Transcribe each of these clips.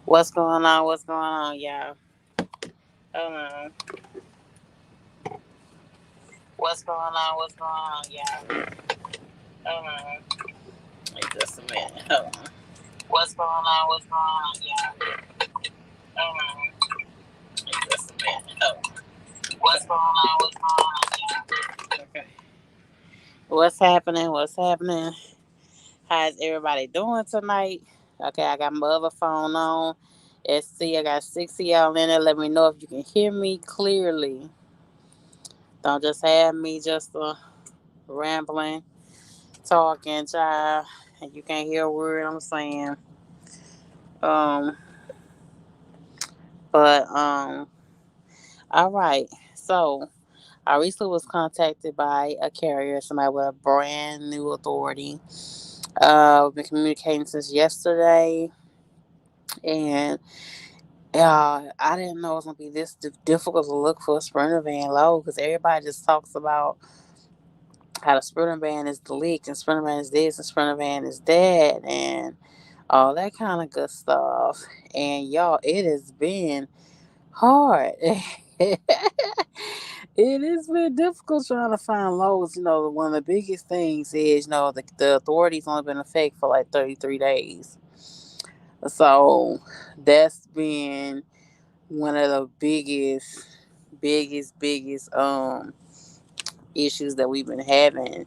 What's going on? What's going on, y'all? Hold on. What's going on? What's going on, y'all? Hold on. Wait just a minute. Hold on. What's going on? What's going on, y'all? Hold on. Wait just a minute. Hold on. What's going on? What's going on, y'all? Okay. What's happening? What's happening? How's everybody doing tonight? Okay, I got my other phone on. SC, I got 6 of y'all in there. Let me know if you can hear me clearly. Don't just have me just rambling, talking, child, and you can't hear a word I'm saying. Um, but all right. So I recently was contacted by a carrier, somebody with a brand new authority. We've been communicating since yesterday, and I didn't know it was gonna be this difficult to look for a Sprinter van low because everybody just talks about how the Sprinter van is the leak and Sprinter van is this and Sprinter van is that and all that kind of good stuff. And y'all, it has been hard. It has been difficult trying to find loads. One of the biggest things is, the authorities only been in effect for like 33 days. So that's been one of the biggest issues that we've been having.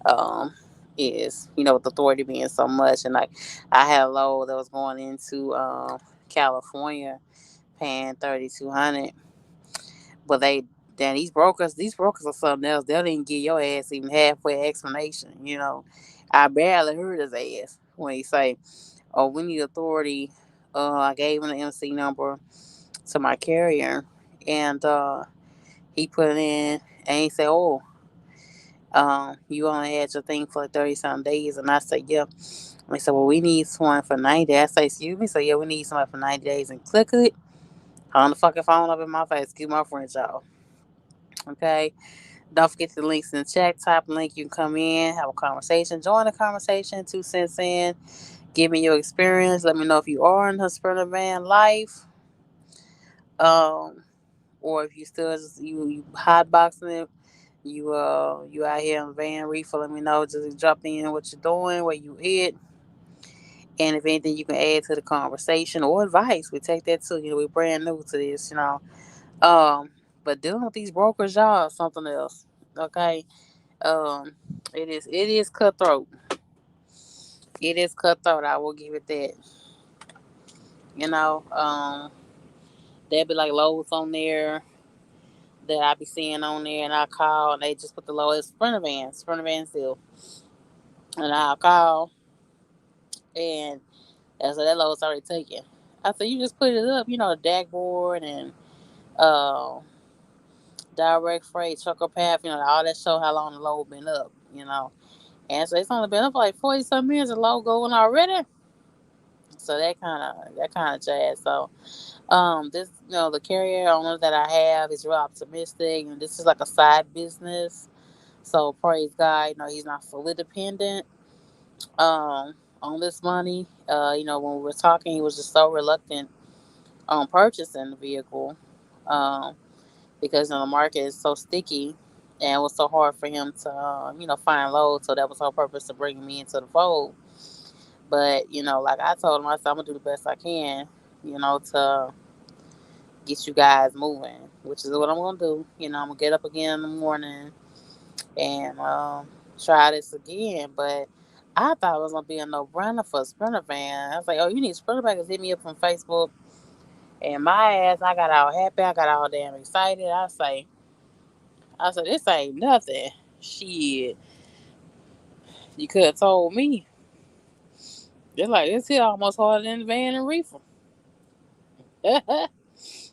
Um, is with the authority being so much, and like I had a load that was going into California, paying 3,200, but these brokers are something else. They didn't give your ass even halfway explanation. I barely heard his ass when he say, "Oh, we need authority." I gave him the MC number to my carrier, and he put it in, and he said, "Oh, you only had your thing for 30 some days." And I said, "Yeah." And they said, "Well, we need someone for 90 days." I said, "Excuse me?" So, "Yeah, we need someone for 90 days." And click it on the fucking phone up in my face. Excuse my French, y'all. Okay. Don't forget the links in the chat. Type link. You can come in, have a conversation. Join the conversation. 2 cents in. Give me your experience. Let me know if you are in the Sprinter van life. Um, or if you still just you hotboxing it. You out here in van reefer. Let me know. Just drop in what you're doing, where you at. And if anything you can add to the conversation or advice, we take that too. We're brand new to this. Um, but dealing with these brokers, y'all, is something else. Okay. Um, it is cutthroat. It is cutthroat. I will give it that. You know, um, there'll be like loads on there that I be seeing on there, and I call, and they just put the lowest Sprinter van still, and I'll call, and so that load's already taken. I said, you just put it up, the dashboard and uh, direct freight, trucker path, all that show how long the load been up. And so it's only been up like 40 some minutes, the load going already. So that kind of jazz. So this the carrier owner that I have is real optimistic, and this is like a side business. So praise God, he's not fully dependent on this money. When we were talking, he was just so reluctant on purchasing the vehicle. Um, because the market is so sticky and it was so hard for him to find loads. So that was her purpose to bring me into the fold. But like I told him, I said I'm gonna do the best I can, to get you guys moving, which is what I'm gonna do. I'm gonna get up again in the morning and try this again. But I thought it was gonna be a no-brainer for a Sprinter van. I was like, "Oh, you need Sprinter van?" Hit me up from Facebook, and my ass, I got all happy. I got all damn excited. I said, "This ain't nothing." Shit, you could have told me. It's like this here almost harder than the van and reefer.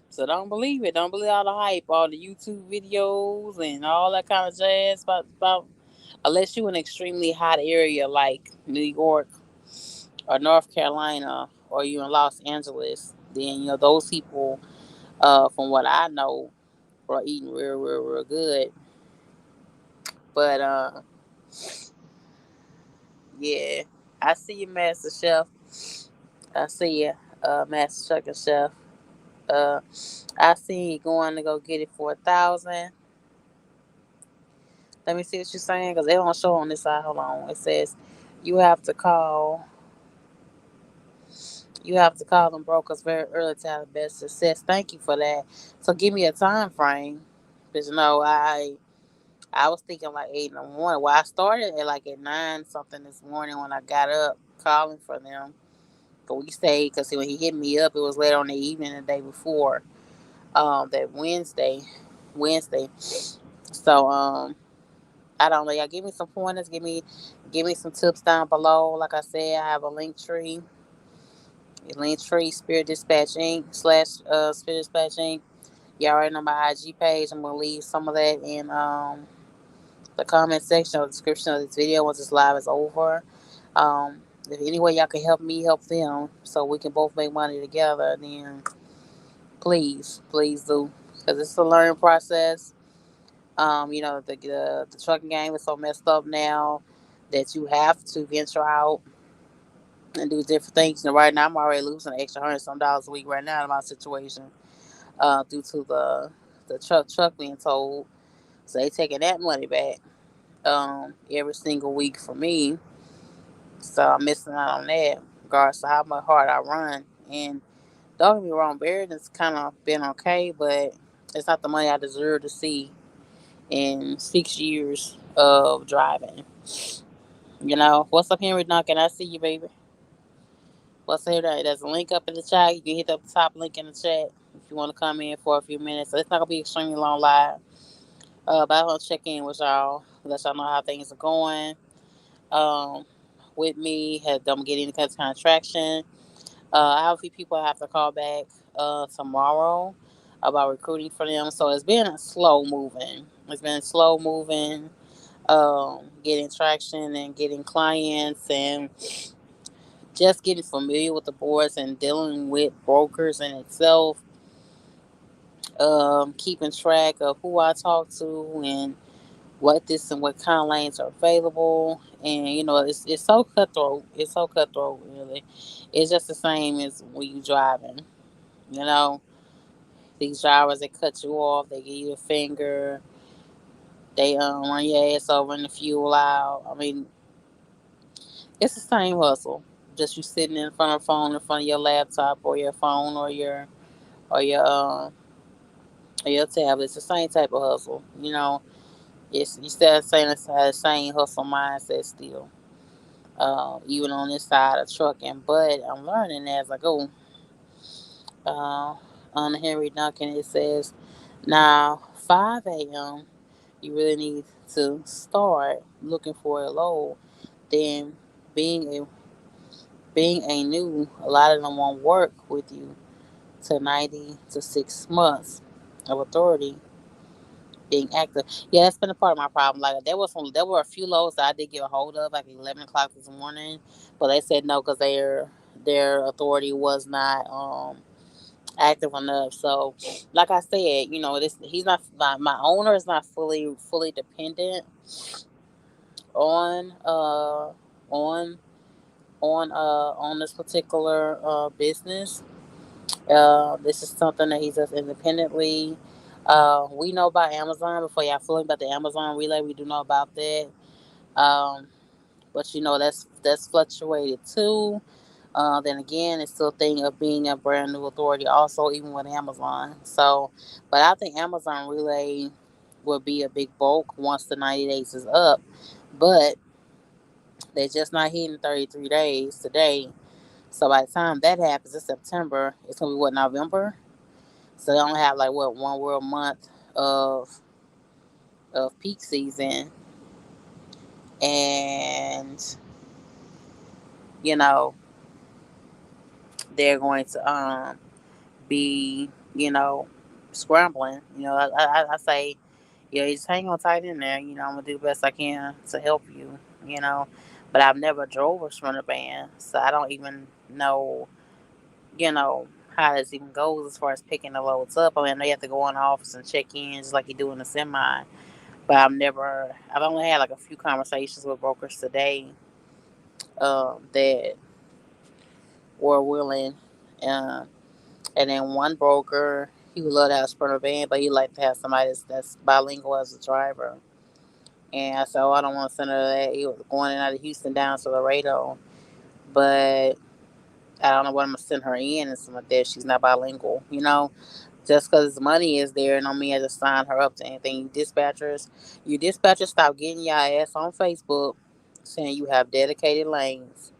So don't believe it. Don't believe all the hype, all the YouTube videos and all that kind of jazz about unless you in an extremely hot area like New York or North Carolina or you in Los Angeles, then those people, from what I know, are eating real, real, real good. But yeah, I see you, Master Chef. I see you. Master Trucking Chef. Uh, I see you going to go get it for 1,000. Let me see what you're saying because it don't show on this side. Hold on. It says you have to call. You have to call them brokers very early to have the best success. Thank you for that. So give me a time frame, because I was thinking like 8 in the morning. Well, I started at like at 9 something this morning when I got up calling for them. But we stayed because when he hit me up, it was later on the evening the day before. That Wednesday. So I don't know. Y'all give me some pointers. Give me some tips down below. Like I said, I have a link tree. A link tree, Spirit Dispatch Inc. Y'all already know my IG page. I'm gonna leave some of that in the comment section or description of this video once this live is over. If any way y'all can help me help them so we can both make money together, then please do. Because it's a learning process. The trucking game is so messed up now that you have to venture out and do different things. And right now, I'm already losing an extra $100 a week right now in my situation, due to the truck being told. So they taking that money back every single week for me. So I'm missing out on that, regardless of how much hard I run. And don't get me wrong, Barrett's kind of been okay, but it's not the money I deserve to see in 6 years of driving. What's up, Henry Duncan? I see you, baby. What's here? There's a link up in the chat. You can hit the top link in the chat if you want to come in for a few minutes. So it's not gonna be extremely long live. But I want to check in with y'all, let y'all know how things are going. Um, with me, had them getting the kind of traction. I have a few people I have to call back tomorrow about recruiting for them. So it's been slow moving. It's been slow moving, getting traction and getting clients and just getting familiar with the boards and dealing with brokers in itself. Keeping track of who I talk to and what kind of lanes are available. And it's so cutthroat. It's so cutthroat, really. It's just the same as when you driving. You know, these drivers, they cut you off, they give you a finger, they run your ass over in the fuel out. I mean, it's the same hustle. Just you sitting in front of a phone, in front of your laptop or your phone or your tablet. It's the same type of hustle. It's you still saying it's the same hustle mindset still. Even on this side of trucking, but I'm learning as I go. Uh, on Henry Duncan, it says now 5 a.m. You really need to start looking for a load. Then being a being a new, a lot of them won't work with you to 90 to 6 months of authority being active. Yeah, that's been a part of my problem. Like there were a few loads that I did get a hold of like 11 o'clock this morning, but they said no because their authority was not active enough. So, like I said, he's not my owner is not fully dependent on on on this particular business. This is something that he does independently. We know about Amazon before y'all feeling about the Amazon relay. We do know about that. Um, but that's fluctuated too. Then again, it's still a thing of being a brand new authority, also even with Amazon. So, but I think Amazon relay will be a big bulk once the 90 days is up. But they're just not hitting 33 days today. So by the time that happens in September, it's gonna be what, November. So they only have like what, one world month of peak season, and you know they're going to be scrambling. I say, you just hang on tight in there. I'm gonna do the best I can to help you. But I've never drove a sprinter van, so I don't even know you know how this even goes as far as picking the loads up. I mean, they have to go in the office and check in just like you do in a semi. But I've only had like a few conversations with brokers today that were willing Um, and then one broker, he would love to have a Sprinter van, but he like to have somebody that's bilingual as a driver. And I said, oh, I don't want to send her that. He was going in out of Houston down to Laredo, but I don't know what I'm gonna send her in and something like that. She's not bilingual, you know. Just because money is there, don't mean I just sign her up to anything. You dispatchers, stop getting your ass on Facebook saying you have dedicated lanes.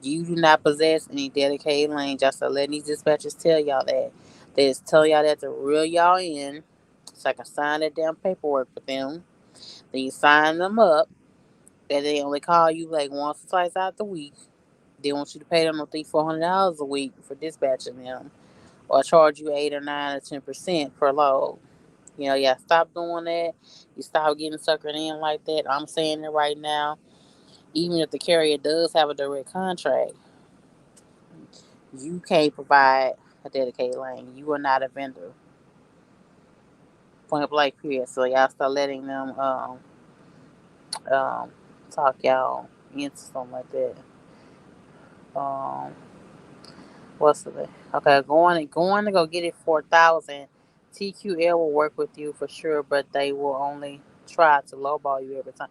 You do not possess any dedicated lanes. Y'all start letting these dispatchers tell y'all that. They just tell y'all that to reel y'all in, so I can sign that damn paperwork with them. Then you sign them up, and they only call you like once or twice out the week. They want you to pay them, I think, $400 a week for dispatching them, or charge you 8 or 9 or 10% per load. You know, yeah, stop doing that. You stop getting suckered in like that. I'm saying it right now. Even if the carrier does have a direct contract, you can't provide a dedicated lane. You are not a vendor. Point blank period. So y'all start letting them um talk y'all into something like that. Um what's the okay, going to go get it 4,000. TQL will work with you for sure, but they will only try to lowball you every time.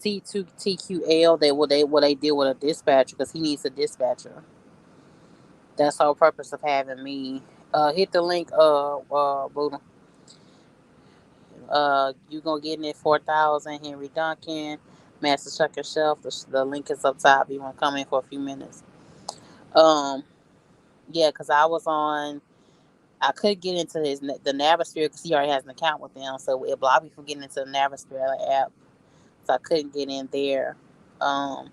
T2 TQL, they deal with a dispatcher because he needs a dispatcher. That's the whole purpose of having me. Hit the link, Buddha. You gonna get in at 4,000. Henry Duncan, Master Chuck and Shelf. The link is up top. You wanna come in for a few minutes. Um, yeah, cause I was on. I could get into the Navisphere because he already has an account with them, so it blocked me from getting into the Navisphere app. So I couldn't get in there. Um,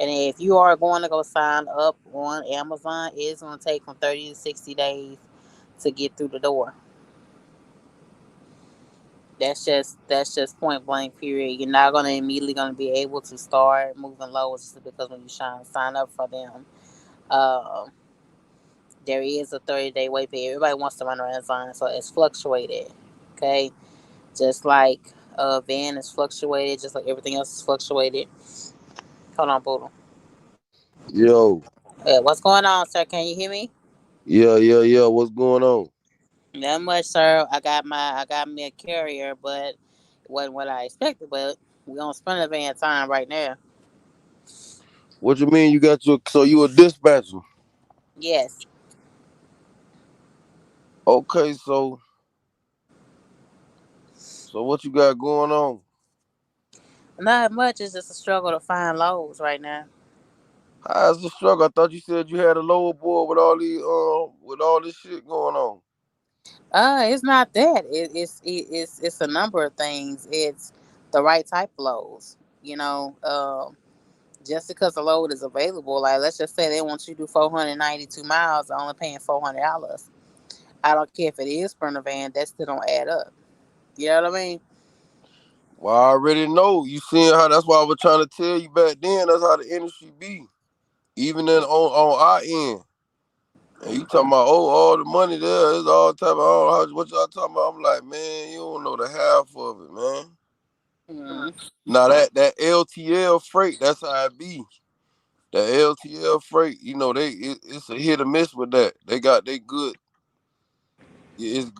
and if you are going to go sign up on Amazon, it's going to take from 30 to 60 days to get through the door. That's just point blank period. You're not gonna immediately gonna be able to start moving lower just because when you sign up for them, um, there is a 30-day wait period. Everybody wants to run around sign, so it's fluctuated. Okay, just like van is fluctuated, just like everything else is fluctuated. Hold on, Poodle. Yo, What's going on, sir? Can you hear me? yeah. What's going on? Not much, sir. I got me a carrier, but it wasn't what I expected. But we on Sprinter van time right now. What you mean you got your so you a dispatcher? Yes. Okay, so what you got going on? Not much. It's just a struggle to find loads right now. How's the struggle? I thought you said you had a lower board with all this shit going on. It's not that. It's a number of things. It's the right type of loads. You know, just because the load is available, like let's just say they want you to do 492 miles, they're only paying $400. I don't care if it is Sprinter van. That still don't add up. You know what I mean? Well, I already know. You seeing how that's why I was trying to tell you back then. That's how the industry be. Even in on our end. And you talking about all the money there is all type of what y'all talking about? I'm like, man, you don't know the half of it, man. Mm. Now that LTL freight, that's how it be. The LTL freight, it's a hit or miss with that. They good.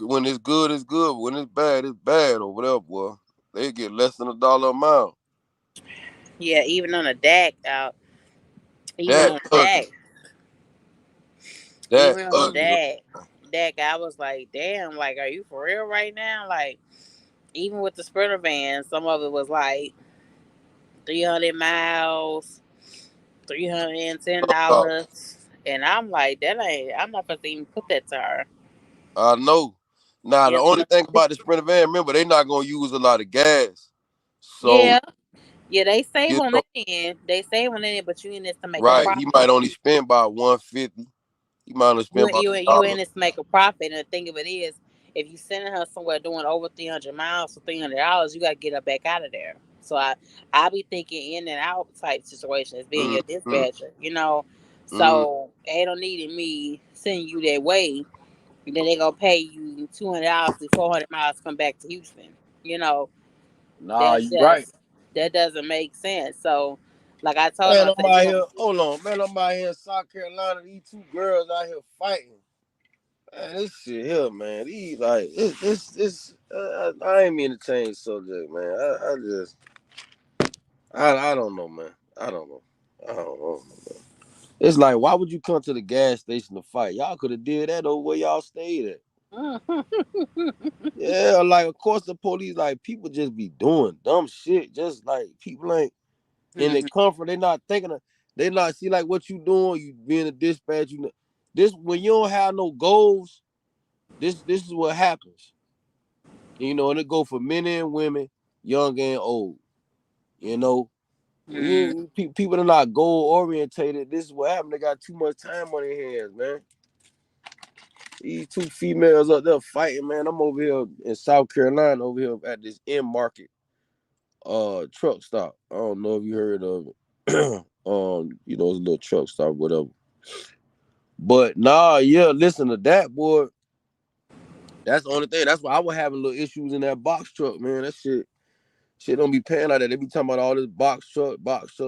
When it's good, it's good. When it's bad or whatever. Boy, they get less than $1 a mile. Yeah, even on a DAC out, even That on a ugly. DAC, That even on a ugly. DAC, I was like, damn, like, are you for real right now? Like, even with the Sprinter van, some of it was like 300 miles, Uh, $310. And I'm like, that ain't, I'm not supposed to even put that to her. I know. Now the You only know? thing about the Sprinter van, remember, they not gonna use a lot of gas. So Yeah. Yeah, they save you on know, that end. They save on that end, but you in this to make a right? He profit. might only spend about 150. He might only spend about You in $1. this to make a profit. And the thing of it is, if you sending her somewhere doing over 300 miles for $300, you got to get her back out of there. So I be thinking in and out type situation as being your Mm-hmm. dispatcher, you know. Mm-hmm. So they don't need me sending you that way. And then they gonna pay you $200 to 400 miles to come back to Houston. You know, Nah, that's you right. just that doesn't make sense. So Like I told him, Man, I I'm said, you out gonna here. Hold on, man. I'm out here in South Carolina. These two girls out here fighting. Man, this shit here, man. These like this. I ain't mean to change subject, man. I don't know, man. I don't know. I don't know. It's like, why would you come to the gas station to fight? Y'all could have did that over where y'all stayed at. Yeah, like of course the police, like people just be doing dumb shit. Just like people ain't in their Mhm. comfort. They not thinking of, they not see like what you doing. You being a dispatch. You know, this when you don't have no goals. This is what happens. You know, and it go for men and women, young and old. You know, when Mhm. people are not goal orientated, this is what happened. They got too much time on their hands, man. These two females up there fighting, man. I'm over here in South Carolina, over here at this end market truck stop. I don't know if you heard of it. You know, it's a little truck stop, whatever. But nah, yeah, listen to that, boy. That's the only thing. That's why I was having little issues in that box truck, man. That shit don't be paying like that. They be talking about all this box truck,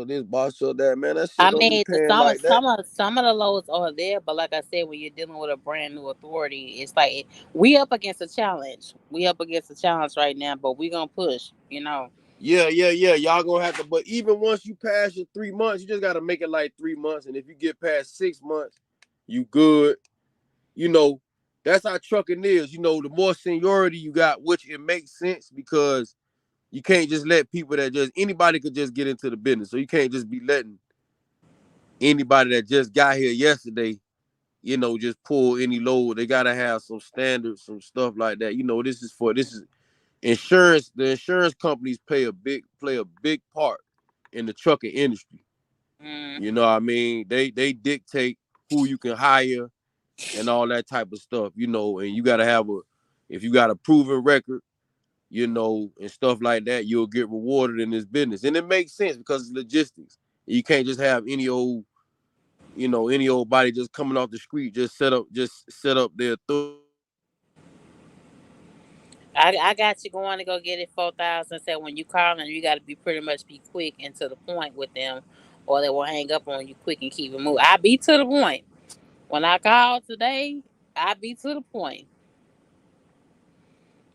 this box truck, that, man. That shit I don't be mean, paying like that. some of the lows are there, but like I said, when you're dealing with a brand new authority, it's like we up against a challenge. We up against a challenge right now, but we gonna push. You know. Yeah. Y'all gonna have to, but even once you pass your 3 months, you just gotta make it like 3 months. And if you get past 6 months, you good. You know, that's how trucking is. You know, the more seniority you got, which it makes sense because you can't just let people that just anybody could just get into the business. So you can't just be letting anybody that just got here yesterday, you know, just pull any load. They gotta have some standards, some stuff like that. You know, this is insurance. The insurance companies play a big part in the trucking industry. Mm. You know what I mean? They dictate who you can hire and all that type of stuff, you know, and you gotta have a if you got a proven record, you know, and stuff like that, you'll get rewarded in this business. And it makes sense because it's logistics. You can't just have any old, you know, any old body just coming off the street, just set up their authority and just start fighting. I got you going to go get it 4,000. Said when you call them, you got to be pretty much be quick and to the point with them, or they will hang up on you quick and keep it moving. I be to the point. When I called today, I be to the point.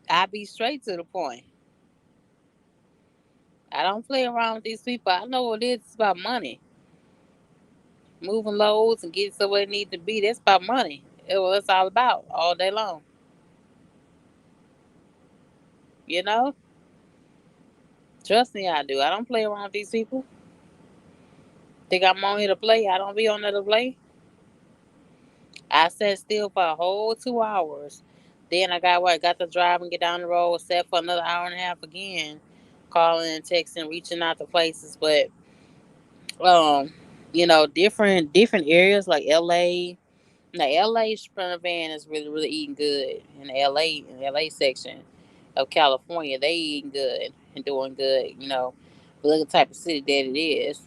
I be straight to the point. I don't play around with these people. I know what it is. It's about money. Moving loads and getting somewhere it needs to be. That's about money. What it's all about all day long. You know? Trust me, I do. I don't play around with these people. Think I'm on here to play. I don't be on there to play. I sat still for a whole 2 hours. Then I got what? Got to drive and get down the road. Sat for another hour and a half again. Calling and texting, reaching out to places. But, um, different areas like LA. The LA Sprinter van is really, really eating good in the LA section of California. They eating good and doing good, But look at the type of city that it is,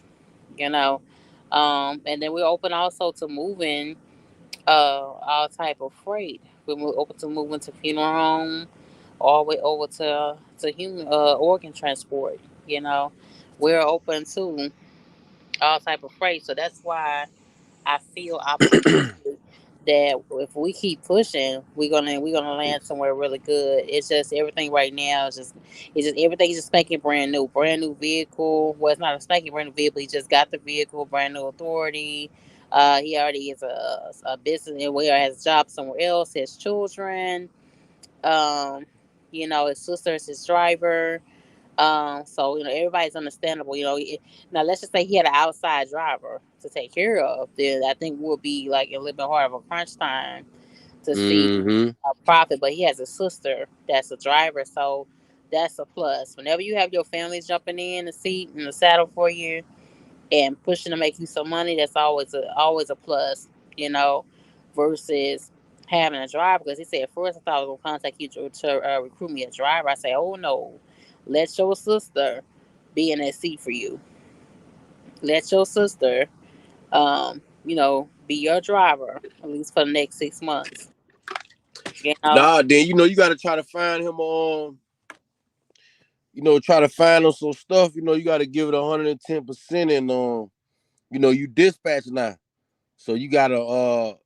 you know. And then we're open also to moving all type of freight. We're open to moving to funeral home, all the way over to human organ transport. You know, we're open to all type of freight. So that's why I feel optimistic that if we keep pushing, we're gonna land somewhere really good. It's just everything right now is just everything's just making brand new vehicle. Well, it's not a spanking brand new vehicle. He just got the vehicle, brand new authority. He already is a business and where has a job somewhere else. Has children. Um, his sister is his driver. So everybody's understandable. Now let's just say he had an outside driver to take care of. Then I think we'll be like a little bit hard of a crunch time to see Mm-hmm. a profit. But he has a sister that's a driver, so that's a plus. Whenever you have your family jumping in the seat in the saddle for you and pushing to make you some money, that's always a plus. You know, versus having a driver. Because he said at first I thought I was gonna contact you to recruit me a driver. I say, oh no, let your sister be in that seat for you. Let your sister, be your driver at least for the next 6 months. You know. Nah, then you know you got to try to find him on. try to find them some stuff. You got to give it 110%, and you dispatch now. So you gotta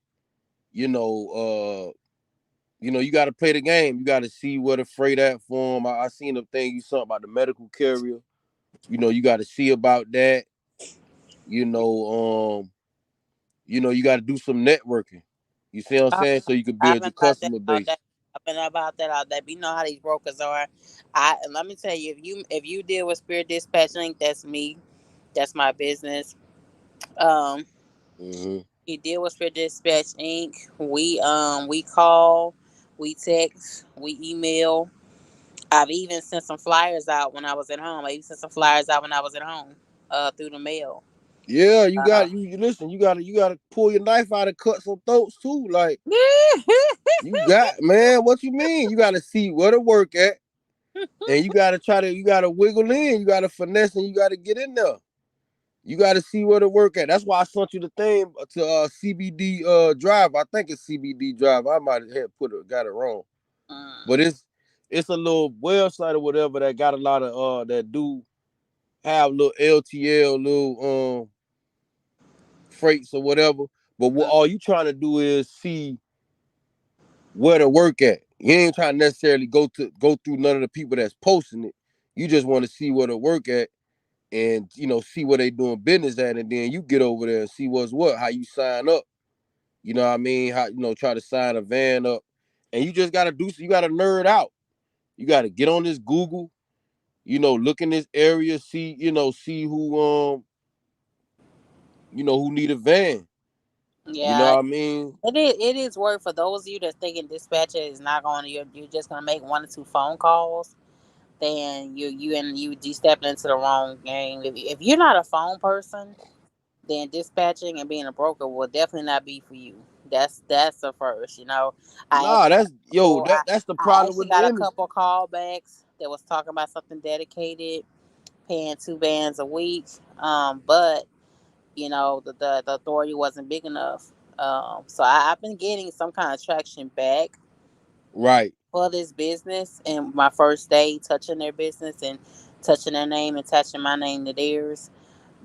you know you gotta play the game. You gotta see where the freight at for them. I seen the thing you saw about the medical carrier. You gotta see about that. You know, you gotta do some networking. You see what I'm Oh, saying? So you can I've build been your about that customer all day. base. I've been about that all day. But you know how these brokers are. And let me tell you, if you deal with Spirit Dispatching, that's me. That's my business. Um, Hmm. you deal with Spirit Dispatch Inc. We call, we text, we email. I've even sent some flyers out when I was at home. I even sent some flyers out when I was at home, through the mail. Yeah, you Uh, got you listen. You gotta pull your knife out and cut some throats too. Like you got man, what you mean? You gotta see where to work at, and you gotta wiggle in. You gotta finesse, and you gotta get in there. You got to see where to work at. That's why I sent you the thing to CBD Drive. I think it's CBD Drive. I might have got it wrong, but mm, it's a little website or whatever that got a lot of that do have little LTL, little freights or whatever. But what mm, all you trying to do is see where to work at. You ain't trying to necessarily go through none of the people that's posting it. You just want to see where to work at, and see where they doing business at, and then you get over there and see what's what, how you sign up. You know what I mean? How try to sign a van up, and you just gotta you gotta nerd out. You gotta get on this Google, look in this area, see who who need a van. You know yeah, what I mean? it is work for those of you that's thinking dispatcher is not going to. You're just going to make one or two phone calls. Then you stepping into the wrong game. If you're not a phone person, then dispatching and being a broker will definitely not be for you. That's the first. I Nah, actually got that's a yo, couple. that's the I problem actually with the got a industry. couple callbacks that was talking about something dedicated, paying 2 bands a week. But the authority wasn't big enough. I've been getting some kind of traction back Right. for this business, and my first day touching their business and touching their name and attaching my name to theirs.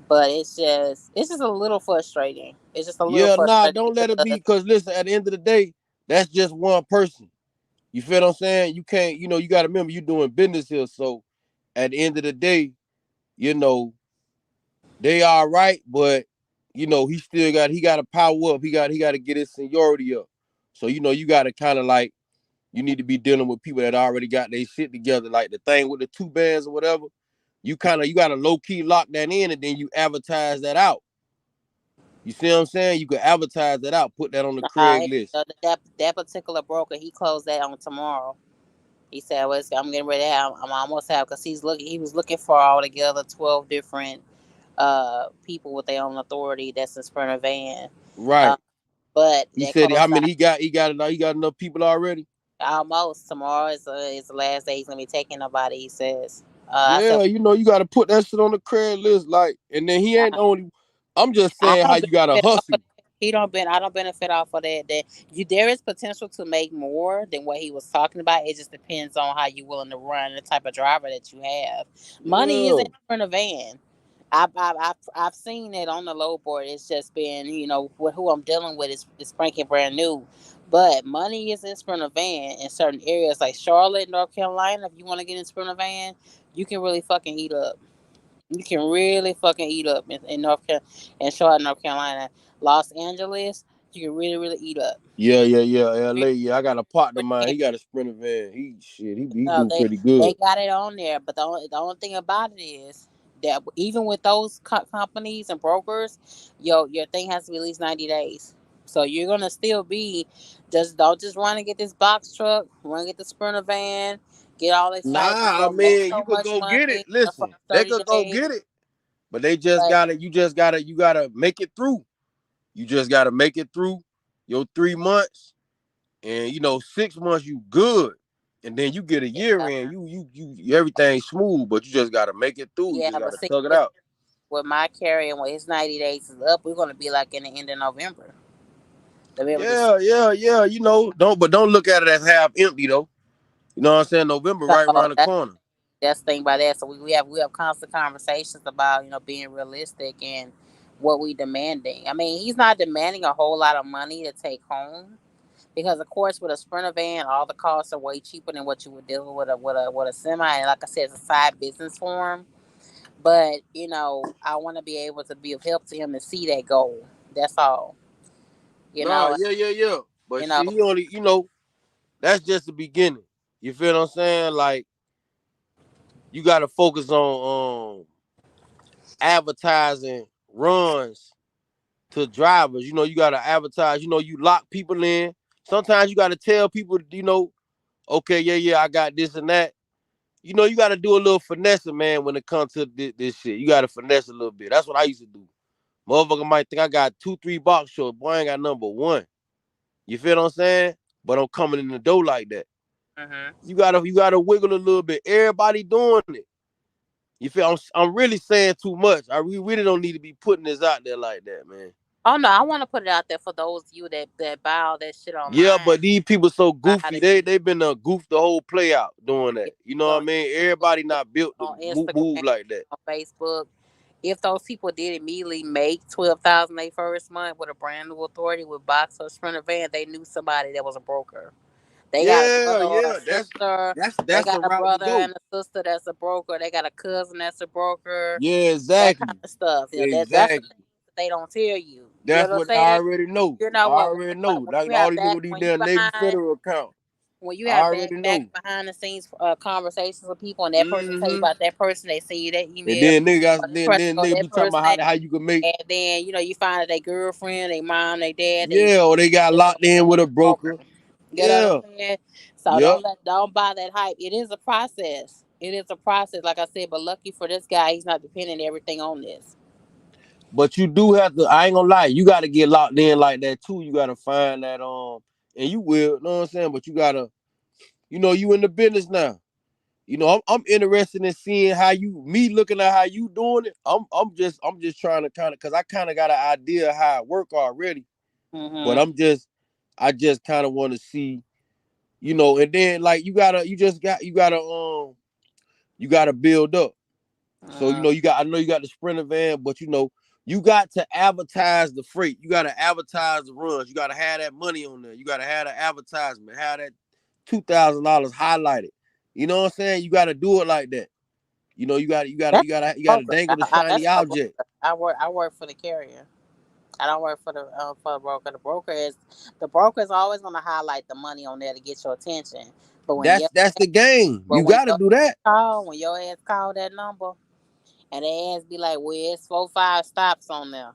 But it's just a little frustrating. It's just a little Yeah, nah, frustrating don't let it be, because because listen, at the end of the day, that's just one person. You feel what I'm saying? You can't, you gotta remember you doing business here. So at the end of the day, you know, they all right, but he gotta power up. He gotta get his seniority up. So you gotta kind of like, you need to be dealing with people that already got their shit together. Like the thing with the 2 bands or whatever, you gotta low key lock that in, and then you advertise that out. You see what I'm saying? You can advertise that out, put that on the Craigslist. that particular broker, he closed that on tomorrow. He said, "Well, I'm getting ready to have. I'm almost have because he was looking for altogether 12 different people with their own authority that's in front of van. Uh, Right. but He that said how closed many out he got enough people already. almost. Tomorrow is the last day he's gonna be taking nobody. He says. I said, Yeah, you got to put that shit on the Craigslist, like, and then he ain't I, the only. I'm just I saying how don't you gotta benefit off of hustle. that. I don't benefit off of that. There is potential to make more than what he was talking about. It just depends on how you willing to run, the type of driver that you have. Money isn't Yeah. in a van. I've seen it on the low board. It's just been, with who I'm dealing with is Frankie brand new. But money is in Sprinter van in certain areas like Charlotte, North Carolina. If you want to get in Sprinter van, you can really fucking eat up. You can really fucking eat up in in Charlotte, North Carolina. Los Angeles, you can really, really eat up. Yeah. LA. Really, Yeah, I got a partner of mine. really. He got a Sprinter van. He No, do they pretty they good. got it on there, but the only thing about it is that even with those companies and brokers, your thing has to be at least 90 days. So you're gonna still be don't just run and get this box truck, run and get the Sprinter van, get all excited, Nah, I make mean, you so could much go money get it. in the first Listen, they 30 could go days. get it, but But you gotta make it through. You just gotta make it through your 3 months, and 6 months you good, and then you get a year yeah, in, you everything smooth, but you just gotta make it through. You yeah, just but gotta see, tug it out. with my carrier, when his 90 days is up, we're gonna be like in the end of November. November, December. Yeah. Don't look at it as half empty though. You know what I'm saying? November right So around the corner. that's the thing about that. So we have constant conversations about being realistic and what we demanding. I mean, he's not demanding a whole lot of money to take home because, of course, with a Sprinter van, all the costs are way cheaper than what you would deal with a semi. And like I said, it's a side business for him. But I want to be able to be of help to him and see that goal. That's all. You Nah, know. yeah. But You know. see, he only, that's just the beginning. You feel what I'm saying? Like, you got to focus on advertising runs to drivers. You got to advertise. You lock people in. Sometimes you got to tell people, okay, yeah, I got this and that. You got to do a little finessing, man, when it comes to this shit. You got to finesse a little bit. That's what I used to do. Motherfucker might think I got 2, 3 box shorts. Boy, I ain't got number one. You feel what I'm saying? But I'm coming in the door like that. Hmm. You gotta wiggle a little bit. Everybody doing it. You feel? I'm really saying too much. We really don't need to be putting this out there like that, man. Oh no, I want to put it out there for those of you that buy all that shit Yeah, online. but these people so Buy how goofy. they They been goof the whole play out doing that. get You know what I on mean? YouTube, Everybody not built to on move Instagram, like that. on Facebook. If those people did immediately make 12,000 their first month with a brand new authority with box or Sprinter van, they knew somebody that was a broker. They got a Yeah, brother or a yeah. That's sister. that's They that's got the a route to brother go. and a sister that's a broker. They got a cousin that's a broker. Yeah, That kind exactly. of stuff. That's the Exactly. thing that they don't tell you. You know That's what I'm what I saying? already know. You know I what? already know. When Like you all have these niggas back with these when you damn Navy behind Federal account. when you I have back already back know. behind the scenes conversations with people and that person tell you Mm-hmm. about that person, they send you that And email, then niggas, or this then person then go niggas be that talking person, about how you can make. and then you find that their girlfriend, their mom, their dad, they Yeah, or they got locked in with a broker. broker. You know what Yeah. I'm saying? So Yep. don't buy that hype. It is a process. It is a process, like I said. But lucky for this guy, he's not depending everything on this. But you do have to. I ain't gonna lie. You got to get locked in like that too. You got to find that and you will. You know what I'm saying? But you gotta. You in the business now. I'm interested in seeing how me looking at how you doing it. I'm just trying to kind of, cause I kind of got an idea of how it work already. But Mhm. I just kind of want to see, and then like you gotta build up. So Mhm. I know you got the Sprinter van, but you got to advertise the freight. You got to advertise the runs. You got to have that money on there. You got to have the advertisement. Have that $2,000 highlighted. You know what I'm saying? You got to do it like that. That's You a got to broker. dangle the shiny That's a object. broker. I work for the carrier. I don't work for the broker. The broker is always going to highlight the money on there to get your attention. But when your That's the game. but You got to do that. when your ass call that number and they ass be like, well, it's 4 5 stops on there.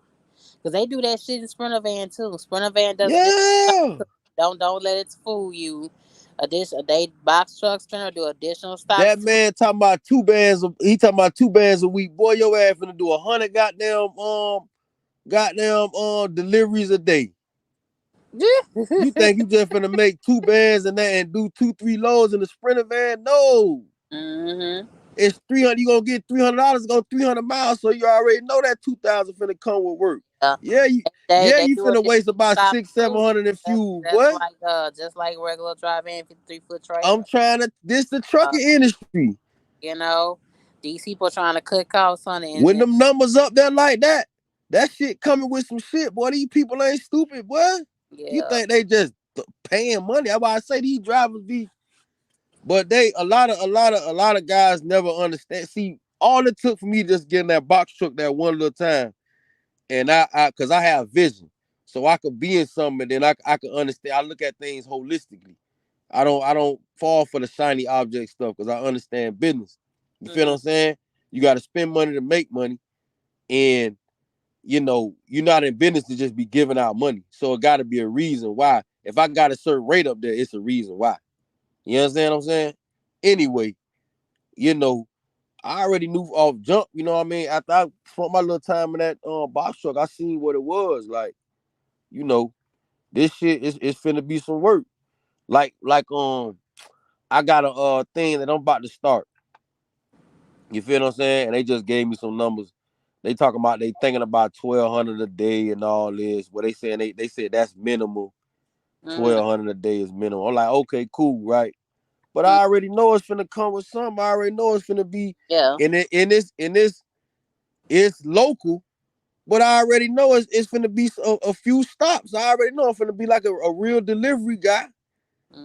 Because they do that shit in Sprinter Van too. Sprinter Van does additional stops Yeah. too. Don't let it fool you. They box truck Sprinter do additional stops That too. man talking about he talking about 2 bands a week. Boy, your ass finna do 100 goddamn deliveries a day. You think you just finna make 2 bands and that and do 2, 3 loads in the Sprinter van? No. Mm-hmm. It's 300. You gonna get $300, go 300 miles, so you already know that 2,000 finna come with work. Yeah. Yeah, They you do finna additional waste about stops six, seven too. hundred in That's fuel, that's boy. like just like regular drive-in 53-foot I'm trailer. trying to. This the Uh, trucking industry. you know, these people trying to cut costs on it, When them numbers up there like that, that shit coming with some shit, boy. These people ain't stupid, boy. You yeah. think they just paying money? That's why I say these drivers be. But a lot of guys never understand. See, all it took for me just getting that box truck that one little time, and cause I have vision, so I could be in something, and then I could understand. I look at things holistically. I don't fall for the shiny object stuff because I understand business. You feel what Hmm. I'm saying? You got to spend money to make money, and you're not in business to just be giving out money. So it got to be a reason why. If I got a certain rate up there, it's a reason why. You understand what I'm saying? Anyway, you know, I already knew off jump. You know what I mean? After I spent my little time in that box truck, I seen what it was like. You know, this shit is finna be some work. Like I got a thing that I'm about to start. You feel what I'm saying? And they just gave me some numbers. They talking about they thinking about 1,200 a day and all this. What they saying they said that's minimal. Hmm. 1,200 a day is minimal. I'm like, okay, cool, right? but Mm, I already know it's finna come with something. I already know it's finna be yeah, in this it's local, but I already know it's finna be a few stops. I already know it's finna be like a real delivery guy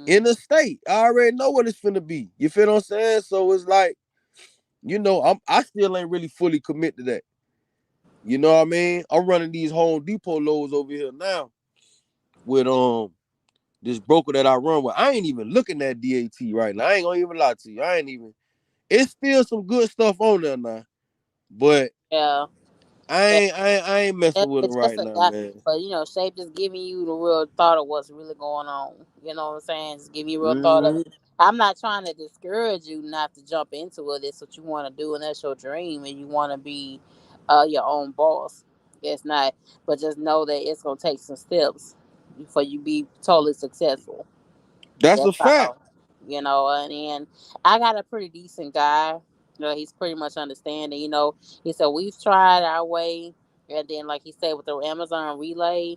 in mm, the state. I already know what it's finna be. You feel what I'm saying? So it's like, I still ain't really fully commit to that. You know what I mean? I'm running these Home Depot loads over here now with this broker that I run with. I ain't even looking at DAT right now. I ain't gonna even lie to you. I ain't even. It's still some good stuff on there now, but yeah. I ain't messing with them It's just right a, now, man. but Shape just giving you the real thought of what's really going on. You know what I'm saying? Just give you real thought of Hmm. it. I'm not trying to discourage you not to jump into it. It's what you want to do, and that's your dream, and you want to be your own boss. It's not, but just know that it's gonna take some steps before you be totally successful. That's That's a fact. all. And then I got a pretty decent guy. He's pretty much understanding. He said we've tried our way, and then like he said with the Amazon relay,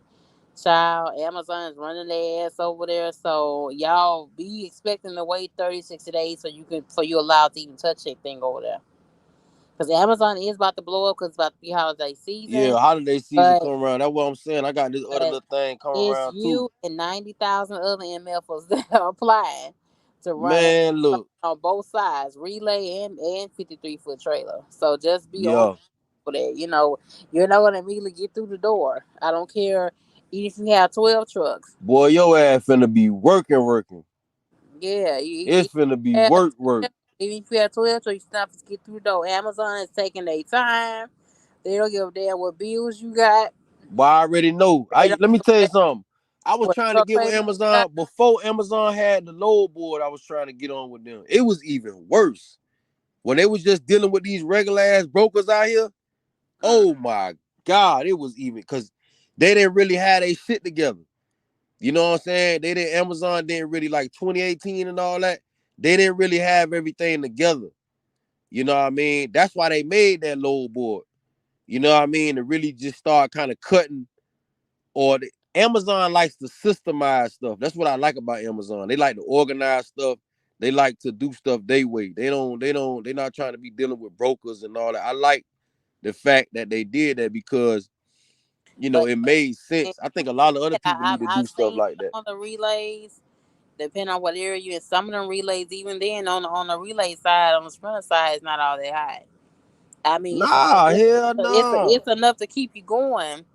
child, Amazon is running their ass over there. So y'all be expecting to wait 30, 60 days so you allowed to even touch that thing over there. Because Amazon is about to blow up because it's about to be holiday Yeah, season. holiday season But come around. That's what I'm saying. I got this other but little thing coming it's around too. you and 90,000 other MFers that are applying to run Man, look, on both sides, relay and 53-foot trailer. So just be on yeah, for that. You're not going to immediately get through the door. I don't care even if you have 12 trucks. boy, your ass finna be working. Yeah, It's finna be have work. even if you have 12 trucks, you still have to get through the door. Amazon is taking their time. They don't give a damn what bills you got. But I already know. They I don't Let me give tell a you damn something. I was what trying to truck get with payment you got. Amazon before Amazon had the load board. I was trying to get on with them. It was even worse when they was just dealing with these regular ass brokers out here. Mm. Oh my God, it was even because they didn't really have their shit together. You know what I'm saying? Amazon didn't really like 2018 and all that. They didn't really have everything together. You know what I mean? That's why they made that load board. You know what I mean? To really just start kind of cutting Amazon likes to systemize stuff. That's what I like about Amazon. They like to organize stuff. They like to do stuff they way. They're not trying to be dealing with brokers and all that. I like the fact that they did that because But it made and, sense. I think a lot of other people need to I've do stuff seen like some that. of the relays, depending on what area you in. Some of them relays, even then on the relay side, on the sprinter side, is not all that high. I mean, Nah, hell nah. it's enough to keep you going.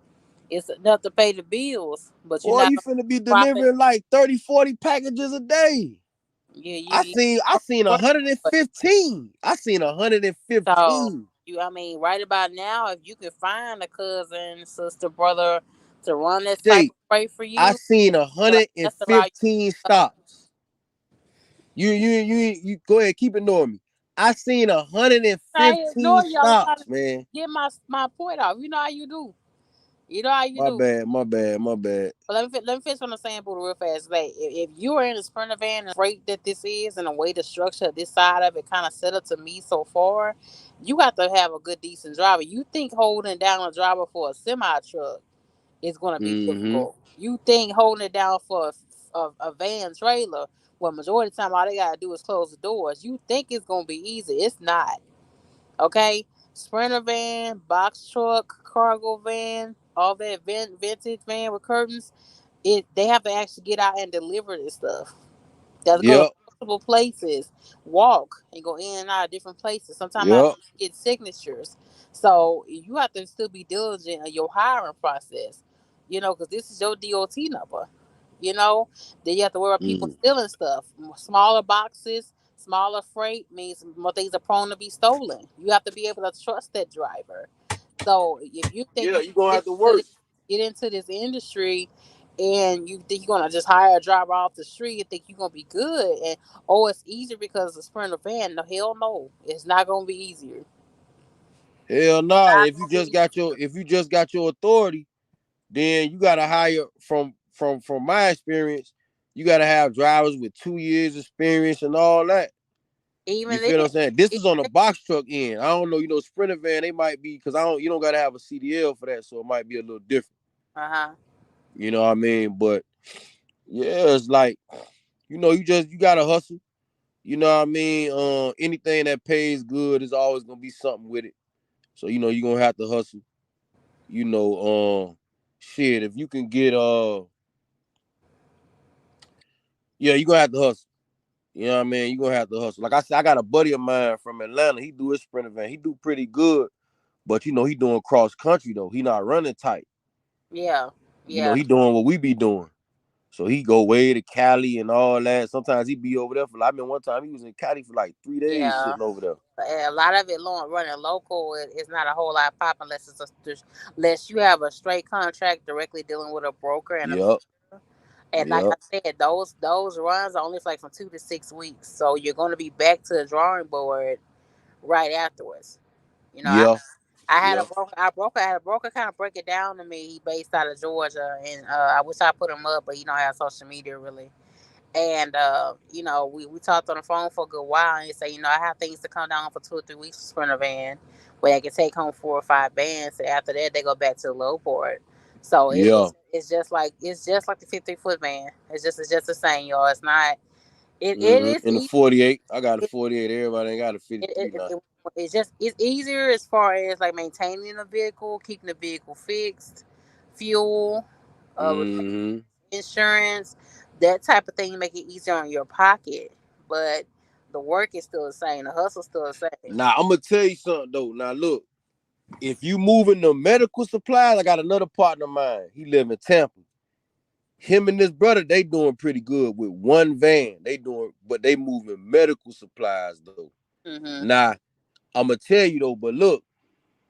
It's enough to pay the bills, but you're Boy, not you gonna finna be profit. delivering like 30, 40 packages a day. Yeah, I seen I seen work. 115. I seen So 115. I mean, right about now, if you can find a cousin, sister, brother to run this type Jake, of freight for I you, seen that's allow you. 115 stops. You go ahead, keep ignoring me. I seen I 115 ignore you. I was trying to stops, man. get my point off. You know how you do. You know how you My do. bad, my bad, my bad. But let me finish on the sample real fast. Like, if you are in a sprinter van and freight that this is, and the way the structure of this side of it kind of set up to me so far, you have to have a good, decent driver. You think holding down a driver for a semi truck is going to be Mm-hmm. difficult? You think holding it down for a van trailer, well, majority of the time all they gotta do is close the doors. You think it's going to be easy? It's not. Okay, Sprinter van, box truck, cargo van, all that vintage van with curtains. They have to actually get out and deliver this stuff. They have to go to Yep, multiple places, walk and go in and out of different places. Sometimes I have yep. to get signatures. So you have to still be diligent in your hiring process. Because this is your DOT number. Then you have to worry about people Mm. stealing stuff. Smaller boxes, smaller freight means more things are prone to be stolen. You have to be able to trust that driver. So if you think Yeah, you you gonna can have to work. get into this industry and you think you're gonna just hire a driver off the street and think you're gonna be good, and it's easier because it's a Sprinter van. No, hell no, it's not gonna be easier. Hell nah. Not gonna be easier. If you just got your authority, then you gotta hire from my experience, you gotta have drivers with 2 years experience and all that. You Even feel what then, I'm saying? This it, is on a box truck end. I don't know, Sprinter van, they might be because I don't you don't gotta have a CDL for that, so it might be a little different. uh-huh. You know what I mean? But yeah, it's like, you gotta hustle. You know what I mean? Anything that pays good is always gonna be something with it. So you're gonna have to hustle. You know, shit. If you can get yeah, you gonna have to hustle. You know what I mean? You gonna have to hustle. Like I said, I got a buddy of mine from Atlanta. He do his sprint event. He do pretty good, but he doing cross country though. He not running tight. Yeah, yeah, He doing what we be doing. So he go way to Cali and all that. Sometimes he be over there for like, I mean, one time he was in Cali for like 3 days yeah. sitting over there. A lot of it running local is not a whole lot pop unless unless you have a straight contract directly dealing with a broker and a Yep. and like I Yep. said, those runs are only like from 2 to 6 weeks, so you're going to be back to the drawing board right afterwards. You know, Yeah. I had a Yeah. broker. I had a broker kind of break it down to me. He based out of Georgia, and I wish I put him up, but he don't have social media really. And we talked on the phone for a good while, and he said, I have things to come down for 2 or 3 weeks for Sprinter Van, where they can take home 4 or 5 bands. And after that, they go back to the low board. So Yeah. it's just like the 50 foot van. It's just the same, y'all. It's not. It Mm-hmm. is In the easy. 48, I got a It, 48. Everybody ain't got a it, 53 it, now. it, it's easier as far as like maintaining the vehicle, keeping the vehicle fixed, fuel, Mm-hmm. insurance, that type of thing. Make it easier on your pocket, but the work is still the same. The hustle's still the same. Now I'm gonna tell you something though. Now look, if you moving the medical supplies, I got another partner of mine. He live in Tampa. Him and his brother, they doing pretty good with one van. But they moving medical supplies though. Mhm. Now I'm gonna tell you though, but look,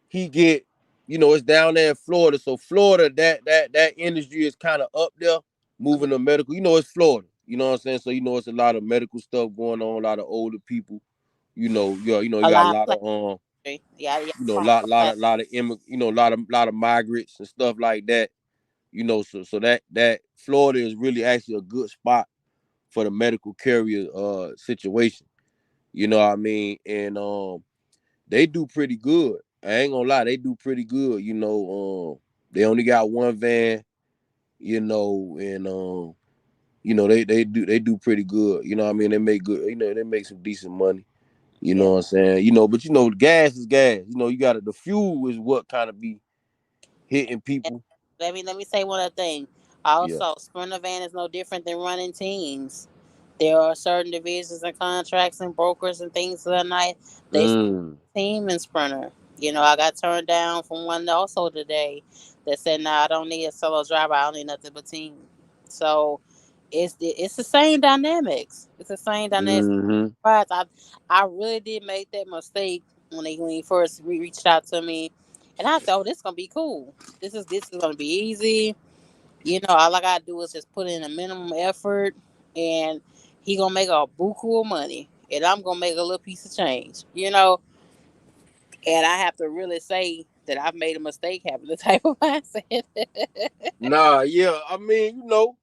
he get, it's down there in Florida. So Florida, that industry is kind of up there, Mhm. moving the medical. It's Florida. You know what I'm saying? So it's a lot of medical stuff going on, a lot of older people. You A got a lot of lot places. of Yeah, yeah. lot of migrants and stuff like that. So that Florida is really actually a good spot for the medical carrier situation. You know what I mean? And they do pretty good. I ain't gonna lie, they do pretty good. They only got one van, and they do pretty good. You know what I mean? They make good, they make some decent money. You Yeah. know what I'm saying? But gas is gas. You gotta the fuel is what kind of be hitting And people. let me say one other thing. Yeah. Also, Sprinter Van is no different than running teams. There are certain divisions and contracts and brokers and things of that night. They Mm. team and Sprinter. I got turned down from one also today that said, "No, I don't need a solo driver. I don't need nothing but team." So it's the same dynamics. It's the same dynamics. Mm-hmm. I really did make that mistake when he first reached out to me, and I thought, "Oh, this gonna be cool. This is gonna be easy. All I gotta do is just put in a minimum effort, and he gonna make a buku of money, and I'm gonna make a little piece of change. And I have to really say that I've made a mistake having the type of mindset. Nah, yeah. You know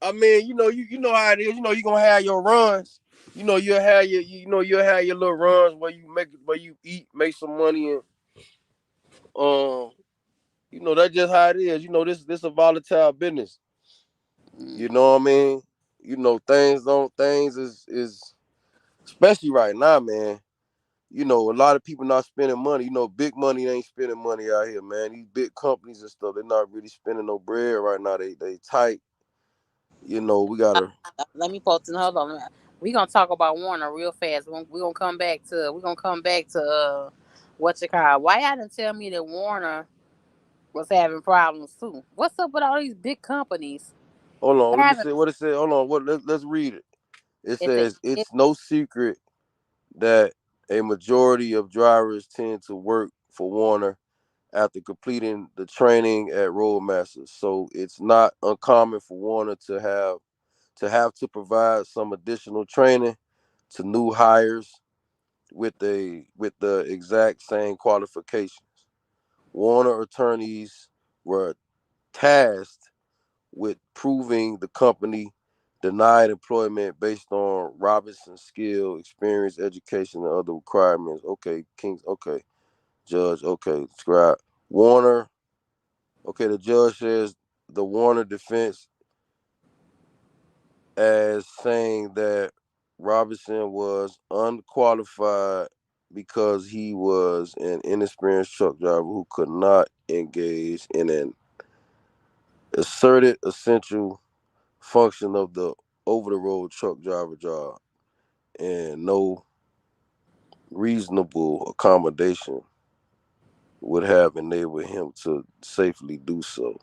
how it is. You gonna have your runs. You'll have your little runs where you eat, make some money, and um, that's just how it is. This a volatile business. You know what I mean? Things is especially right now, man. A lot of people not spending money. Big money ain't spending money out here, man. These big companies and stuff, they're not really spending no bread right now. They tight. We gotta. Let me post it. Hold on. We gonna talk about Warner real fast. We're gonna come back to what you call. Why y'all didn't tell me that Warner was having problems too? What's up with all these big companies Hold on, let me having? see what it said. Hold on, let's read it. It It's a says it's no secret that a majority of drivers tend to work for Warner after completing the training at Roadmasters. So it's not uncommon for Warner to provide some additional training to new hires with the exact same qualifications. Warner attorneys were tasked with proving the company denied employment based on Robinson's skill, experience, education, and other requirements. Okay, Kings. Okay, Judge. Okay, Scribe. Warner. Okay, the judge says the Warner defense as saying that. Robinson was unqualified because he was an inexperienced truck driver who could not engage in an asserted essential function of the over the road truck driver job, and no reasonable accommodation would have enabled him to safely do so.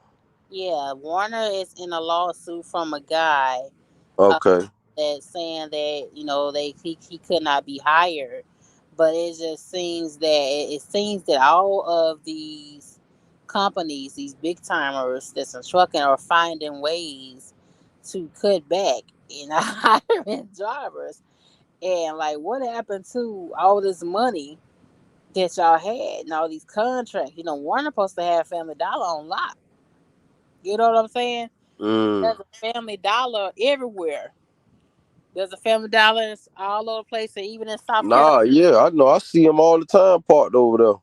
Yeah, Warner is in a lawsuit from a guy uh, Okay. that's saying that he could not be hired, but it just seems that it seems that all of these companies, these big timers that's in trucking, are finding ways to cut back in hiring drivers. And like, what happened to all this money that y'all had and all these contracts? Warner supposed to have Family Dollar on lock. You know what I'm saying? Mm. There's a Family Dollar everywhere. There's a Family Dollar all over the place, and even in South Carolina. Nah, yeah, I know. I see him all the time parked over there.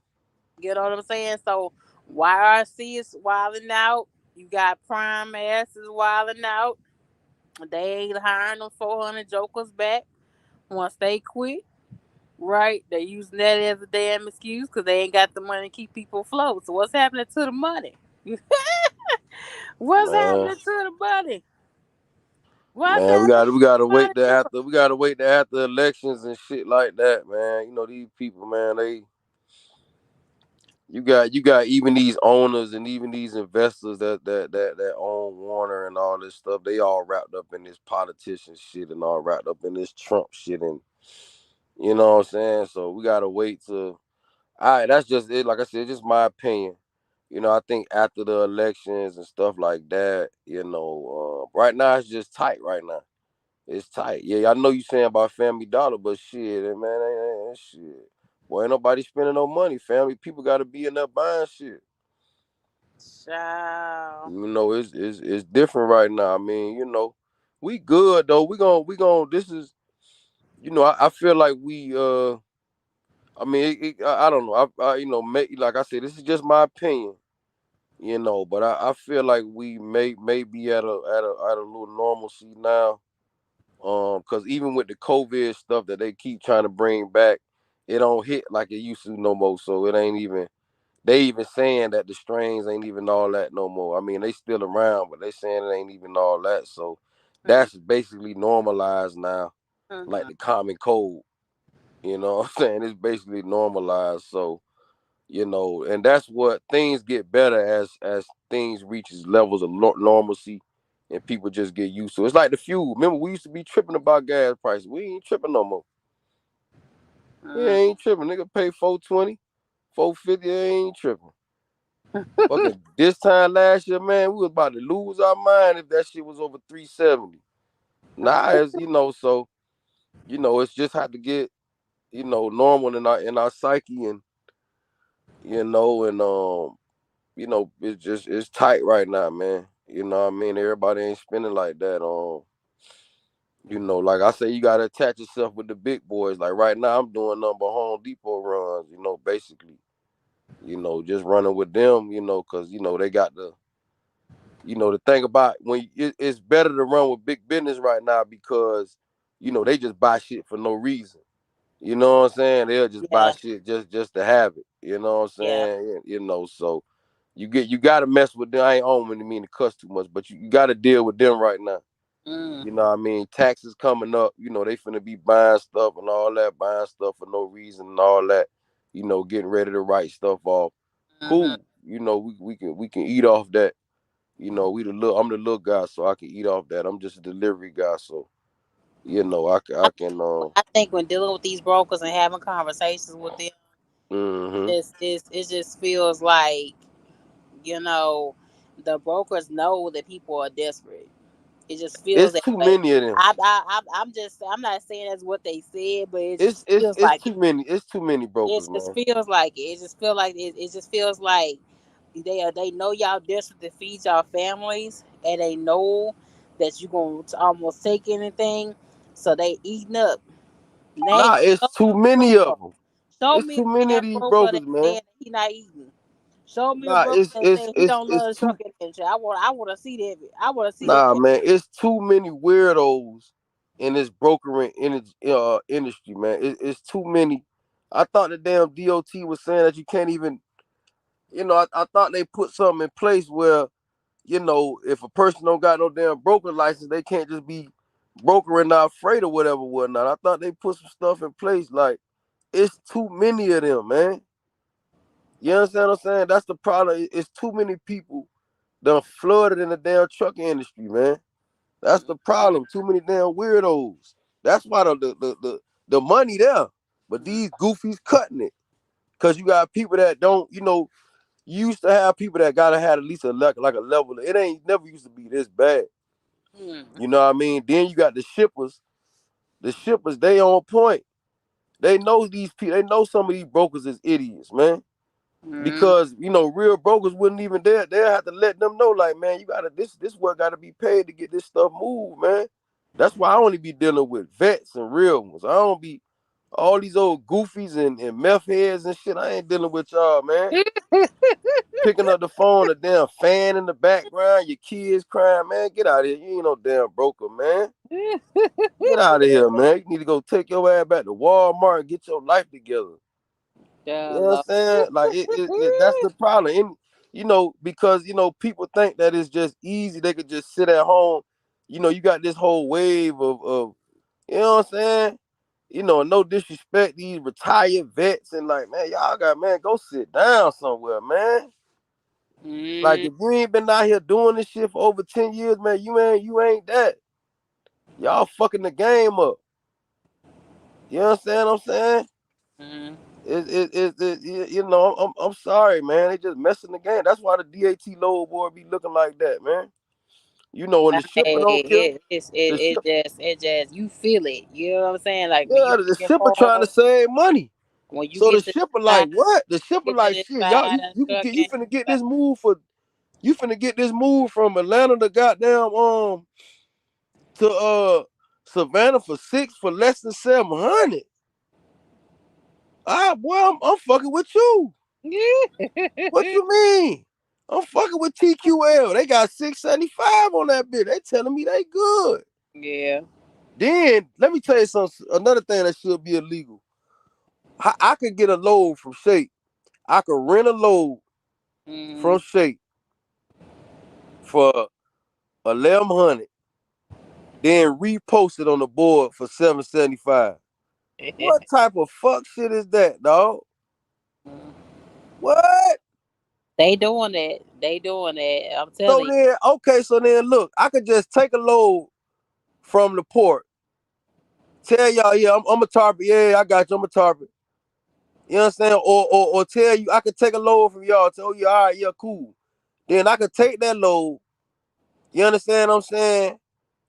You know what I'm saying? So YRC is wilding out. You got Prime Ass is wilding out. They ain't hiring them 400 jokers back once they quit. Right? They using that as a damn excuse because they ain't got the money to keep people afloat. So what's happening to the money? What's Man, happening to the money? What's man, happening we to gotta the wait money? till after we gotta wait till after elections and shit like that, man. You know these people, man. You got even these owners and even these investors that own Warner and all this stuff. They all wrapped up in this politician shit and all wrapped up in this Trump shit, and you know what I'm saying. So we gotta wait to. All right, that's just it. Like I said, it's just my opinion. I think after the elections and stuff like that, right now it's just tight. Right now, it's tight. Yeah, I know you saying about Family Dollar, but shit, man, shit. Boy, ain't nobody spending no money. Family people got to be in there buying shit. Child. It's different right now. I mean, we good though. We going This is, I feel like we. I mean, I don't know. Like I said, this is just my opinion. But I feel like we may be at a little normalcy now. Because even with the COVID stuff that they keep trying to bring back, it don't hit like it used to no more. So it ain't even. They even saying that the strains ain't even all that no more. I mean, they still around, but they saying it ain't even all that. So Mm-hmm. that's basically normalized now, like the common cold. You know what I'm saying? It's basically normalized. So, and that's what things get better as things reaches levels of normalcy and people just get used to. It's like the fuel. Remember, we used to be tripping about gas prices. We ain't tripping no more. We Mm-hmm. ain't tripping. Nigga pay 420, 450. Ain't tripping. Fucking this time last year, man, we was about to lose our mind if that shit was over 370. Nah, it's so it's just had to get normal in our psyche, and it's tight right now, man. You know what I mean? Everybody ain't spending like that. Like I say, you gotta attach yourself with the big boys. Like right now, I'm doing number Home Depot runs. Basically, just running with them. Cause they got the thing about when it's better to run with big business right now because they just buy shit for no reason. You know what I'm saying? They'll just buy Yeah. shit just to have it. You know what I'm Yeah. saying? So you gotta mess with them. I ain't on when you mean to cuss too much, but you gotta deal with them right now. Mm. You know what I mean? Taxes coming up, they finna be buying stuff and all that, buying stuff for no reason and all that, getting ready to write stuff off. Mm-hmm. Cool. We can eat off that. I'm the little guy, so I can eat off that. I'm just a delivery guy, so I can I think when dealing with these brokers and having conversations with them, mm-hmm. it just feels like you know the brokers know that people are desperate. It just feels It's that too way. many of them. I'm not saying that's what they said, but it It's just it's feels it's like too many. It's too many it brokers, just man. feels like it. It just feels like they know y'all desperate to feed y'all families, and they know that you're gonna almost take anything, so they eating up. Name Nah, it's show too me a many of broker. them. Show It's me too a many damn of these broker that brokers, man. saying that he not eating. Show me a Nah, broker it's that it's said he it's don't it's love the too. trucking industry. I want to see that. I want to see Nah, that. man, it's too many weirdos in this brokering industry, man. It's too many. I thought the damn DOT was saying that you can't even, I thought they put something in place where, if a person don't got no damn broker license, they can't just be brokering out freight or whatever, whatnot. I thought they put some stuff in place. Like, it's too many of them, man. You understand what I'm saying? That's the problem. It's too many people done flooded in the damn trucking industry, man. That's the problem. Too many damn weirdos. That's why the money there. But these goofies cutting it. Cause you got people that don't, you used to have people that gotta have at least like a level. It ain't never used to be this bad. You know what I mean? Then you got the shippers. The shippers, they on point. They know these people. They know some of these brokers is idiots, man. Because real brokers wouldn't even dare. They'll have to let them know, like, man, you gotta this work gotta be paid to get this stuff moved, man. That's why I only be dealing with vets and real ones. I don't be all these old goofies and meth heads and shit. I ain't dealing with y'all, man. Picking up the phone, a damn fan in the background, your kids crying, man. Get out of here. You ain't no damn broker, man. Get out of here, man. You need to go take your ass back to Walmart and get your life together. You Yeah, know what I'm Lord. saying? Like that's the problem. And because people think that it's just easy. They could just sit at home. You got this whole wave of you know what I'm saying? No disrespect, these retired vets and like, man, y'all got man, go sit down somewhere, man. Like Mm, if you ain't been out here doing this shit for over 10 years, man, you ain't that. Y'all fucking the game up. You understand what I'm saying? mm. I'm sorry, man. They just messing the game. That's why the DAT load board be looking like that, man. When I the shipper mean, don't care, the ship, it just you feel it. You know what I'm saying? Like when you yeah, the looking shipper trying to for save money. when you So the get to shipper this like what? The shipper get to like this shit. Y'all, side you, of you can get you trucking. finna get this move for you finna get this move from Atlanta to goddamn to Savannah for less than 700. Ah, boy, I'm fucking with you. What you mean? I'm fucking with TQL. They got 675 on that bitch. They telling me they good. Yeah. Then let me tell you something. Another thing that should be illegal. I could get a load from Shake. I could rent a load from Mm. Shake for 1,100. Then repost it on the board for 775. What type of fuck shit is that, dog? What? They doing that. They doing that. I'm So telling you. then, okay, so then look, I could just take a load from the port. Tell y'all, yeah, I'm a target. Yeah, I got you. I'm a target. You understand? Or tell you I could take a load from y'all. Tell you, all right, yeah, cool. Then I could take that load. You understand what I'm saying?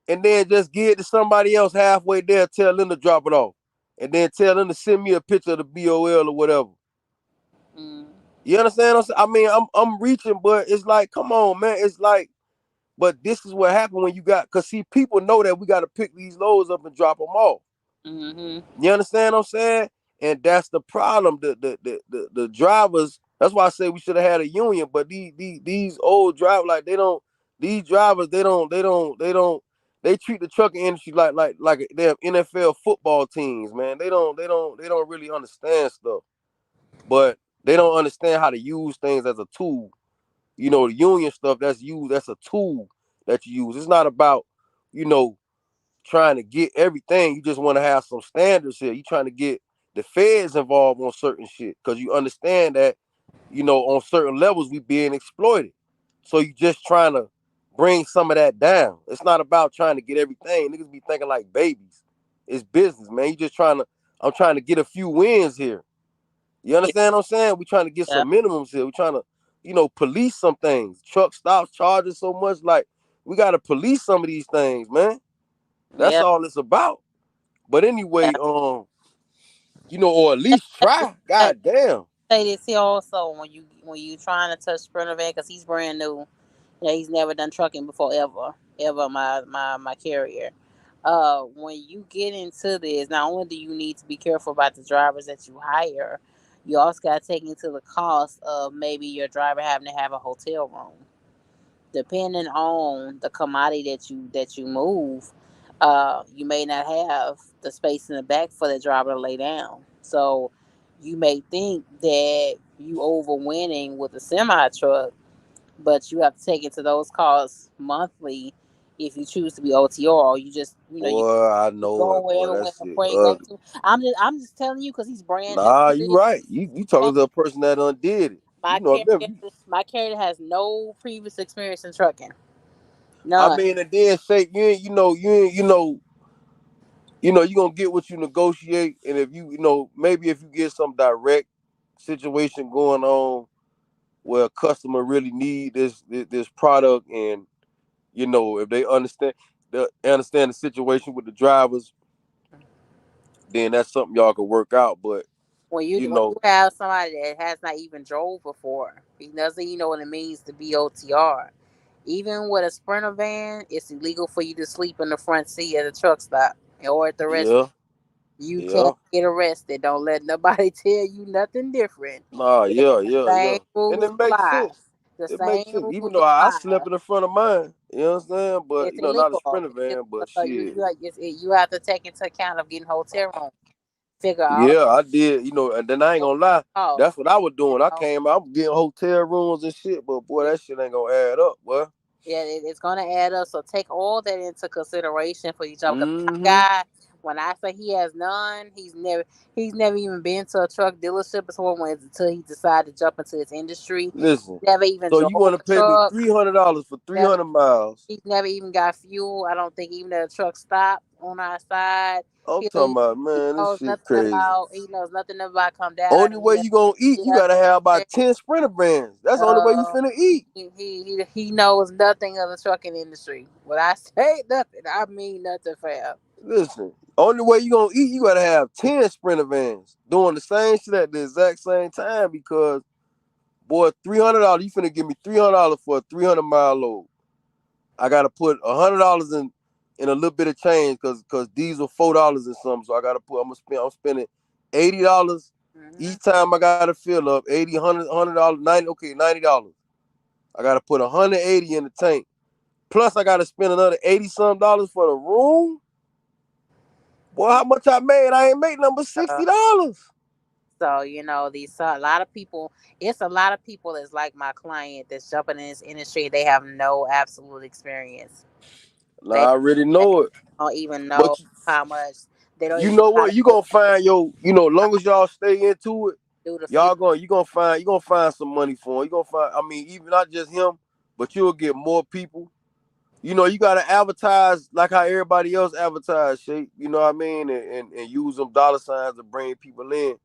And then just give it to somebody else halfway there. Tell them to drop it off, and then tell them to send me a picture of the BOL or whatever. Mm. You understand what I'm saying? I mean, I'm reaching, but it's like, come on, man. It's like, but this is what happened when you got, cause see, people know that we got to pick these loads up and drop them off. Mhm. You understand what I'm saying? And that's the problem. The drivers. That's why I say we should have had a union. But these old drivers, like they don't. These drivers, they treat the trucking industry like they have NFL football teams, man. They don't really understand stuff. But they don't understand how to use things as a tool. The union stuff that's used, that's a tool that you use. It's not about, you know, trying to get everything. You just want to have some standards here. You trying to get the feds involved on certain shit because you understand that, on certain levels we being exploited. So you just trying to bring some of that down. It's not about trying to get everything. Niggas be thinking like babies. It's business, man. You just trying to. I'm trying to get a few wins here. You understand what I'm saying? We trying to get Yeah. some minimums here. We trying to, police some things. Truck stops charging so much. Like we got to police some of these things, man. That's Yeah. all it's about. But Yeah. anyway, or at least try. Hey, God damn. say this here also when you trying to touch Sprinter van because he's brand new. Yeah, he's never done trucking before ever. My carrier. When you get into this, not only do you need to be careful about the drivers that you hire, you also got to take into the cost of maybe your driver having to have a hotel room, depending on the commodity that you move. You may not have the space in the back for the driver to lay down. So you may think that you overwinning with a semi truck, but you have to take it to those calls monthly if you choose to be OTR, or you just you Boy, I you know go it, boy. wherever That when the shit freight go ugly. to. I'm just telling you because he's brand new Nah, to you this. right. You And talking to a person that undid it. You my know, remember? carrier, my carrier has no previous experience in trucking, I none. mean, and then say you ain't, you gonna get what you negotiate, and if maybe if you get some direct situation going on where a customer really need this product, and if they understand the situation with the drivers, then that's something y'all can work out. But you When know, you have somebody that has not even drove before, he doesn't even know what it means to be OTR. Even with a Sprinter van, it's illegal for you to sleep in the front seat at a truck stop or at the rest. yeah, You yeah, can't get arrested. Don't let nobody tell you nothing different. nah, The yeah, yeah, yeah, same and rules it makes apply. sense. The It makes same sense. Even rules though I apply. slept in the front of mine, you know what I'm saying? But It's not a illegal. Sprinter van, but shit. You have to take into account of getting hotel room. Figure out Yeah, I did. And then I ain't gonna lie. cost. That's what I was You doing. I know, came out getting hotel rooms and shit, but boy, that shit ain't gonna add up, boy. yeah, it's gonna add up. So take all that into consideration for each other. Because my Mm-hmm. guy, when I say he has none, he's never even been to a truck dealership before until he decided to jump into this industry. Listen. Never even So you drove want to a pay me truck. $300 for Never 300 miles? He's never even got fuel. I don't think even at a truck stop on our side. I'm He talking about, he man, this knows shit nothing crazy. about come data Only and way you gonna eat, you gotta have about he 10 Sprinter bands. That's the only way you uh finna eat. he knows nothing of the trucking industry. When I say nothing, I mean nothing, fam. Listen, only way you gonna eat, you gotta have 10 Sprinter vans doing the same shit at the exact same time, because boy, $300, you finna give me $300 for a 300-mile load. I gotta put $100 in a little bit of change, cause diesel $4 and something. So I'm spending $80 Hmm. each time I gotta fill up. 80, $100, 90, okay, $90. I gotta put 180 in the tank. Plus I gotta spend another 80 some dollars for the room. Boy, how much I made? I ain't made number $60. So a lot of people. It's a lot of people that's like my client that's jumping in this industry. They have no absolute experience. Nah, They I already they know it. don't even know But how much. They don't you even know know how what? to You do gonna find long as y'all stay into it, do the fuel. you gonna find some money for him. You gonna find, I mean, even not just him, but you'll get more people. You gotta advertise like how everybody else advertise, shit. You know what I mean? And use them dollar signs to bring people in.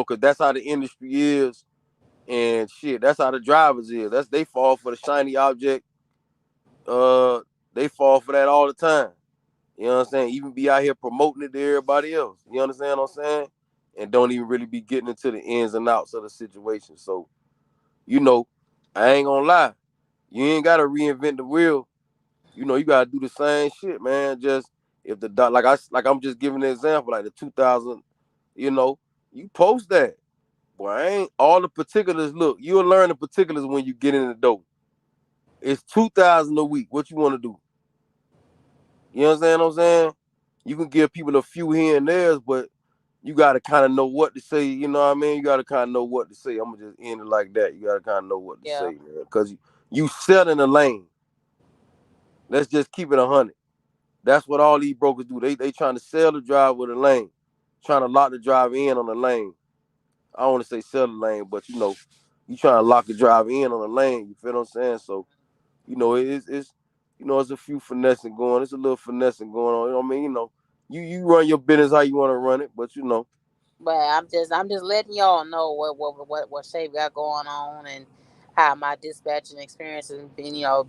Cause that's how the industry is, and shit, that's how the drivers is. They fall for the shiny object. Uh, they fall for that all the time. You know what I'm saying? Even be out here promoting it to everybody else. You understand what I'm saying? And don't even really be getting into the ins and outs of the situation. So, you know, I ain't gonna lie. You ain't gotta reinvent the wheel. You gotta do the same shit, man. Just if I'm just giving an example, like the 2000, you know, you post that. Boy, I ain't all the particulars. Look, you'll learn the particulars when you get in the door. It's 2,000 a week. What you wanna do? You understand what I'm saying? You can give people a few here and there, but you got to kind of know what to say. You know what I mean? You got to kind of know what to say. I'm gonna just end it like that. You got to kind of know what to Yeah, say, man, because you set in the lane. Let's just keep it 100. That's what all these brokers do. They trying to sell the drive with a lane, trying to lock the drive in on the lane. I don't want to say sell the lane, but you trying to lock the drive in on the lane. You feel what I'm saying? So it's a few finessing going. It's a little finessing going on. You know what I mean? You run your business how you want to run it, but but I'm just letting y'all know what Shape got going on and how my dispatching experience has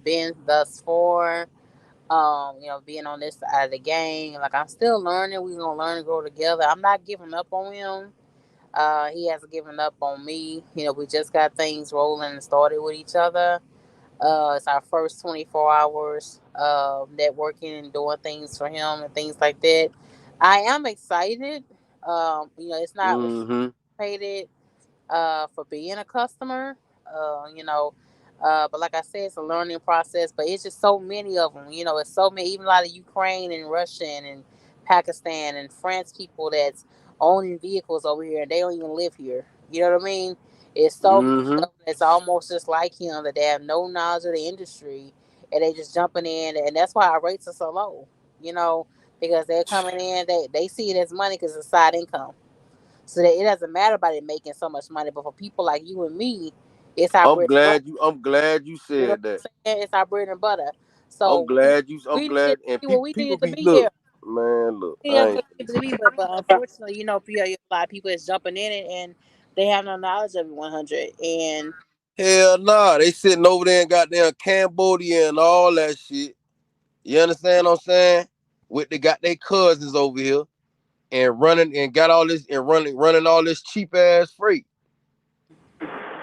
been thus far. Being on this side of the game, like I'm still learning. We're gonna learn and grow together. I'm not giving up on him. He hasn't given up on me. We just got things rolling and started with each other. It's our first 24 hours of networking and doing things for him and things like that. I am excited. It's not mm-hmm. rated for being a customer. You know, But like I said, it's a learning process. But it's just so many of them. You know, it's so many. Even a lot of Ukraine and Russian and Pakistan and France people that's owning vehicles over here, and they don't even live here. You know what I mean? It's so many Mm-hmm. of them that's almost just like him that they have no knowledge of the industry, and they just jumping in, and that's why our rates are so low. You know, because they're coming in, they see it as money because it's a side income. So that it doesn't matter about it making so much money. But for people like you and me, it's our I'm bread and butter. glad you. I'm glad you You know said what that. I'm saying? It's our bread and butter. I'm So glad you. I'm we needed glad. to And be what we people needed to be be look, here. man. Look, We I needed ain't. to be, but unfortunately, you know, a lot of people is jumping in it and they have no knowledge of it 100. And Hell nah. They sitting over there in goddamn Cambodia and all that shit. You understand what I'm saying? They got their cousins over here and running and got all this and running all this cheap ass freight.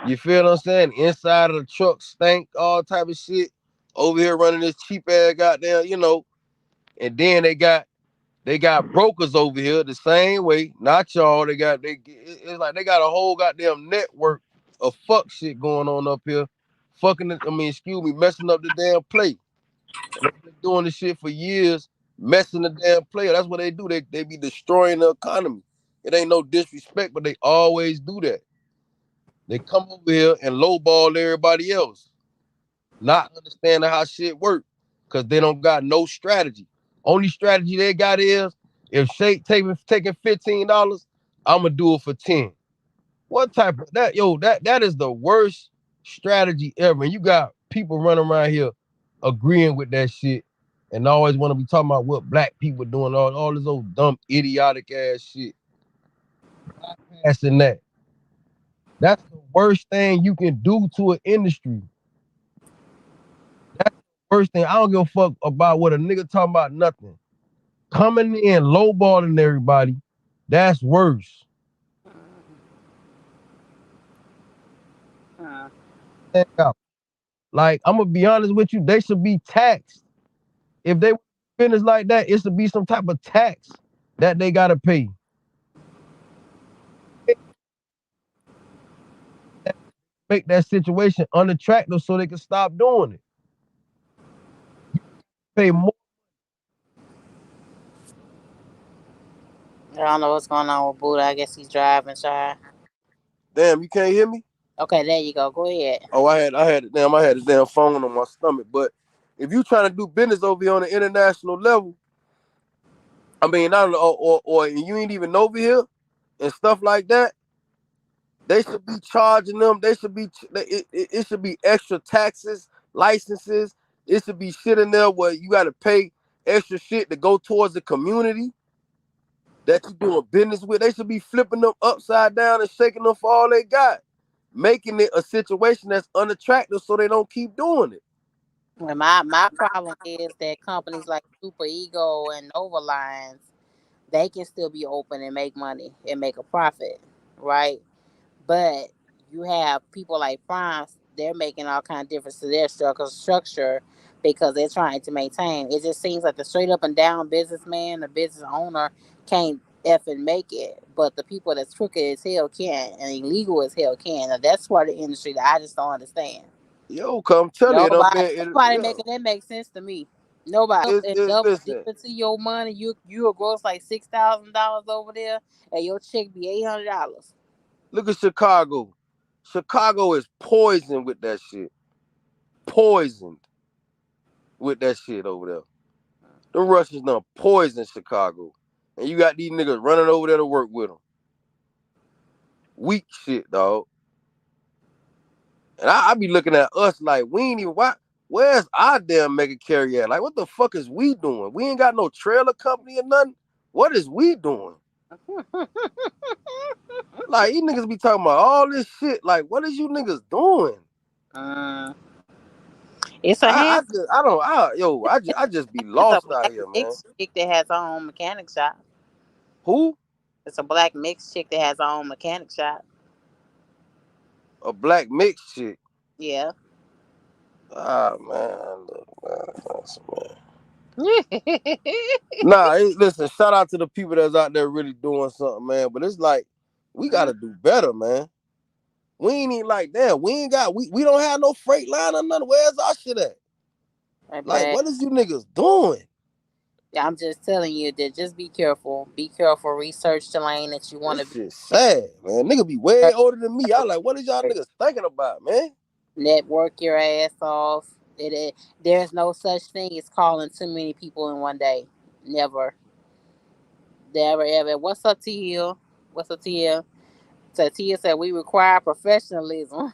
You feel what I'm saying? Inside of the truck stank, all type of shit. Over here running this cheap ass goddamn, and then they got brokers over here the same way. Not y'all. It's like they got a whole goddamn network of fuck shit going on up here. Messing up the damn play. And they've been doing this shit for years, messing the damn player. That's what they do. They be destroying the economy. It ain't no disrespect, but they always do that. They come over here and lowball everybody else, not understanding how shit work, because they don't got no strategy. Only strategy they got is if Shake taking $15, I'ma do it for 10. What type of that? Yo, that is the worst strategy ever. And you got people running around here agreeing with that shit and always want to be talking about what black people doing, all this old dumb idiotic ass shit. Passing that. That's the worst thing you can do to an industry. That's the worst thing. I don't give a fuck about what a nigga talking about nothing. Coming in lowballing everybody, that's worse. uh, Like, I'm gonna be honest with you, they should be taxed. If they finish like that, it should be some type of tax that they gotta pay. Make that situation unattractive so they can stop doing it. Pay more. I don't know what's going on with Buddha. I guess he's driving, shy. Damn, you can't hear me? Okay, there you go. Go ahead. Oh, I had a damn phone on my stomach. But if you trying to do business over here on an international level, I mean, not or you ain't even over here and stuff like that, they should be charging them. They should be it should be extra taxes, licenses. It should be shit in there where you got to pay extra shit to go towards the community that you doing business with. They should be flipping them upside down and shaking them for all they got, making it a situation that's unattractive so they don't keep doing it. Well, my problem is that companies like Super Ego and Nova Lines, they can still be open and make money and make a profit, right? But you have people like France, they're making all kind of difference to their structure because they're trying to maintain. It just seems like the straight up and down businessman, the business owner can't effing make it. But the people that's crooked as hell can and illegal as hell can. Now that's part of the industry that I just don't understand. Yo, come tell you, it done Nobody, been, nobody making that make sense to me. Nobody. And double dip listen, into your money. You will gross like $6,000 over there, and your check be $800. look at Chicago. Chicago is poisoned with that shit. Poisoned with that shit over there. The Russians done poisoned Chicago. And you got these niggas running over there to work with them. Weak shit, dog. And I be looking at us like, we ain't even, where's our damn mega carrier at? Like, what the fuck is we doing? We ain't got no trailer company or nothing. What is we doing? Like, you niggas be talking about all this shit. Like, what is you niggas doing? uh, it's a I hand. just, I don't, I just be It's a lost out black here, man. mixed chick that has her own mechanic shop. Who? It's a black mixed chick that has her own mechanic shop. A black mixed chick. Yeah. Ah, man. Look, man. Nah, listen, shout out to the people that's out there really doing something, man. But it's like, we got to do better, man. We ain't even like that. We don't have no freight line or nothing. Where's our shit at? Like, But what is you niggas doing? I'm just telling you that just be careful. Be careful. Research the lane that you want This to be. shit sad, man. Nigga be way older than me. I like, what is y'all niggas thinking about, man? Network your ass off. There's no such thing as calling too many people in one day. Never. Never ever. What's up, TL? What's up, TL? So Tia said we require professionalism.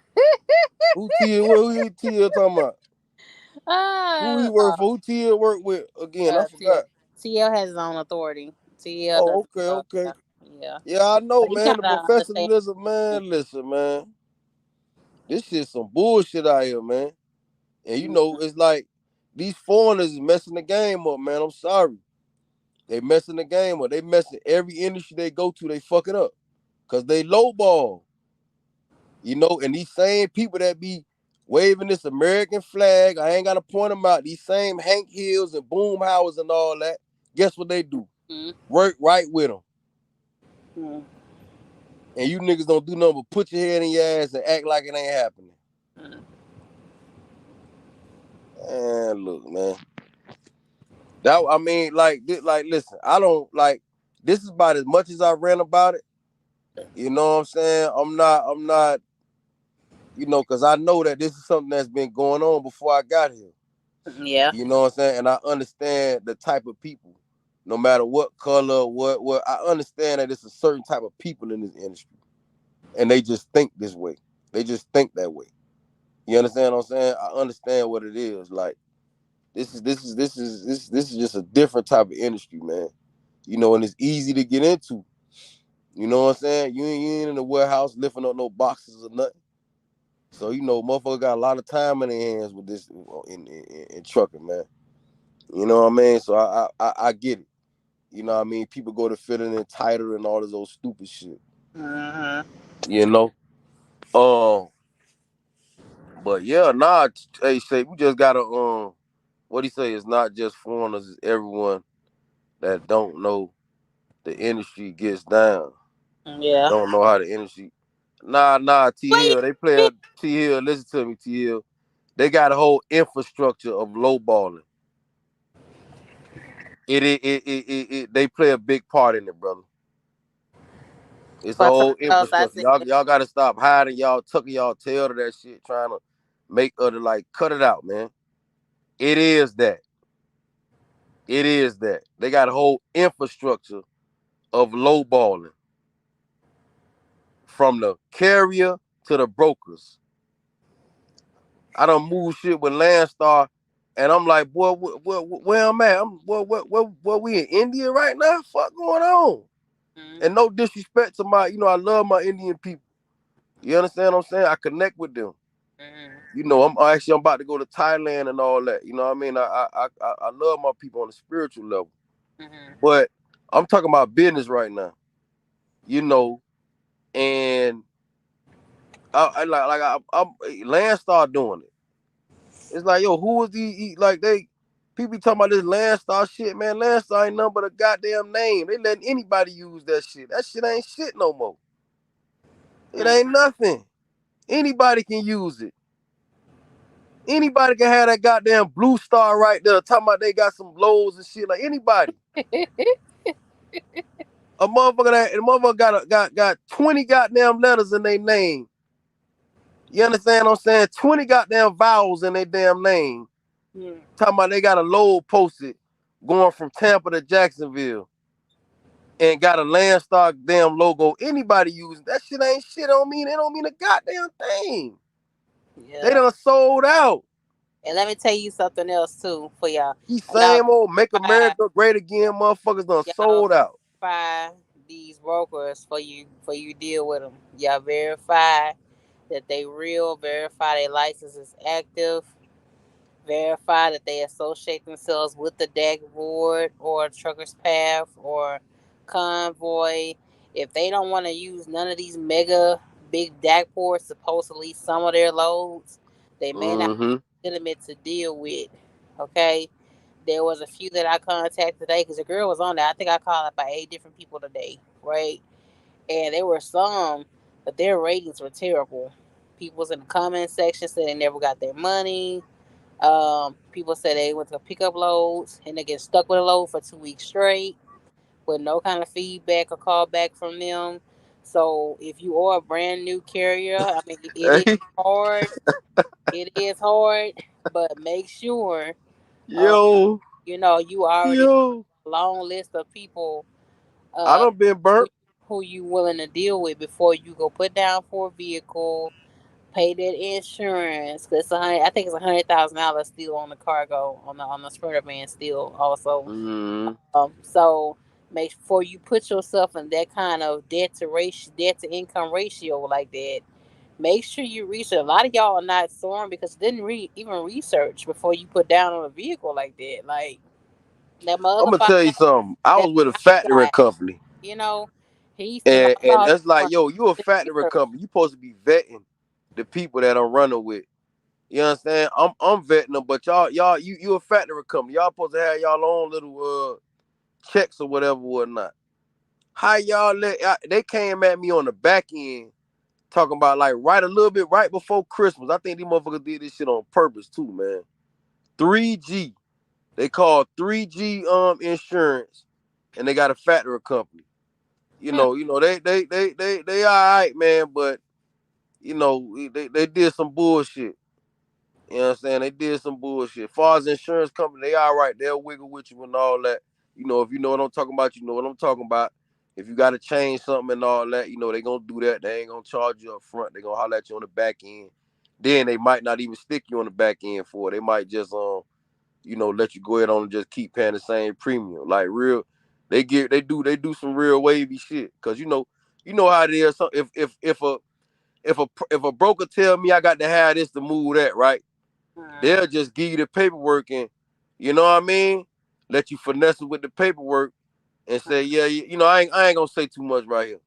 Who Tia? Who Tia talking about? Who he uh, work for? Who Tia work with? Again, I TL, forgot. has his own authority. TL Oh, doesn't. okay, okay. Yeah, Yeah, I know, but he man. kind The of understands. professionalism, man. Listen, man. This shit some bullshit out here, man. And you know, it's like these foreigners is messing the game up, man. I'm sorry. They messing the game up. They messing every industry they go to, they fuck it up. Cause they lowball. You know, and these same people that be waving this American flag, I ain't gotta point them out. These same Hank Hills and Boomhauers and all that. Guess what they do? Mm-hmm. Work right with them. Mm-hmm. And you niggas don't do nothing but put your head in your ass and act like it ain't happening. And look, man. That I mean, like, listen, I don't like. This is about as much as I ran about it. You know what I'm saying? I'm not. You know, because I know that this is something that's been going on before I got here. Yeah. You know what I'm saying? And I understand the type of people, no matter what color, what. I understand that it's a certain type of people in this industry, and they just think this way. They just think that way. You understand what I'm saying? I understand what it is. Like this is just a different type of industry, man. You know, and it's easy to get into. You know what I'm saying? You ain't in the warehouse lifting up no boxes or nothing. So you know, motherfucker got a lot of time in their hands with this in trucking, man. You know what I mean? So I get it. You know what I mean? People go to filling in tighter and all this old stupid shit. Mm-hmm. You know? Um, but yeah, nah, hey, say we just gotta what he say is not just foreigners, it's everyone that don't know the industry gets down. Yeah. Don't know how the industry. Nah, T Well, Hill. They play a T Hill. Listen to me, T Hill. They got a whole infrastructure of lowballing. They play a big part in it, brother. It's a for whole something else, I infrastructure. said. Y'all gotta stop hiding y'all, tucking y'all tail to that shit, trying to make other like cut it out, man. It is that. It is that. They got a whole infrastructure of lowballing from the carrier to the brokers. I done move shit with Landstar, and I'm like, boy, where I'm at? We in India right now? Fuck going on? Mm-hmm. And no disrespect to my, I love my Indian people. You understand what I'm saying? I connect with them. Mm-hmm. I'm about to go to Thailand and all that. You know what I mean? I love my people on a spiritual level, Mm-hmm. but I'm talking about business right now. You know, and I'm Landstar doing it. It's like, yo, who is like they people be talking about this Landstar shit, man. Landstar ain't nothing but a goddamn name. They letting anybody use that shit. That shit ain't shit no more. It ain't nothing. Anybody can use it. Anybody can have that goddamn blue star right there talking about they got some lows and shit. Like anybody. A motherfucker got 20 goddamn letters in their name. You understand what I'm saying? 20 goddamn vowels in their damn name. Mm-hmm. Talking about they got a load posted going from Tampa to Jacksonville and got a Landstar damn logo. Anybody using that shit ain't shit. It don't mean a goddamn thing. They Yeah. done sold out. And let me tell you something else too for y'all. These Y'all same old make verify, America great again motherfuckers done y'all sold out. verify these brokers for you deal with them. Y'all verify that they real. Verify their license is active. Verify that they associate themselves with the DAC board or Truckers Path or Convoy. If they don't want to use none of these mega big DAC boards to post at least some of their loads, they may not Mm-hmm. be legitimate to deal with. Okay? There was a few that I contacted today because the girl was on there. I think I called about 8 different people today, right? And there were some but their ratings were terrible. People was in the comment section said they never got their money. People said they went to pick up loads and they get stuck with a load for 2 weeks straight with no kind of feedback or call back from them. So if you are a brand new carrier, I mean, it is Hey, hard. It is hard, but make sure, uh, yo, you already yo. have a long list of people I uh, done been who, burnt. who you willing to deal with before you go put down for a vehicle, pay that insurance. Cause I think it's $100,000 still on the cargo on the sprinter van still also. Mm. So make before you put yourself in that kind of debt to income ratio like that. Make sure you research. A lot of y'all are not soaring because you didn't even research before you put down on a vehicle like that. Like that my I'm other gonna five, tell you something. I that was with a nice factory guy, company, you know, he spent and all that's like, on yo, you a factory research. company. You supposed to be vetting the people that I'm running with. You understand? I'm vetting them, but y'all you a factory company. Y'all supposed to have y'all own little checks or whatever, whatnot. How y'all they came at me on the back end talking about like right a little bit right before Christmas. I think these motherfuckers did this shit on purpose too, man. 3G. They called 3G insurance, and they got a factory company. Hmm, They all right, man, but they did some bullshit. You know what I'm saying? They did some bullshit. As far as insurance company, they all right. They'll wiggle with you and all that. If you know what I'm talking about, you know what I'm talking about. If you got to change something and all that, they going to do that. They ain't going to charge you up front. They going to holler at you on the back end. Then they might not even stick you on the back end for it. They might just, let you go ahead on and just keep paying the same premium. Like real, they do some real wavy shit. Cause you know how it is. So if a broker tell me I got to have this to move that, right? hmm, They'll just give you the paperwork and, you know what I mean? Let you finesse it with the paperwork and say, yeah, I ain't gonna say too much right here.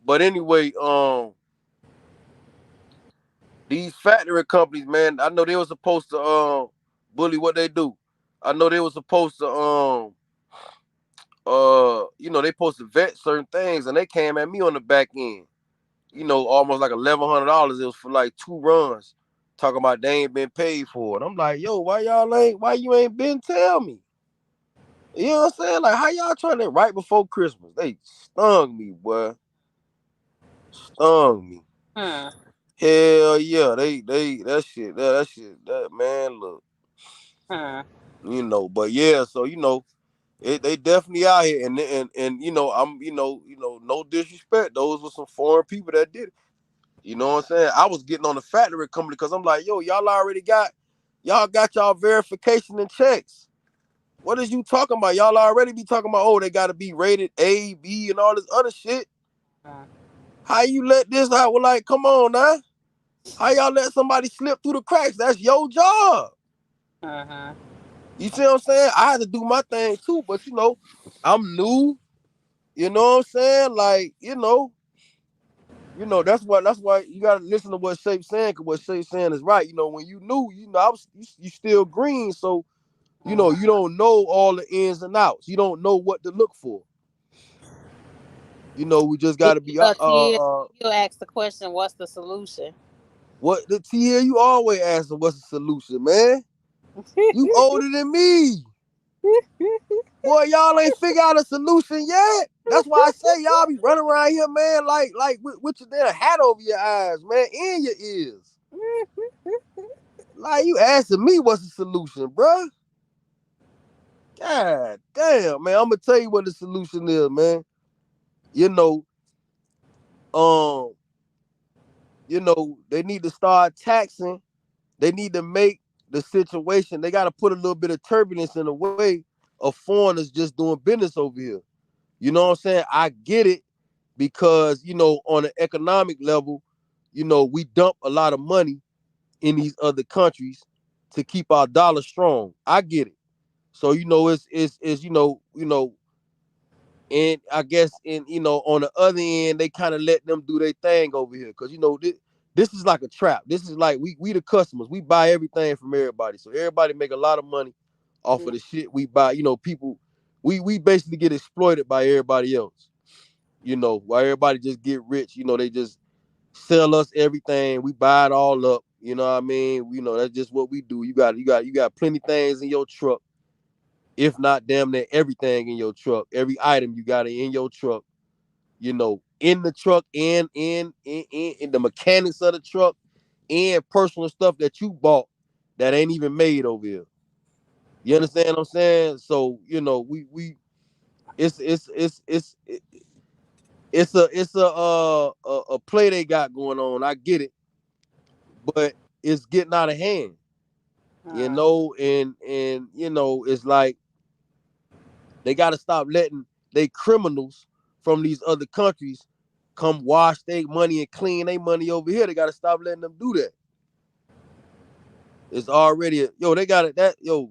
But anyway, these factory companies, man, I know they were supposed to bully what they do. I know they were supposed to they supposed to vet certain things and they came at me on the back end. Almost like $1,100. It was for like 2 runs. Talking about they ain't been paid for it. I'm like, yo, why you ain't been tell me? You know what I'm saying? Like, how y'all trying to right before Christmas? They stung me, boy. Stung me. hmm, Hell yeah. That man, look. hmm, But yeah, so they definitely out here and I'm no disrespect. Those were some foreign people that did it. You know what I'm saying? I was getting on the factory company because I'm like, yo, y'all got y'all verification and checks. What is you talking about? Y'all already be talking about, oh, they gotta be rated A, B, and all this other shit. hmm, How you let this out? Well, like, come on now. How y'all let somebody slip through the cracks? That's your job. hmm. You see what I'm saying? I had to do my thing too, but I'm new. You know what I'm saying? Like, that's why you gotta listen to what Shape saying, cause what Shape saying is right. When you new, you still green, so you don't know all the ins and outs. You don't know what to look for. We just Did gotta be you ask the question, what's the solution? what the here you always asking what's the solution, man? You older than me. Boy, y'all ain't figure out a solution yet. That's why I say y'all be running around here, man, like with your damn hat over your eyes, man, and your ears. Like you asking me what's the solution, bruh. God damn, man. I'm gonna tell you what the solution is, man. You know, um, they need to start taxing. They need to make the situation, they gotta put a little bit of turbulence in the way of foreigners just doing business over here. You know what I'm saying? I get it because, on an economic level, we dump a lot of money in these other countries to keep our dollar strong. I get it. So, it's and I guess on the other end, they kind of let them do their thing over here. Cause this is like a trap. This is like we the customers. We buy everything from everybody. So everybody make a lot of money off of the shit we buy. People we basically get exploited by everybody else. While everybody just get rich, they just sell us everything. We buy it all up. You know what I mean? You know, that's just what we do. You got plenty things in your truck. If not damn near everything in your truck. Every item you got it in your truck. You know, in the truck and in the mechanics of the truck and personal stuff that you bought that ain't even made over here. You understand what I'm saying? So, you know, we it's it's it's it's it's a play they got going on. I get it, but it's getting out of hand. You know, and you know, it's like they got to stop letting they criminals from these other countries come wash their money and clean their money over here. They got to stop letting them do that. It's already yo. They got it. That yo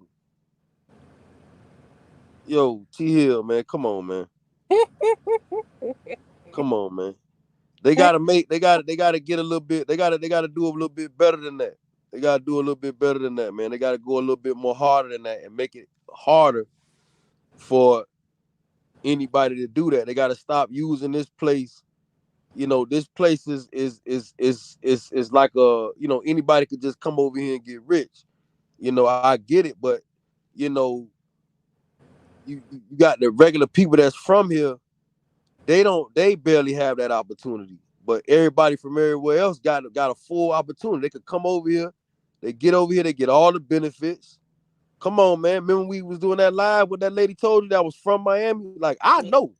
T Hill, man. Come on, man. Come on, man. They gotta make. They gotta get a little bit. They gotta do a little bit better than that. They gotta do a little bit better than that, man. They gotta go a little bit more harder than that and make it harder for anybody to do that. They gotta stop using this place. You know, this place is like you know, anybody could just come over here and get rich. You know, I get it, but you know, you got the regular people that's from here. They barely have that opportunity. But everybody from everywhere else got a full opportunity. They could come over here, they get over here, they get all the benefits. Come on, man. Remember we was doing that live what that lady told you that was from Miami? Like, I know.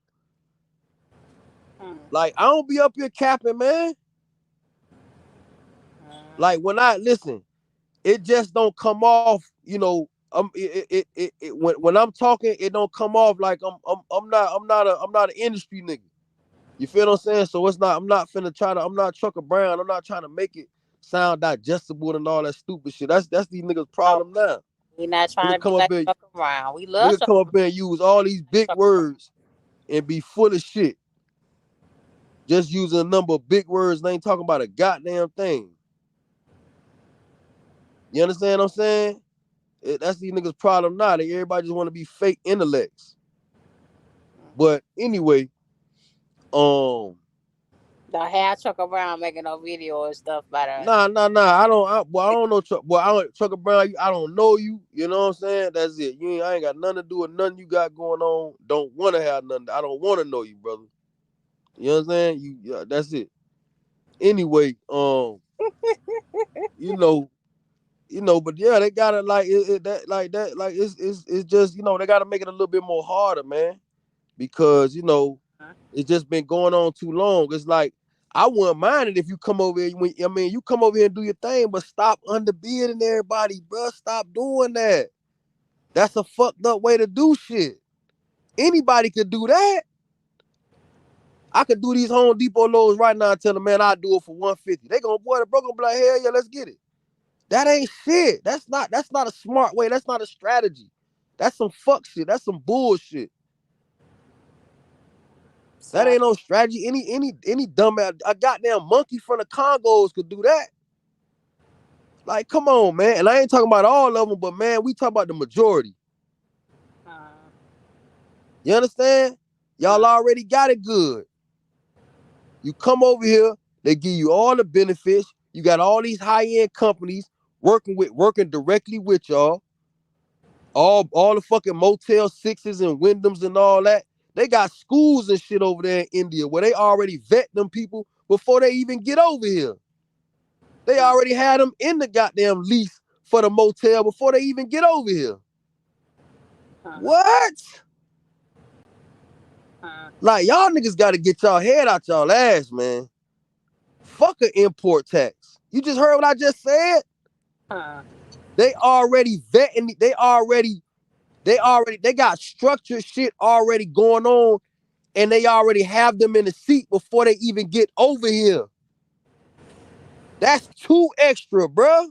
Like, I don't be up here capping, man. Like, when I listen, it just don't come off, you know. When I'm talking, it don't come off like I'm not an industry nigga. You feel what I'm saying? So it's not. I'm not finna try to. I'm not Trucker Brown. I'm not trying to make it sound digestible and all that stupid shit. That's these niggas' No, problem now. we not trying Nigga to be come up like here, Chuck around. We love nigga Chuck come up here and use all these big around. words and be full of shit. Just using a number of big words and ain't talking about a goddamn thing. You understand what I'm saying? That's these niggas' problem now. Everybody just want to be fake intellects. But anyway, um, Don't have Chuck around making no video and stuff about us. nah. I don't know. Trucker Brown. I don't know you. You know what I'm saying? That's it. I ain't got nothing to do with nothing you got going on. Don't want to have nothing. I don't want to know you, brother. You know what I'm saying? Yeah, that's it. Anyway, you know, but yeah, they gotta like that, like that, like it's just they gotta make it a little bit more harder, man, because it's just been going on too long. It's like I wouldn't mind it if you come over here. You come over here and do your thing, but stop underbidding everybody, bro. Stop doing that. That's a fucked up way to do shit. Anybody could do that. I could do these Home Depot loads right now and tell them, man, I'll do it for 150. They gonna, boy, the broker gonna be like, hell yeah, let's get it. That ain't shit. That's not a smart way. That's not a strategy. That's some fuck shit. That's some bullshit. That So, ain't no strategy. Any dumbass, a goddamn monkey from the Congos could do that. Like, come on, man. And I ain't talking about all of them, but man, we talk about the majority. You understand? Y'all already got it good. You come over here, they give you all the benefits. You got all these high-end companies working directly with y'all. All the fucking Motel 6s and Wyndhams and all that. They got schools and shit over there in India where they already vet them people before they even get over here. They already had them in the goddamn lease for the motel before they even get over here. What? Like, y'all niggas got to get y'all head out y'all ass, man. Fuck an import tax. You just heard what I just said? They already vetting. They got structured shit already going on, and they already have them in the seat before they even get over here. That's too extra, bro.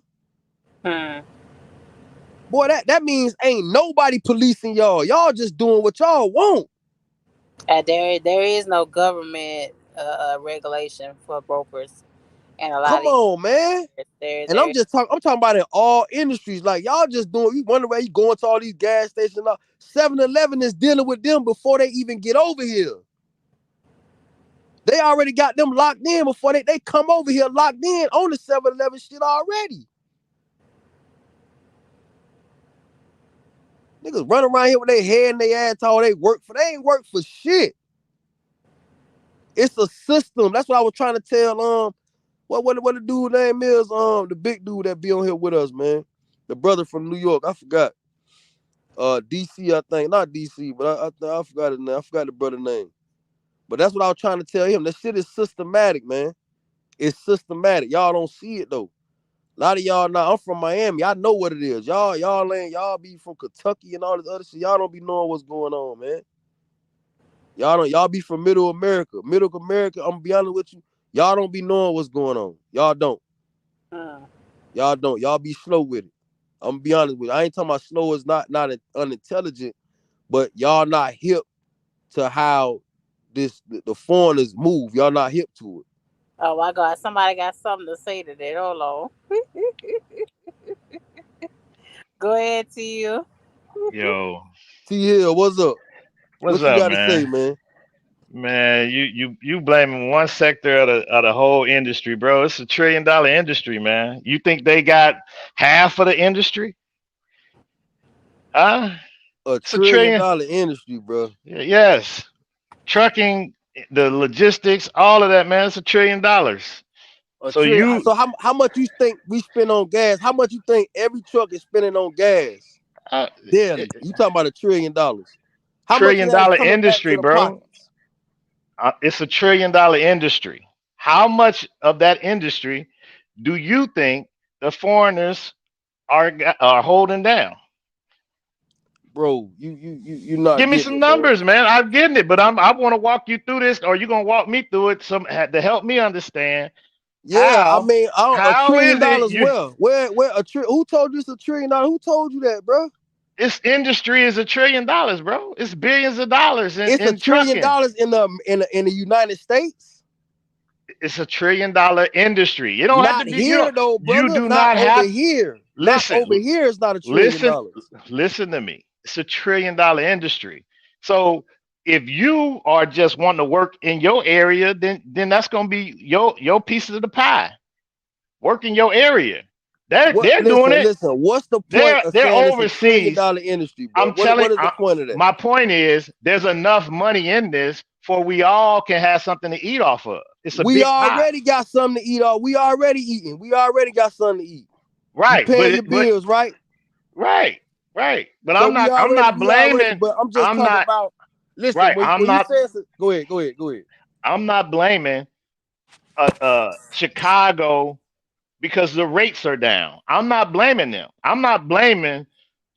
Boy, that means ain't nobody policing y'all. Y'all just doing what y'all want. there is no government regulation for brokers, and a lot Come of on, man. And there. I'm talking about in all industries. Like, y'all just doing, you wonder where you going to all these gas stations. 7-Eleven is dealing with them before they even get over here. They already got them locked in before they come over here locked in on the 7-Eleven shit already. Niggas run around here with their head in their ass all they ain't work for shit. It's a system. That's what I was trying to tell what the dude name is, the big dude that be on here with us, man. The brother from New York. I forgot. DC, I think. Not DC, but I forgot his name. I forgot the brother name. But that's what I was trying to tell him. That shit is systematic, man. It's systematic. Y'all don't see it though. A lot of y'all now, I'm from Miami. I know what it is. Y'all be from Kentucky and all this other shit. Y'all don't be knowing what's going on, man. Y'all be from Middle America. Middle America, I'm gonna be honest with you. Y'all don't be knowing what's going on. Y'all don't. Y'all don't. Y'all be slow with it. I'm gonna be honest with you. I ain't talking about slow is not unintelligent, but y'all not hip to how the foreigners move. Y'all not hip to it. Oh my God, somebody got something to say to that. Hold on. Go ahead to you. Yo. THILL, what's up? What's What you up, got to say, man? man? Man, you blaming one sector of the whole industry, bro. It's $1 trillion industry, man. You think they got half of the industry? Huh? $1 It's a trillion trillion. industry, bro. Yes. Trucking, the logistics, all of that, man. It's $1 trillion. A So trillion. you So how much you think we spend on gas? How much you think every truck is spending on gas uh, daily? You talking about $1 trillion? How much of trillion that is dollar coming back to industry, the bro. pockets? It's $1 trillion industry. How much of that industry do you think the foreigners are holding down? Bro, you not Give me getting some it, man. numbers, man. I'm getting it, but I want to walk you through this, or you gonna walk me through it to help me understand Yeah, I how mean, $1 trillion is it you where who told you it's $1 trillion? Who told you that, bro? this industry is $1 trillion, bro. It's billions of dollars It's $1 in trillion trucking. in the United States. It's $1 trillion industry. You don't have to Not be. here though, You brother. do Not not over have. here. Not over Listen, here. It's not $1 trillion. listen, listen to me. It's $1 trillion industry. So if you are just wanting to work in your area, then that's gonna be your piece of the pie. Work in your area. What? They're doing Listen, it. listen. What's the point of They're saying it's $1 trillion overseas. industry, bro? I'm telling. What is the point of that? My point is, there's enough money in this for we all can have something to eat off of. It's a We big pie, already got something to eat. We already eating. We already got something to eat. You right? paying your bills, right? Right, right. But So I'm not we already. blaming. But I'm just I'm talking not about. Listen, right. when you say it, go ahead. I'm not blaming Chicago because the rates are down. I'm not blaming them. I'm not blaming,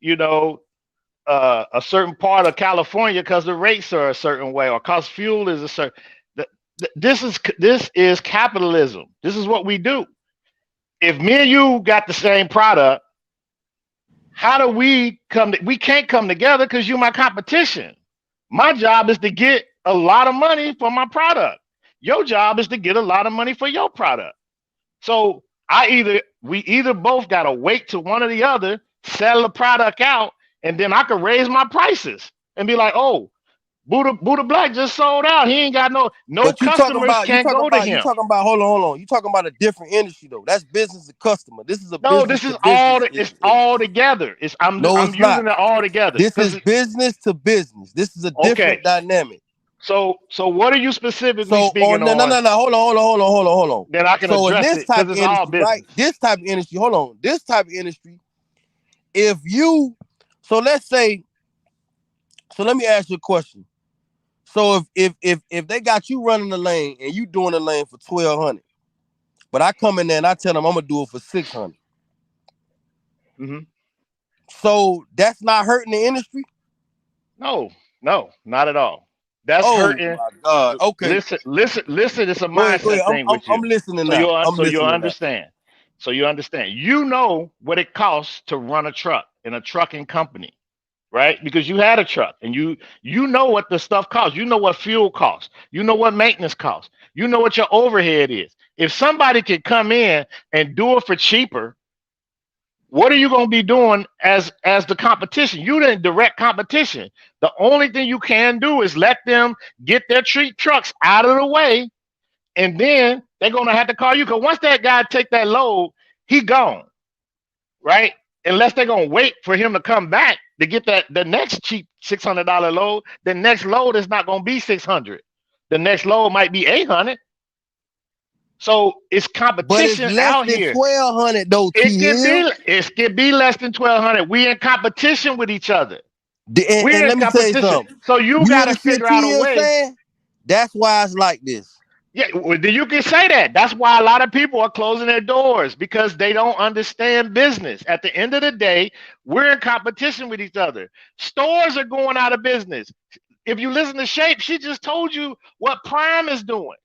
you know, a certain part of California because the rates are a certain way or because fuel is a certain. This is capitalism. This is what we do. If me and you got the same product, how do we we can't come together because you're my competition. My job is to get a lot of money for my product. Your job is to get a lot of money for your product. So we either both gotta wait till one or the other, sell the product out, and then I can raise my prices and be like, oh, Buddha Black just sold out. He ain't got no But customers can't go to you him. talking about hold on. You talking about a different industry though. That's business to customer. This is a No, business this to is all business it's all industry. together. No, I'm it's not. using it all together. This Because is business to business. This is a okay. different dynamic. So what are you specifically So speaking on no on? hold on. Then I can So in address this it type because of it's all industry, right? business. This type of industry, hold on. This type of industry, if you so let's say, so let me ask you a question. So if they got you running the lane and you doing the lane for 1,200, but I come in there and I tell them I'm gonna do it for 600. Mm-hmm. So that's not hurting the industry. No, not at all. That's Oh hurting. my God. Okay, Listen. It's a go ahead. mindset thing with I'm you. listening So now. I'm you'll listening now. understand. So you understand. You know what it costs to run a truck in a trucking company, right? Because you had a truck and you know what the stuff costs. You know what fuel costs. You know what maintenance costs. You know what your overhead is. If somebody could come in and do it for cheaper, what are you going to be doing as the competition? You didn't direct competition. The only thing you can do is let them get their treat trucks out of the way and then they're gonna have to call you because once that guy take that load, he gone, right? Unless they're gonna wait for him to come back to get that the next cheap $600 load. The next load is not gonna be 600. The next load might be 800. So it's But it's competition less out than here. 1,200 though, T Hill. It could be less than 1,200. We in competition with each other. And We're in let me tell you competition. something. So you You got hear to the shit figure out T a Hill way. saying? That's why it's like this. Yeah, well, you can say that. That's why a lot of people are closing their doors because they don't understand business. At the end of the day, we're in competition with each other. Stores are going out of business. If you listen to Shape, she just told you what Prime is doing.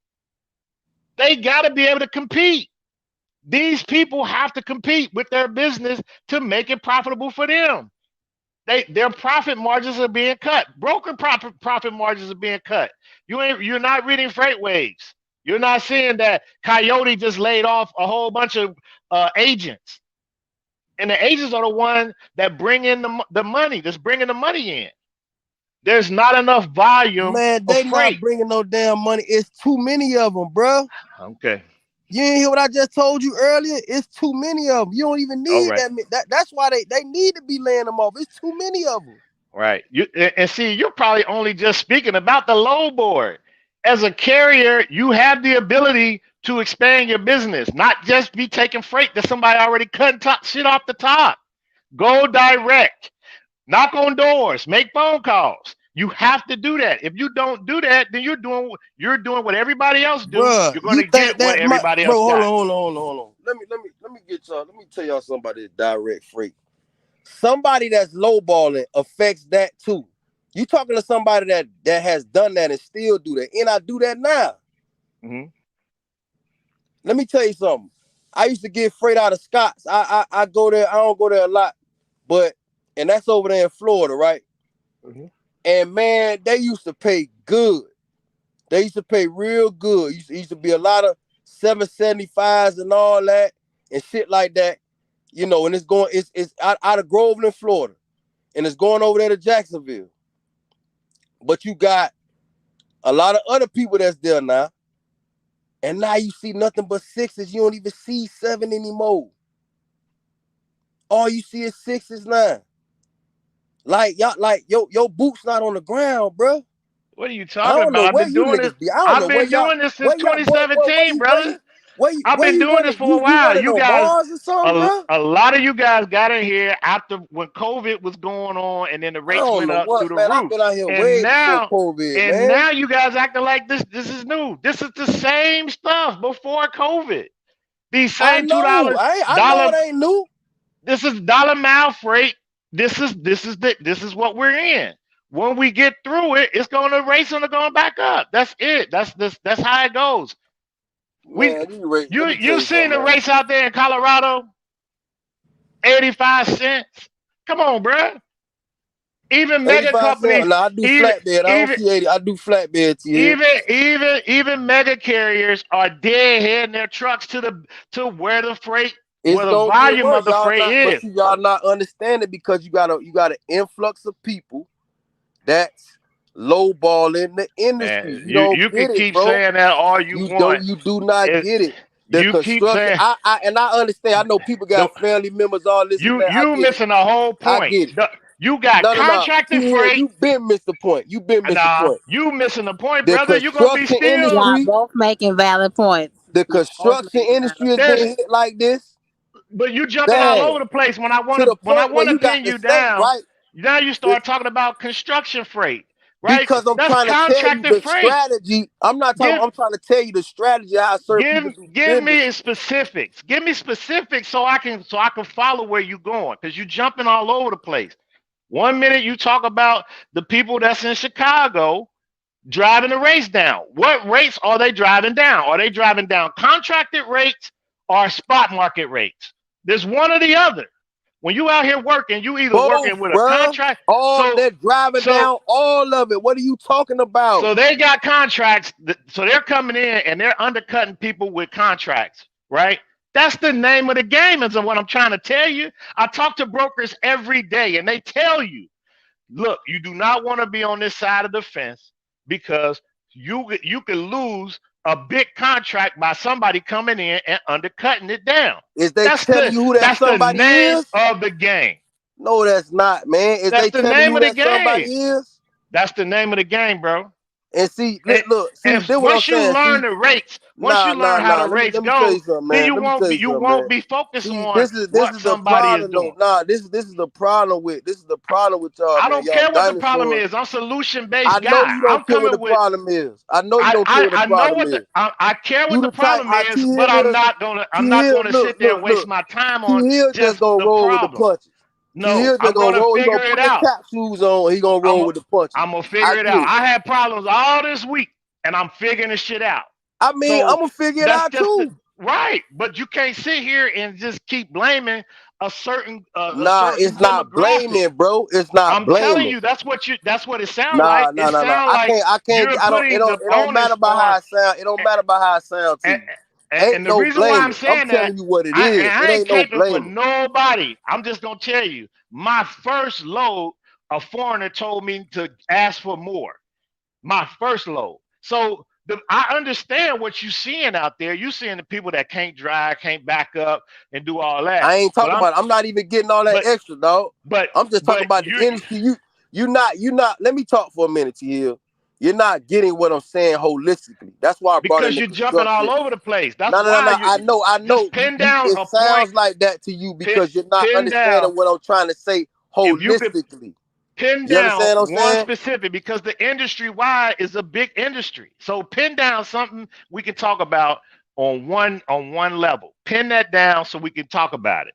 They got to be able to compete. These people have to compete with their business to make it profitable for them. Their profit margins are being cut. Broker profit margins are being cut. You're not reading freight waves. You're not seeing that Coyote just laid off a whole bunch of agents, and the agents are the ones that bring in the money. That's bringing the money in. There's not enough volume Man, of they not freight. bringing no damn money. It's too many of them, bro. Okay. You ain't hear what I just told you earlier? It's too many of them. You don't even All need right. That's why they need to be laying them off. It's too many of them. Right. And see, you're probably only just speaking about the low board. As a carrier, you have the ability to expand your business, not just be taking freight that somebody already cutting shit off the top. Go direct, knock on doors, make phone calls. You have to do that. If you don't do that, then you're doing what everybody else do. Bruh, You're you gonna think get what that my everybody bro, else got. hold on. Let me tell y'all something about this direct freight. Somebody that's lowballing affects that too. You talking to somebody that has done that and still do that. And I do that now. Mm-hmm. Let me tell you something. I used to get freight out of Scott's. I go there, I don't go there a lot, but and that's over there in Florida, right? Mm-hmm. And man, they used to pay good. They used to pay real good. Used to be a lot of 775s and all that and shit like that. You know, and it's out of Groveland, Florida. And it's going over there to Jacksonville. But you got a lot of other people that's there now. And now you see nothing but sixes. You don't even see seven anymore. All you see is sixes now. Like y'all, your boots not on the ground, bro. What are you I talking don't know about? I've where been you doing this. niggas be. I don't I've know been doing this since where y'all boy, 2017, brother. I've where been you doing this running? for a You while. running You on guys, Mars or something, a, bro? a lot of you guys got in here after when COVID was going on, and then the I rates don't went know up through what, the man. I've roof. been out here And way before now, COVID, and man. now you guys acting like this is new. This is the same stuff before COVID. These I same know. I know dollar. it ain't new. This is dollar mile freight. This is what we're in. When we get through it, it's going to race and going back up. That's it. That's how it goes. We Man, these rates, you let me tell you you seen something, the man. race out there in Colorado? 85 cents. Come on, bruh. Even mega 85 cents. companies, No, I do even flatbed. I don't even see 80. I do flatbed here. even mega carriers are deadheading their trucks to It's where the gonna get volume worse. of the Y'all freight not, but is. see, y'all not understanding because you got an influx of people that's lowballing the industry. Man, You don't you can get it, keep bro. saying that all you want. You do not It, get it. The you keep construction, saying I understand. I know people the got family members, all this and that. I you get it. missing the whole I point. get it. You got No. contracted See here, freight. you been missed the point. You been missed the Nah, point. you missing the point, The brother. You're gonna be construction still. Y'all industry, both making valid points. the Y'all both construction making industry valid has points. There's, been hit like this. but you jumping all Bad. over the place when To the I point where want to you got pin the you state, down. right? Now you The, start talking about construction freight, right? because I'm That's trying to tell you contracted the freight. strategy. I'm not talking, Give I'm trying to tell you the strategy of how certain people do give business. me specifics. Give me specifics so I can follow where you're going because you're jumping all over the place. One minute you talk about the people that's in Chicago driving the rates down. What rates are they driving down? Are they driving down contracted rates or spot market rates? There's one or the other. When you out here working, you either Both, working with a bruh. contract. All So they're driving so down all of it. What are you talking about? so they got contracts. So they're coming in and they're undercutting people with contracts, right? That's the name of the game, is what I'm trying to tell you. I talk to brokers every day and they tell you, look, you do not want to be on this side of the fence because you can lose a big contract by somebody coming in and undercutting it down. Is they telling you who that That's the somebody name is? of the game. No, that's not, man. Is That's they the telling you name who of the that somebody game. is? That's the name of the game, bro. And see, And, look, see, and this what I'm once you saying. learn See, the rates, once you nah. learn how the Let rates me tell you go, something, then man. Let me tell you you something, man. won't be focused See, on this is what the somebody is problem, though. doing. Nah, this is the problem with y'all, I man. don't Y'all care what the problem dinosaurs. is. I'm solution I based know guy. you I'm don't care what the coming with. problem is. I know you don't care what the I know problem what is. I care You what the the type problem I is, T but Hill, I'm not gonna sit there and waste look. my time T on Hill just just gonna the roll with the problem. punches. T No, Hill just I'm gonna gonna roll. He gonna figure it put the out. cap shoes on. He gonna roll with the punches. I'm gonna I figure it get out. it. I had problems all this week, and I'm figuring this shit out. I mean, I'm So gonna figure it that's out just too. right. But you can't sit here and just keep blaming a certain Nah, it's not demographic. blaming, bro. It's not I'm telling blaming. you, that's what it sounds like. Nah. It sounds like I can't. you're I don't. putting the It don't matter onus about how on. I sound. It don't matter about how I sound to And, you. Ain't and the no reason why I'm blaming. I'm saying that, telling you what it is. It I ain't ain't no caping for blaming. nobody. I'm just gonna tell you, my first load, a foreigner told me to ask for more. My first load. So I understand what you're seeing out there. You're seeing the people that can't drive, can't back up, and do all that. I ain't But talking about it. I'm not even getting all that but extra, dog. but I'm just talking but about the industry. You not. Let me talk for a minute, T. You're not getting what I'm saying holistically. That's why I brought in because the you're jumping construction. all over the place. That's No. why I just know. pin down It a point. sounds like that to you because you're not Pin down. understanding what I'm trying to say If you could holistically. pin You down understand what I'm one saying? specific, because the industry wide is a big industry. So pin down something we can talk about on one level. Pin that down so we can talk about it.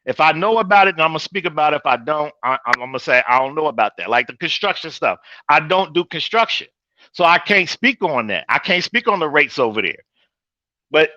If I know about it, then I'm gonna speak about it. If I don't, I'm gonna say I don't know about that. Like the construction stuff, I don't do construction, so I can't speak on that. I can't speak on the rates over there. But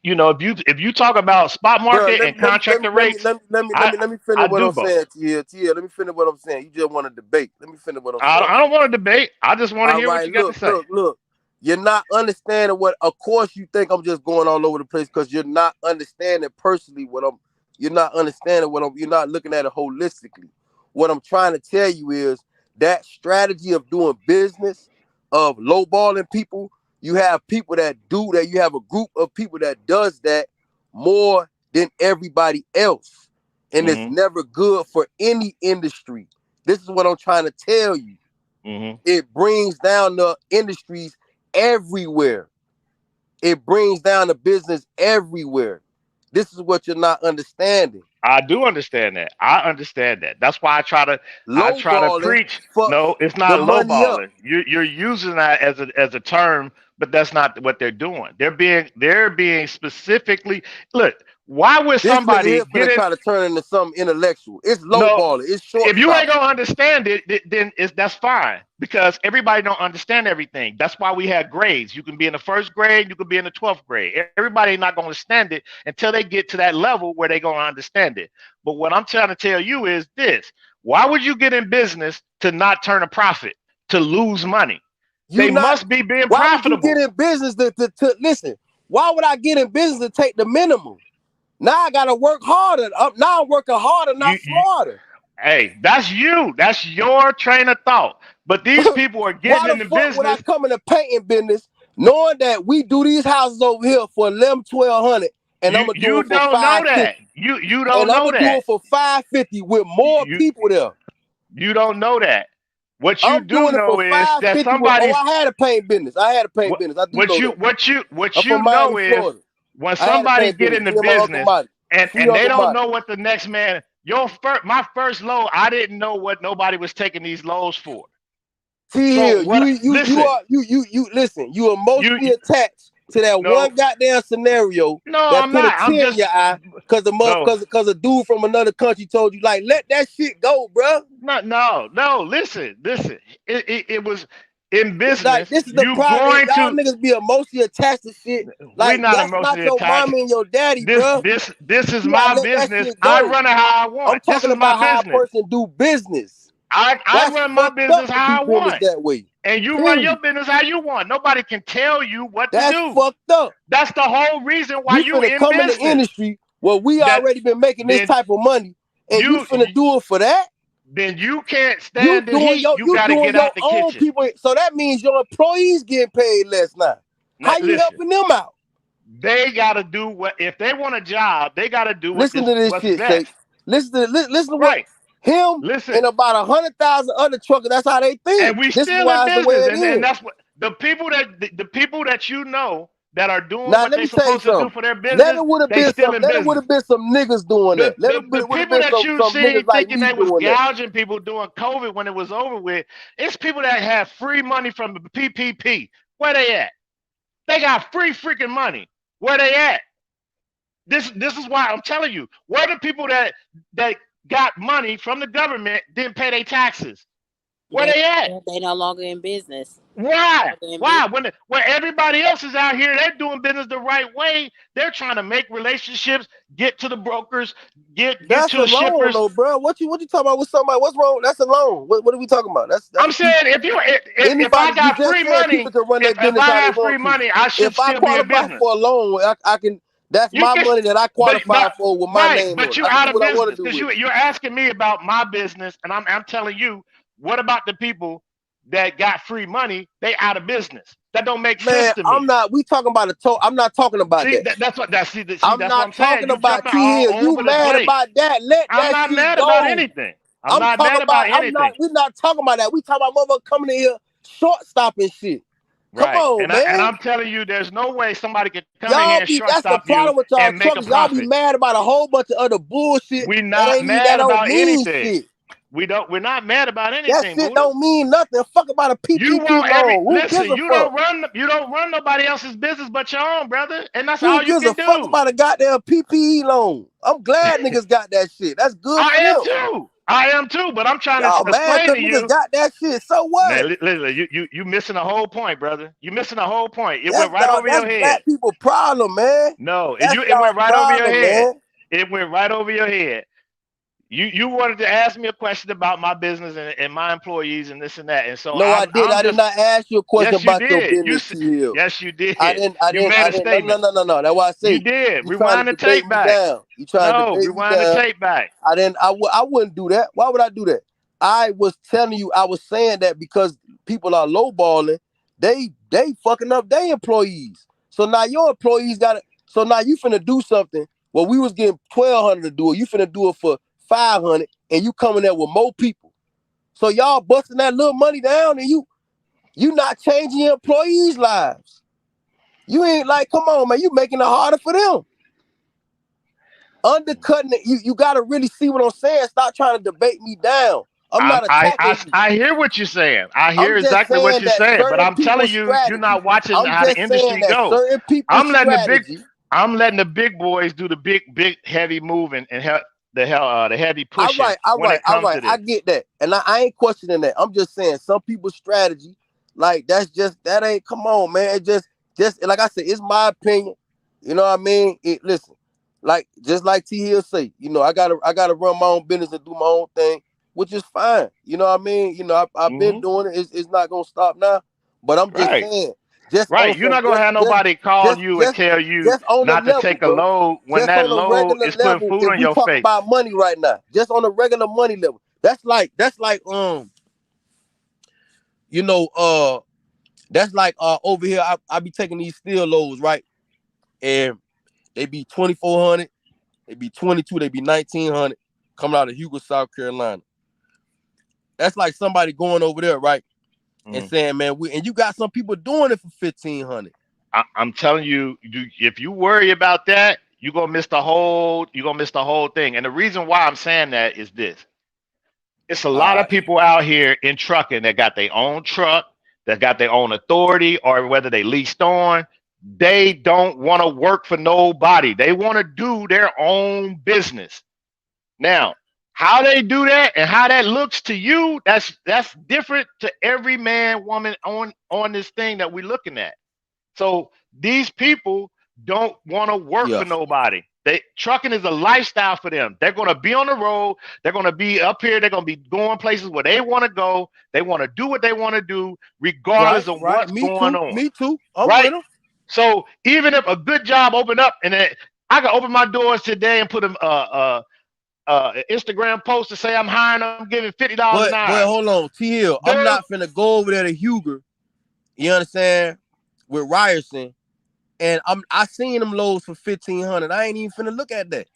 if you talk about spot Bro, market and contractor rates, I let me finish I what do I'm both. saying, T. Let me finish what I'm saying. You just want to debate. Let me finish what I'm saying. I don't want to debate. I just want to All hear what right, you got to say. look. You're not understanding what. Of course, you think I'm just going all over the place because you're not understanding personally what I'm. You're not understanding what I'm. You're not looking at it holistically. What I'm trying to tell you is that strategy of doing business, of lowballing people. You have people that do that. You have a group of people that does that more than everybody else, and it's Mm-hmm. never good for any industry. This is what I'm trying to tell you. Mm-hmm. It brings down the industries everywhere. It brings down the business everywhere. This is what you're not understanding. I do understand that. I understand that. That's why I try to Lowballing preach. fucks No, it's the not money up. lowballing. You're using that as a term, but that's not what they're doing. They're being specifically look. Why would This nigga somebody here get finna in? try to turn into something intellectual. It's No, lowballing. It's short if you ain't stopping. gonna understand it, then that's fine because everybody don't understand everything. That's why we have grades. You can be in the first grade, you can be in the 12th grade. Everybody ain't not gonna understand it until they get to that level where they gonna understand it. But what I'm trying to tell you is this: why would you get in business to not turn a profit, to lose money? You They not. must be being Why would you get profitable. in business to listen? Why would I get in business to take the minimum? Now I gotta work harder. Now I'm working harder, not You smarter. hey, that's you. That's your train of thought. But these people are Why getting the in the fuck would I business. come in the painting business knowing that we do these houses over here for 11, 1200 and I'm gonna do You it for don't know 550 that. You and don't I'm know gonna do that. it for 550 with more You people there. you don't know that. What you I'm do doing it for know is that 550 with somebody's I had a paint business. I had a paint what business. I do know that. what I'm you from Miami, know is Florida. when I had a somebody paint get business. in the Me and my Uncle business Marty. Free and they Uncle don't Marty. know what the next man my first load, I didn't know what nobody was taking these loads for. T So Hill, what listen, you listen, you you emotionally attached to that no one goddamn scenario no, that I'm put a not. I'm tear in just your eye because no. a dude from another country told you, like, let that shit go, bro. No. Listen. It was in Like, business. this is the You problem. going Y'all to niggas be emotionally attached to shit. we're Like, not that's not emotionally your attached. mommy and your daddy, bro. This is You gotta my let that business. shit I go. run it how I I'm want. This talking is my about how a business. person do business. I That's run my fucked up business to do how I business want. that way. And you run your Period. business how you want. Nobody can tell you what to That's do. fucked up. That's the whole reason why You you finna in come in the business. industry where we That already been making this then type of money, and you you finna do it for that. then you can't stand the heat. You You got to doing get your out the own kitchen. people. So that means your employees getting paid less now. Now, How you listen, helping them out? they got to do what, if they want a job, they got to do Listen to this what's shit, Shay. best. Listen to what Right. him Listen, and about 100,000 other truckers. That's how they think. and we This is still in why it's the way business, it and is. that's what the people that you know that are doing Now what let they me tell you supposed to do something. for their Let business, it would have they been still some. in Let it would business. have been some niggas doing The, that. Let the it the would have people been that you some see niggas like thinking me they was doing that. gouging people during COVID when it was over with, it's people that have free money from the PPP. Where they at? They got free freaking money. Where they at? This is why I'm telling you. Where the people that got money from the government didn't pay their taxes? Where They they at? they no longer in business. Why? They're in business. Why? When everybody else is out here, they're doing business the right way. They're trying to make relationships, get to the brokers, get That's to a the loan, shippers. though, bro. What you talking about with somebody? What's wrong? That's a loan. What are we talking about? That's I'm people. saying if I Anybody, you got just free said people money, can run their if business I how they have free want to. money, I should If I still be in qualify business. for a loan, I can. That's You my can, money that I qualify but for with my right, name but on it. you I can out do of what I want to business do because with it. you're asking me about my business, and I'm telling you, what about the people that got free money? They out of business. That don't make sense Man, to I'm me. not. We talking about I'm not talking about See, that. that's what I'm that's what not I'm saying. talking You about jumping T Hill. all You over the mad place. about that? Let I'm that not shit mad about go. anything. I'm I'm not talking mad about. about I'm not. anything. We're not talking about that. We talking about motherfucker coming in here shortstopping shit. Come Right. on, And man. I'm telling you, there's no way somebody can come in here Y'all and be. That's the shortstop you problem with y'all and make a truckers. Y'all be profit. mad about a whole bunch of other bullshit We're that not ain't even. That mad don't about mean anything. shit. We're not mad about That anything, shit Buddha. don't mean nothing. Fuck about a You PPP want loan. Who gives listen, a fuck? you don't run nobody else's business but your own, brother. And that's Who all you gives a can fuck do. about a goddamn PPE loan? I'm glad niggas got that shit. That's good I for am them. too. I am too, but I'm trying to Y'all mad explain cause to niggas you. got that shit. So what? Man, listen, you missing the whole point, brother. You missing the whole point. It went That's right y'all. over That's your head. black people problem, man. No, That's it y'all went right over your problem, head. man. It went right over your head. You wanted to ask me a question about my business and my employees and this and that, and so No, I did. I'm I did just not ask you a question yes you about your did. business, T Hill. Yes you I did. didn't. I You didn't. made I a didn't. No, no, statement. no, no, no. That's why I You say did. you trying to Rewind the debate tape me back. down. You trying to No, debate me rewind the down. tape back. I didn't. I wouldn't do that. Why would I do that? I was telling you. I was saying that because people are lowballing. They fucking up their employees. So now your employees got it. So now you finna do something. Well, we was getting 1,200 to do it. You finna do it for 500, and you coming there with more people. So y'all busting that little money down, and you not changing your employees' lives. You ain't like, come on, man. You making it harder for them. Undercutting it. You gotta really see what I'm saying. Stop trying to debate me down. I'm not attacking you. I hear what you're saying. I hear I'm just exactly what saying you're that saying, but certain I'm telling people's you, you're strategy. not watching I'm how the just saying industry that go. certain people's I'm letting the big strategy. I'm letting the big boys do the big heavy moving and the heavy All pushing right, all when right, it all comes right. to I this. get that. And I ain't questioning that. I'm just saying some people's strategy, like that ain't come on, man. It just like I said, it's my opinion. You know what I mean? Listen, like just like T Hill say, I gotta run my own business and do my own thing, which is fine. You know what I mean? I've been Hmm. doing it. It's not gonna stop now. But I'm just Right. saying, just on Right. You're some not gonna have nobody call you and tell you just on the not to level, take a bro. load when Just that on a load regular is putting level, food if on we your talk face. about money right now, just on a regular money level, that's like you know that's like over here. I be taking these steel loads, right, and they be 2,400, they be 22, they be 1,900, coming out of Hugo, South Carolina. That's like somebody going over there, right, and Mm. saying, man, and you got some people doing it for 1,500. I'm telling you, if you worry about that, you're gonna miss the whole thing. And the reason why I'm saying that is this: it's a lot All of right, people out here in trucking that got their own truck, that got their own authority, or whether they leased on. They don't want to work for nobody. They want to do their own business. Now, how they do that and how that looks to you, that's different to every man, woman on this thing that we're looking at. So these people don't want to work yeah, for nobody. They trucking is a lifestyle for them. They're going to be on the road. They're going to be up here. They're going to be going places where they want to go. They want to do what they want to do, right, regardless of right. what's Me going too, on. me too. I'm Right? with them. So even if a good job opened up and I can open my doors today and put an Instagram post to say I'm hiring, I'm giving $50 an But hour. hold on, T Hill, I'm They're not finna go over there to Huger. You understand? with Ryerson, and I seen them loads for 1,500. I ain't even finna look at that.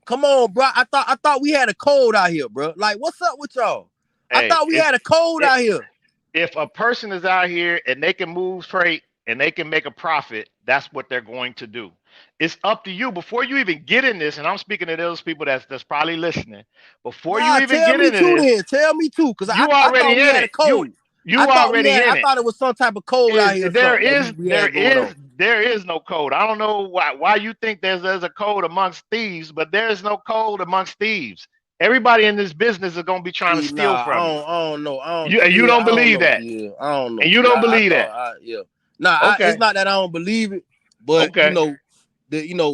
Come on, bro. I thought we had a code out here, bro. Like, what's up with y'all? I Hey, thought we had a code out here. if a person is out here and they can move freight and they can make a profit, that's what they're going to do. It's up to you before you even get in this. And I'm speaking to those people that's probably listening. Before you Nah, even tell get me into too this, then. Tell me too, cause you I thought already we in had a it. You code. you already in I it. thought it was some type of code out here or There something that is we had going on. there is no code. I don't know why you think there's a code amongst thieves, but there is no code amongst thieves. Everybody in this business is gonna be trying to See, steal nah, from you. I don't know. You don't I don't believe know, that, TL. I don't know, and you TL. don't believe that. Yeah. Nah, it's Okay, not that I don't believe it, but okay.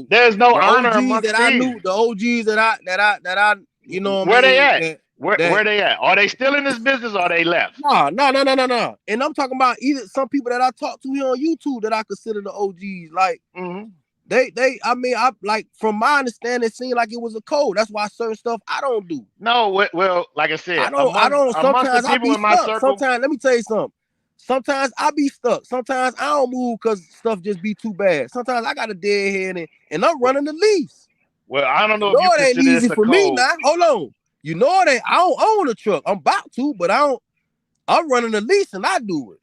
There's no the honor OGs amongst that I thieves. knew, the OGs that I you know what I Where they mean, at? that Where they at? Are they still in this business or they left? no. And I'm talking about either some people that I talk to here on YouTube that I consider the OGs. Like I mean, I like from my understanding, it seemed like it was a code. That's why certain stuff I don't do. No, well, like I said, I don't. amongst the Sometimes I people be in my stuck. circle. Sometimes let me tell you something. Sometimes I be stuck. Sometimes I don't move because stuff just be too bad. Sometimes I got a dead head and I'm running the lease. Well, I don't You know if know you it ain't consider easy this a for me code. now. Hold on. You know it ain't. I don't own a truck. I'm about to, but I don't. I'm running the lease and I do it.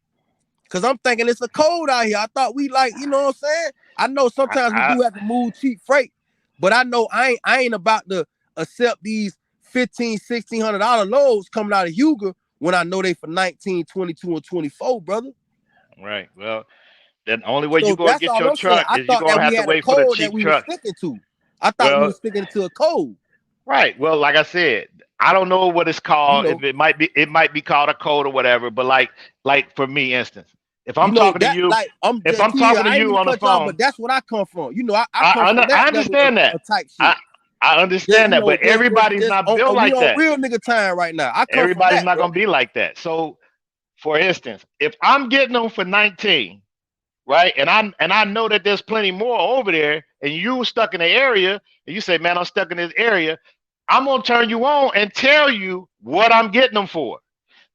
Cause I'm thinking it's a code out here. I thought we like, you know what I'm saying? I know sometimes we I do have to move cheap freight, but I know I ain't about to accept these $1,500-$1,600 loads coming out of Huger when I know they for 19, 22, and 24, brother. right. Well, the only way you So gonna that's get all your I'm saying. truck I is you're thought gonna that we have to had a wait for the code that cheap we were truck. sticking to. I thought we were Well, sticking to a code. right. Well, like I said, I don't know what it's You called. know, If it might be called a code or whatever. But like for me, instance, if you I'm know talking to that you, like I'm if just I'm here. talking to I ain't you mean to on the cut y'all, but phone, that's what I come from. You know, I come from that I level understand of that. type shit. I understand that. But everybody's not built We like on that. real nigga time right now. I come from Everybody's that, not bro. gonna be like that. So, for instance, if I'm getting them for 19, right, and I know that there's plenty more over there, and you stuck in the area, and you say, "Man, I'm stuck in this area," I'm gonna turn you on and tell you what I'm getting them for.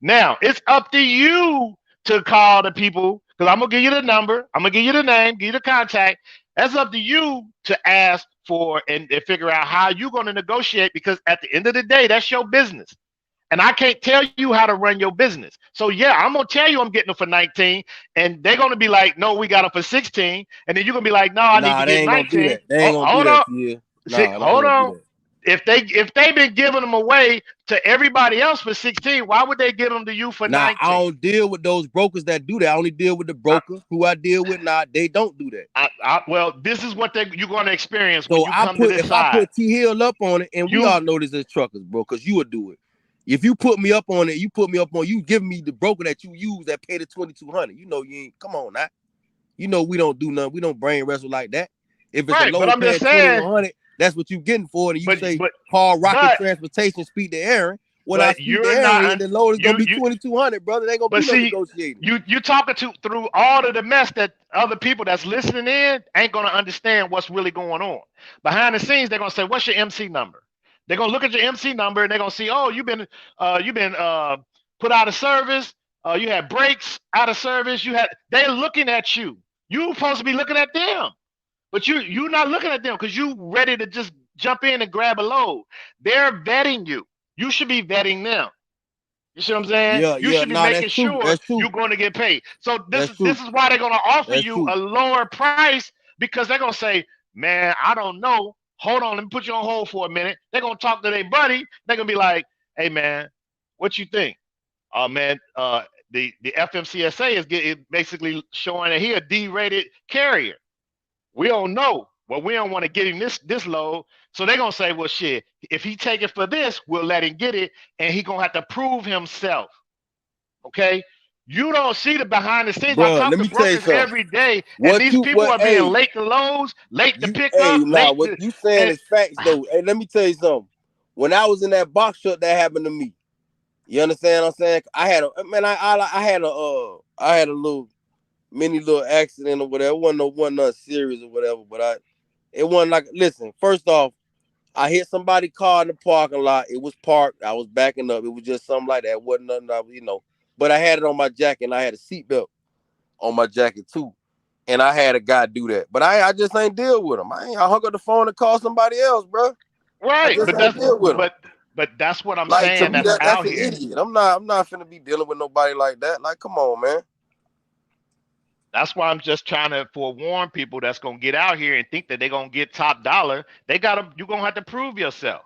Now it's up to you to call the people because I'm gonna give you the number, I'm gonna give you the name, give you the contact. That's up to you to ask for and figure out how you're gonna negotiate because at the end of the day, that's your business. And I can't tell you how to run your business. So yeah, I'm gonna tell you I'm getting them for 19, and they're gonna be like, no, we got them for 16, and then you're gonna be like, no, I need to Nah, they get ain't gonna do 19. that. They Oh, ain't gonna do hold that on, to you. see, Nah, they ain't hold gonna do on. that. If they've been giving them away to everybody else for 16, why would they give them to you for Nah, I 19? don't deal with those brokers that do that. I only deal with the I, brokers who I deal with. Nah, they don't do that. well, this is what you're going to experience when So you come to this if I side. put T-Hill up on it, and we You all know this as truckers, bro, because you would do it. If you put me up on it, you give me the broker that you use that pay the 2,200. You know you ain't come on now. You know we don't do nothing. We don't brain wrestle like that. If it's a right, but load I'm just paying saying, 2,100, that's what you getting for it. And you but say but call Rocket but Transportation, speak to Aaron. When I but speak to you're Aaron, and not the load is gonna be you 2,200, brother. There ain't gonna but be no see, negotiating. you talking to through all of the mess that other people that's listening in ain't gonna understand what's really going on. Behind the scenes, they're gonna say, "What's your MC number?" They're gonna look at your MC number and they're gonna see, "Oh, you've been put out of service. You had brakes out of service. You had." They're looking at you. You supposed to be looking at them, but you're not looking at them because you ready to just jump in and grab a load. They're vetting you. You should be vetting them. You see what I'm saying? You Yeah. should be Nah, making that's true. sure That's true. you're going to get paid. So That's this true. is why they're going to offer That's you true. a lower price because they're going to say, "Man, I don't know. Hold on, let me put you on hold for a minute." They're going to talk to their buddy. They're going to be like, "Hey, man, what you think?" Oh man, the FMCSA is basically showing that he a D-rated carrier. We don't know. Well, we don't want to get him this low. So they're gonna say, well, shit, if he take it for this, we'll let him get it, and he gonna have to prove himself. Okay. You don't see the behind the scenes. I Bro, talk let to me tell you brokers something. every day, and these people are being Hey, late to loads, late to pick hey, up, nah, late what to you saying and is facts though. Hey, let me tell you something. When I was in that box truck, that happened to me. You understand what I'm saying? I had I had a little little accident or whatever. It wasn't nothing serious or whatever, but it wasn't like, listen, first off, I hit somebody's car in the parking lot. It was parked. I was backing up. It was just something like that. It wasn't nothing, but I had it on my jacket and I had a seatbelt. on my jacket too. And I had a guy do that. But I just ain't deal with him. I hung up the phone and called somebody else, bro. I Right, just but ain't deal with him. that's what I'm Like to saying. me, That's that's out an here. idiot. I'm not finna be dealing with nobody like that. Like, come on, man. That's why I'm just trying to forewarn people that's gonna get out here and think that they're gonna get top dollar. You're gonna have to prove yourself.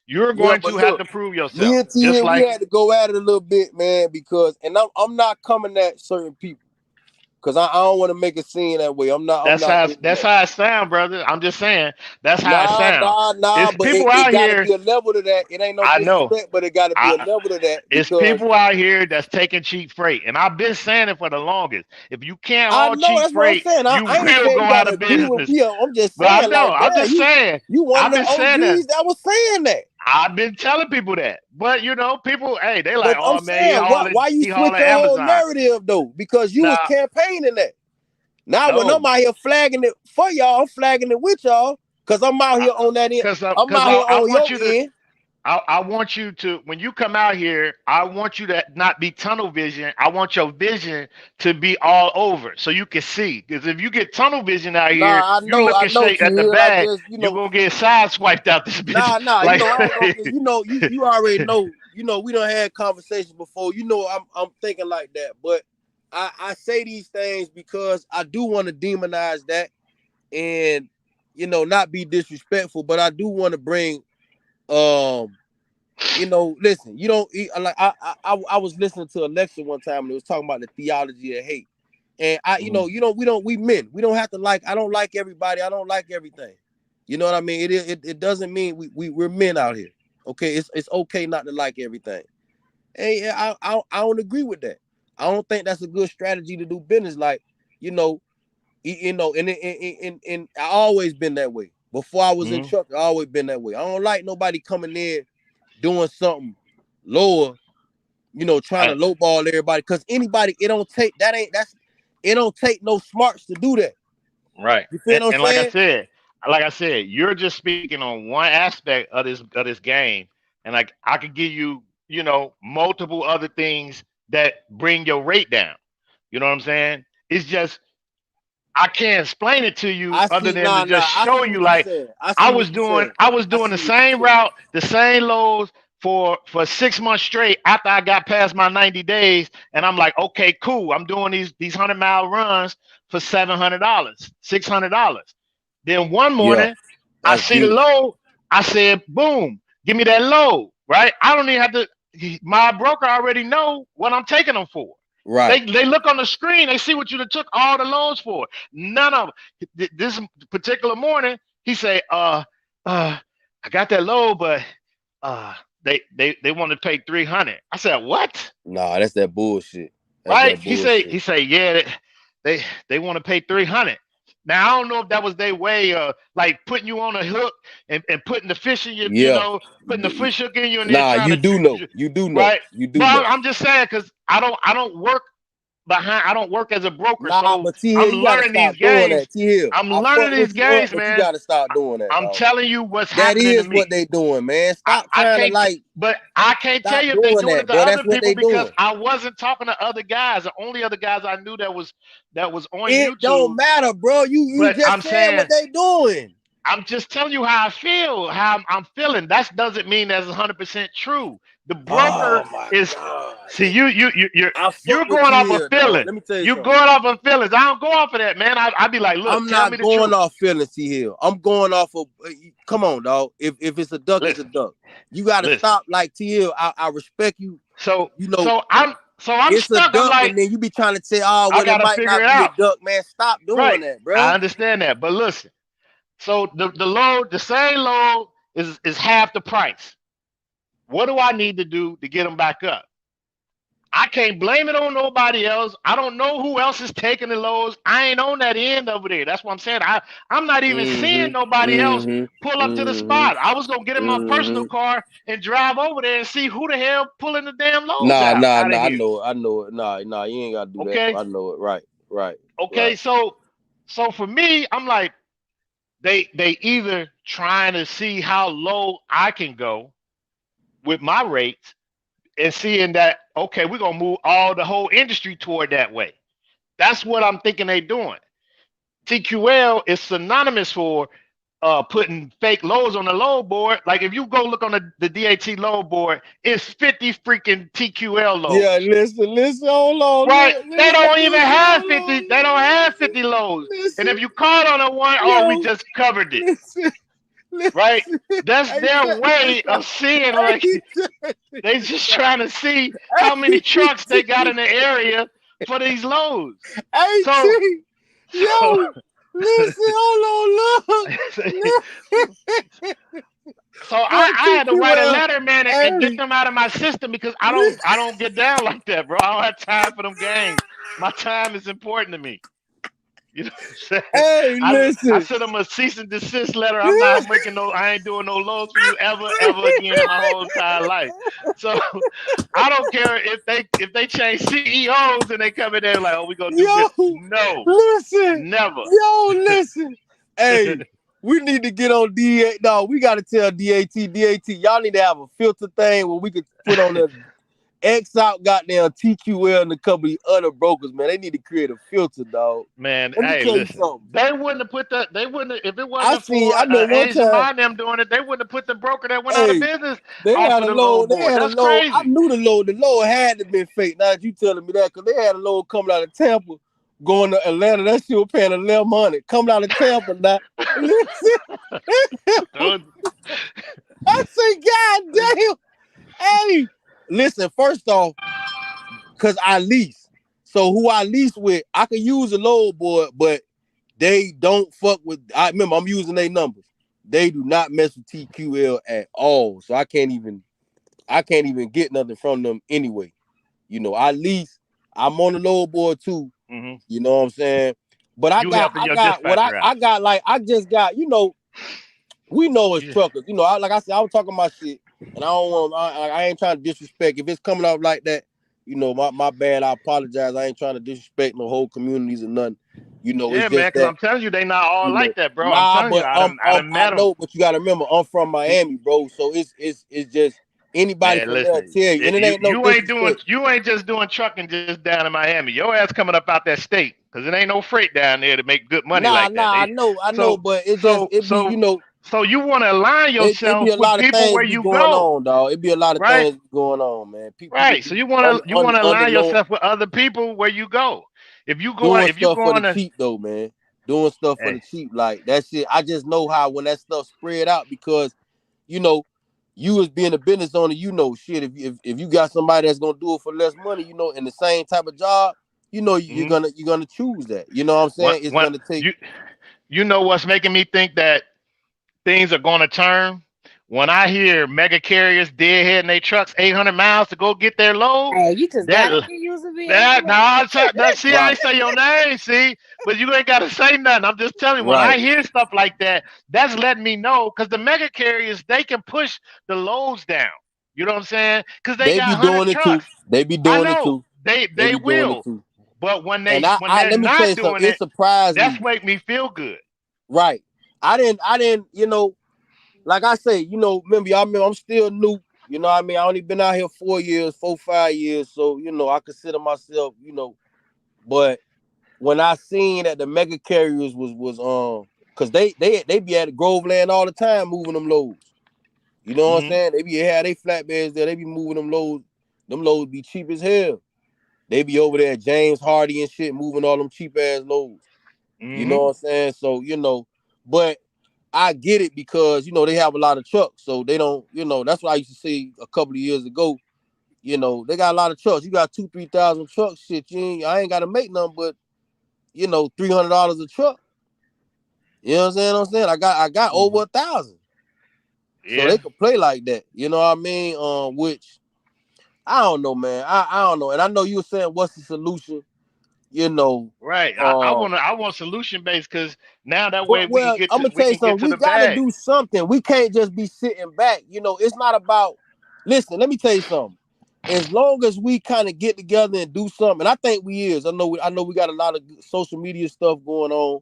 You're Yeah, going but to have look, to prove me yourself. and T Just here, we like had to go at it a little bit, man, because and I'm not coming at certain people. Cause I don't want to make it seem that way. I'm not doing that's that. how it sound, brother. I'm just saying that's how it Nah, sound. nah, nah. It's But people it out gotta here. be a level to that. It ain't no I know. disrespect, but it gotta be a I level to that It's because people out here that's taking cheap freight, and I've been saying it for the longest. If you can't I haul know cheap that's what I'm freight, saying. you I ain't will saying go you out gotta of agree with business. me. I'm just But I saying, know. like, I'm damn, just saying. you one of I've the been saying that. OGs that was saying that. I've been telling people that. But people, hey, they like, But I'm oh man, saying, why you he switch hauling your whole Amazon. narrative though? Because you was Now, campaigning that. Now when I'm no, out here flagging it for y'all, I'm flagging it with y'all. Cause I'm out here on that end. I'm because out here I on want your you to. end. I want you to, when you come out here, I want you to not be tunnel vision. I want your vision to be all over so you can see. Because if you get tunnel vision out here, Nah, you I looking know, straight T at the Hill. I bag, just, you're going to get side swiped out this bitch. nah. Like, I ain't gonna get. You already know. We done had conversations before. I'm thinking like that. But I say these things because I do want to demonize that and not be disrespectful. But I do want to bring listen. You don't like. I was listening to a lecture one time and it was talking about the theology of hate. And we men. We don't have to like. I don't like everybody. I don't like everything. You know what I mean? It doesn't mean we're men out here. Okay, it's okay not to like everything. Hey, I don't agree with that. I don't think that's a good strategy to do business. Like, and I always been that way. Before I was in truck, I always been that way. I don't like nobody coming in doing something lower, trying to lowball everybody. Cause anybody, it don't take it don't take no smarts to do that. right. You feel what I'm And saying? like I said, you're just speaking on one aspect of this game. And like I could give you, multiple other things that bring your rate down. You know what I'm saying? It's just I can't explain it to you I other see. than to just I show see you what you're like saying. I see what you're saying. I was I doing see the what you're same saying. route, the same loads for 6 months straight after I got past my 90 days. And I'm like, okay, cool. I'm doing these 100-mile runs for $700, $600. Then one Yeah, morning I that's see the deep. load. I said, boom, give me that load. Right. I don't even have to, my broker already know what I'm taking them for. Right. They look on the screen, they see what you took all the loans for. None of this particular morning, he say, I got that load, but uh they want to pay 300. I said, what? Nah, that's that bullshit. That's Right? that bullshit. He say, yeah, they want to pay 300. Now I don't know if that was their way of like putting you on a hook and putting the fish in your, Yeah. putting the fish hook in you and then Nah, trying you to do know. You do know. right. You do But know. I'm just saying because I don't work behind. I don't work as a broker, Nah, so but T Hill, I'm you gotta learning stop these doing that. games. T Hill, I'm I learning fuck these with you up, games, but you man. gotta stop doing that, I'm dog. telling you what's That happening to is what me. they doing, man. Stop I trying to can't, like but I can't tell stop you if they doing doing it that, to bro. other That's what people they because doing. I wasn't talking to other guys. The only other guys I knew that was on It don't YouTube. matter, bro. You But just I'm said what saying, they doing. I'm just telling you how I feel, how I'm feeling. That doesn't mean that's 100% true. The broker Oh my is god. see I fuck you're with going you off of here, dog. feeling. Let me tell you You're something. going off of feelings. I don't go off of that, man. I be like, look, I'm tell me not the going truth. off feelings, T Hill. I'm going off of come on, dog. If it's a duck, it's a Listen, duck. You gotta listen. stop like T Hill. I respect you. So You know, so I'm so I'm it's a stuck. I'm duck, like, and then you be trying to say, oh, I well, it gotta might figure not it be a out. duck, man. Stop doing Right. that, bro. I understand that. But listen, so the load, the same load is half the price. What do I need to do to get them back up? I can't blame it on nobody else. I don't know who else is taking the loads. I ain't on that end over there. That's what I'm saying. I'm not even seeing Mm-hmm. nobody else Mm-hmm. pull up to the Mm-hmm. spot. I was gonna get in my personal Mm-hmm. car and drive over there and see who the hell pulling the damn loads Nah, nah, out of nah. I here. know it. I know it. Nah. You ain't gotta do that. Okay. I know it. Right. Right. Okay. Right. So for me, I'm like, they either trying to see how low I can go with my rates and seeing that okay, we're gonna move all the whole industry toward that way. That's what I'm thinking they doing. TQL is synonymous for putting fake loads on the load board. Like if you go look on the DAT load board, it's 50 freaking TQL Yeah, loads. listen, hold on, Right? They don't even listen, have hold 50, on, they don't have 50 loads. And listen, if you caught on a one, oh, we yo, just covered it. listen, Right? listen. That's Hey, their hey, way of seeing like they just hey, trying to see how many trucks they got in the area for these loads. hey, So so yo, listen, hold on, look. So Boy, I had to write a TQL, letter, man, and get hey, them out of my system because listen, I don't get down like that, bro. I don't have time for them games. My time is important to me. You know what I'm saying? hey, I listen. sent them a cease and desist letter. I'm not making no. I ain't doing no loans for you ever again in my whole entire life. So I don't care if they change CEOs and they come in there like, oh, we gonna do Yo, business. No, listen, never. yo, listen. Hey, we need to get on DA. No, we got to tell DAT. Y'all need to have a filter thing where we can put on the X out goddamn TQL and a couple of other brokers, man. They need to create a filter, dog. Man, Let me hey, tell you listen. something. They wouldn't have put that. They wouldn't have, if it I wasn't seen, for I remember one Asian time, mind them doing it. They wouldn't have put the broker that went out of hey, business they off had of a the low load, board. That's I crazy. knew the load. The load had to been fake. Now that you telling me that, because they had a load coming out of Tampa, going to Atlanta. That shit was paying 1100. Coming out of Tampa now. Listen, I say, God damn. Hey, listen, first off, because I lease. So who I lease with, I can use a load board, but they don't fuck with, I remember I'm using their numbers. They do not mess with TQL at all. So I can't even get nothing from them anyway. You know, I lease, I'm on the load board too. hmm You know what I'm saying? But You helping I your got what dispatcher out. I got, like, I just got, we know as Yeah. truckers, like I said, I was talking my shit, and I don't want, I ain't trying to disrespect. If it's coming off like that, my bad. I apologize. I ain't trying to disrespect no whole communities or nothing. It's Yeah, man, just because that, I'm telling you, they not all like that, bro. I'm nah. telling you, But I done I met them. know, but you got to remember, I'm from Miami, bro. So it's just anybody Man, from there listen, tell you, and it ain't no disrespect. you ain't just doing trucking just down in Miami. Your ass coming up out that state because it ain't no freight down there to make good money Nah, like that. nah. I know, So but so it be, so so you want to align it be yourself a with lot of people things where be you going go, on, dog. It be a lot of right? things going on, man. People Right. be So you want to under align loan, yourself with other people where you go. doing If you stuff for the going to cheap though, man. Doing stuff for the hey, cheap, like that shit. I just know how when that stuff spread out because, you know, you as being a business owner, shit. If you got somebody that's gonna do it for less money, in the same type of job, mm-hmm. you're gonna choose that. You know what I'm saying? It's One gonna take. you know what's making me think that things are going to turn when I hear mega carriers deadheading their trucks 800 miles to go get their load. Hey, you just That gotta get used to being that able now that see I Right, ain't say your name, see, but you ain't gotta say nothing. I'm just telling you when right. I hear stuff like that, that's letting me know because the mega carriers they can push the loads down. You know what I'm saying? Because they They got be 100 doing it too. trucks. They be I doing it know too. They they be doing it will, too. but And when I they're let me tell not you something. doing It it, surprised that's me. make me feel good. Right. I didn't, like I say, remember, I'm still new. You know what I mean? I only been out here 4 years, 5 years. So, I consider myself, but when I seen that the mega carriers cause they be at the Groveland all the time moving them loads. You know what I'm hmm saying? They they flatbeds there, they be moving them loads. Them loads be cheap as hell. They be over there, James Hardy and shit, moving all them cheap ass loads. You know hmm what I'm saying? So, but I get it because they have a lot of trucks, so they don't. That's what I used to say a couple of years ago. They got a lot of trucks. You got 2,000-3,000 trucks. Shit, I ain't got to make nothing but $300 a truck. You know what I'm saying? I got over hmm 1,000, so they Yeah. could play like that. You know what I mean? Which I don't know, man. I don't know, and I know you were saying what's the solution? You know, Right. I want solution based because now that way well, I'm gonna we tell you can get something. to We the got to bag. do something. We can't just be sitting back. It's not about. Listen, let me tell you something. As long as we kind of get together and do something, and I think we is. I know we got a lot of social media stuff going on.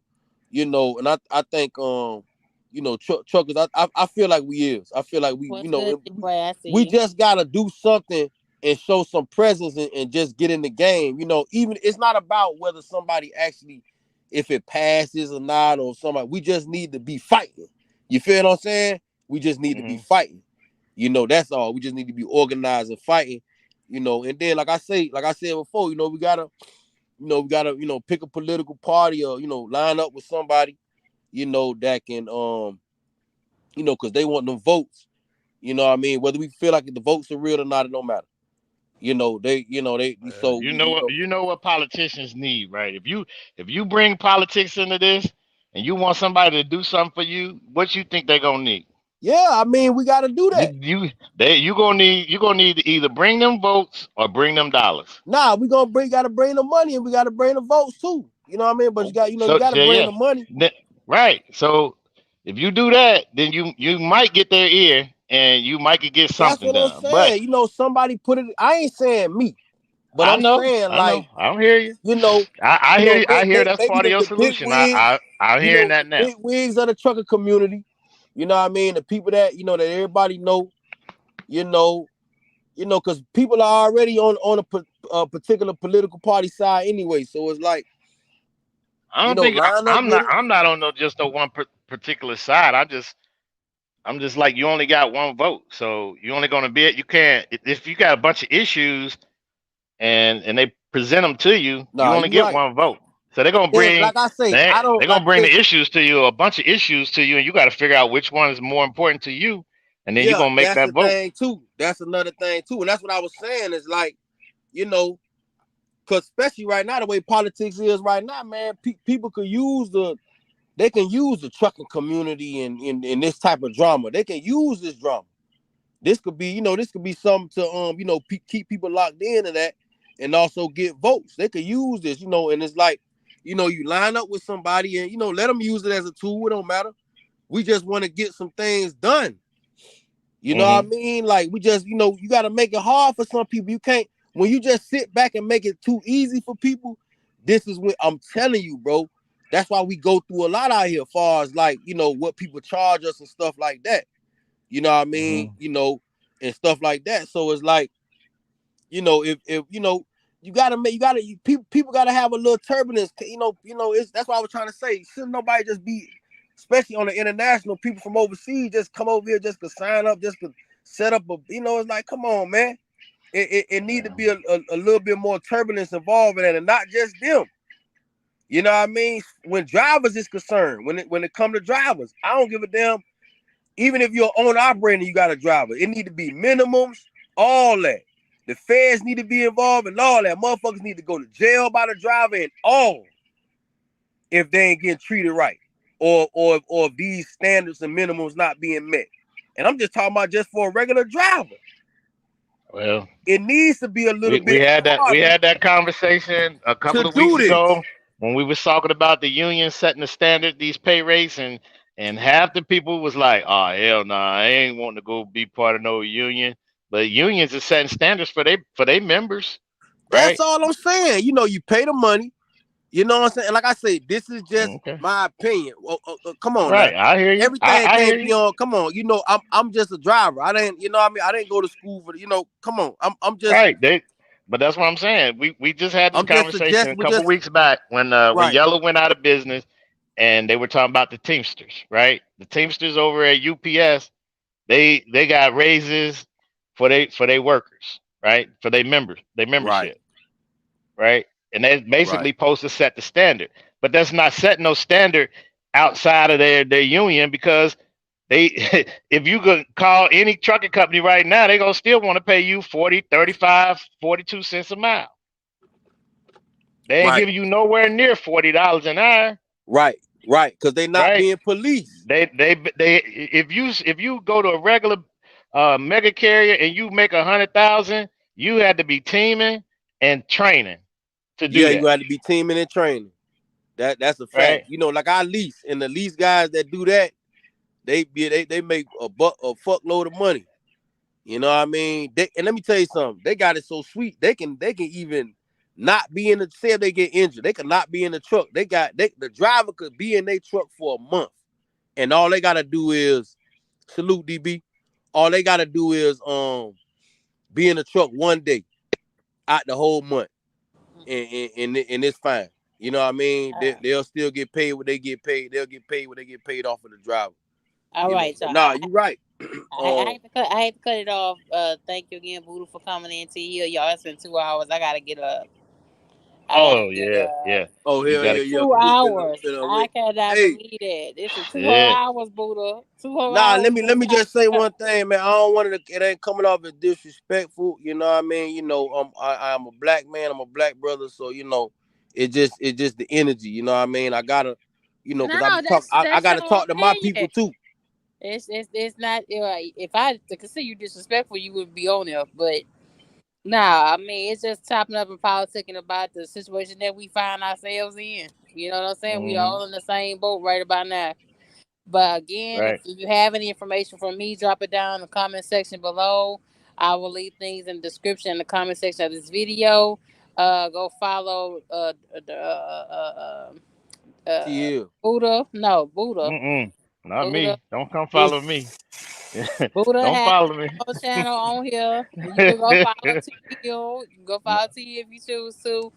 And I think truckers. I feel like we is. I feel like we what's good, boy. I see we you. just gotta do something and show some presence and just get in the game. You know, even it's not about whether somebody actually, if it passes or not, or somebody. We just need to be fighting. You feel what I'm saying? We just need to be Mm-hmm. fighting. You know, that's all. We just need to be organized and fighting. You know, and then like I said before, you know, we gotta, pick a political party or line up with somebody, that can because they want them votes. You know what I mean? Whether we feel like the votes are real or not, it don't matter. They so You know what politicians need, right? If you bring politics into this and you want somebody to do something for you, what you think they're gonna need? yeah, I mean, we got to do You that. you gonna need to either bring them votes or bring them dollars. Nah, we gotta bring the money and we gotta bring the votes too. You know what I mean? But you So gotta so bring yeah, the money. Right. So if you do that, then you might get their ear and you might could get That's something what I'm done. But saying. Somebody put it. I ain't saying me, but I'm saying I know, like, I don't hear you. you know, I hear you. I hear that's maybe part of your the big solution. wigs, I'm hearing that the now. big wigs of the trucker community. You know what I mean? The people that that everybody know. You know, because people are already on a particular political party side anyway. So it's like, I don't think line up with it. I'm not on no just a one particular side. I'm just like you only got one vote, so you only gonna be you can't if you got a bunch of issues and they present them to you, you Nah, only you get right. one vote. So they're gonna Then, bring like I say, I don't they're gonna like. bring the Listen, issues to you, a bunch of issues to you, and you got to figure out which one is more important to you, and then you're yeah, gonna make that's that the vote. thing too. That's another thing too, and that's what I was saying. Is like, you know, because especially right now, the way politics is right now, man, people could use they can use the trucking community in this type of drama. They can use this drama. This could be, this could be something to keep people locked into that, and also get votes. They could use this, and it's like, you line up with somebody and let them use it as a tool. It don't matter. We just want to get some things done. You know what I Hmm. mean? Like we just, you got to make it hard for some people. You can't when you just sit back and make it too easy for people. This is what I'm telling you, bro. That's why we go through a lot out here, as far as like what people charge us and stuff like that. You know what I mean? Hmm. And stuff like that. So it's like, if you gotta people gotta have a little turbulence. It's that's what I was trying to say. Shouldn't nobody just be, especially on the international, people from overseas just come over here just to sign up, just to set up a, it's like, come on, man. It need to Yeah. be a little bit more turbulence involved in it, and not just them. You know what I mean? When drivers is concerned, when it come to drivers, I don't give a damn. Even if you're owner operator, you got a driver. It need to be minimums, all that. The feds need to be involved and all that. Motherfuckers need to go to jail by the driver and all if they ain't getting treated right, or if these standards and minimums not being met. And I'm just talking about just for a regular driver. Well, It needs to be a little we bit harder had that conversation a to couple of do weeks this. ago when we was talking about the union setting the standard, these pay rates, and half the people was like, "Oh hell no, I ain't wanting to go be part of no union." But unions are setting standards for they members, That's right? all I'm saying. You pay the money. You know what I'm saying? And like I say, this is just Okay, my opinion. Come on now. right. I hear you. Everything I hear can't be you. on. Come on. I'm just a driver. I didn't, what I mean? I didn't go to school for, come on. Right. But that's what I'm saying. We just had this I'm just conversation a suggesting we couple just weeks back when right. Yellow went out of business, and they were talking about the Teamsters, right? The Teamsters over at UPS, they got raises for they workers, right? For their Right. membership, right? And they're Right. basically supposed to set the standard, but that's not setting no standard outside of their union because they if you could call any trucking company right now, they're gonna still want to pay you 40, 35, 42 cents a mile. They ain't Right. giving you nowhere near $40 an hour, Right. Right. Because they not right? being policed. They if you go to a regular mega carrier and you make 100,000, you had to be teaming and training to do Yeah, you that, had to be teaming and training. That's a fact. right? Like our lease, and the lease guys that do that, they make a fuckload of money. You know what I mean? And let me tell you something. They got it so sweet. They can even not be in the, say if they get injured, they could not be in the truck. The driver could be in their truck for a month, and all they gotta do is salute DB. All they gotta do is be in the truck one day out the whole month, and it's fine. You know what I mean? They'll still get paid what they get paid. They'll get paid what they get paid off of the driver. All right, so nah, you right. I hate to cut it off. Thank you again, Buddha, for coming in to here. Y'all, it's been 2 hours. I gotta get up. Oh yeah. Oh hell yeah. 2 hours. I cannot believe that. This is 2 hours, Buddha. 2 hours. Nah, let me just say one thing, man. I don't want it ain't coming off as disrespectful. You know what I mean? You know, I'm a black man. I'm a black brother. So you know, it's just the energy. You know what I mean? I gotta, you know, because I gotta talk to my people too. It's not. If I consider you disrespectful, you wouldn't be on there. But nah, I mean, it's just chopping up and politicking about the situation that we find ourselves in. You know what I'm saying? We all in the same boat right about now. But again, if you have any information from me, drop it down in the comment section below. I will leave things in the description in the comment section of this video. Go follow Buddha. No, Buddha. Not Buddha. Me. Don't come follow me. Buddha don't follow me. Channel on here. You can go follow THILL. You can go follow T if you choose to.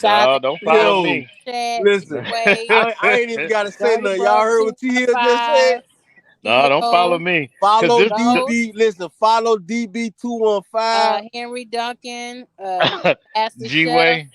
No, don't follow me. Listen, I ain't even gotta say nothing. Y'all heard what THILL just said? No, don't follow me. Follow DB. Listen, follow DB215. Henry Duncan. G-Way.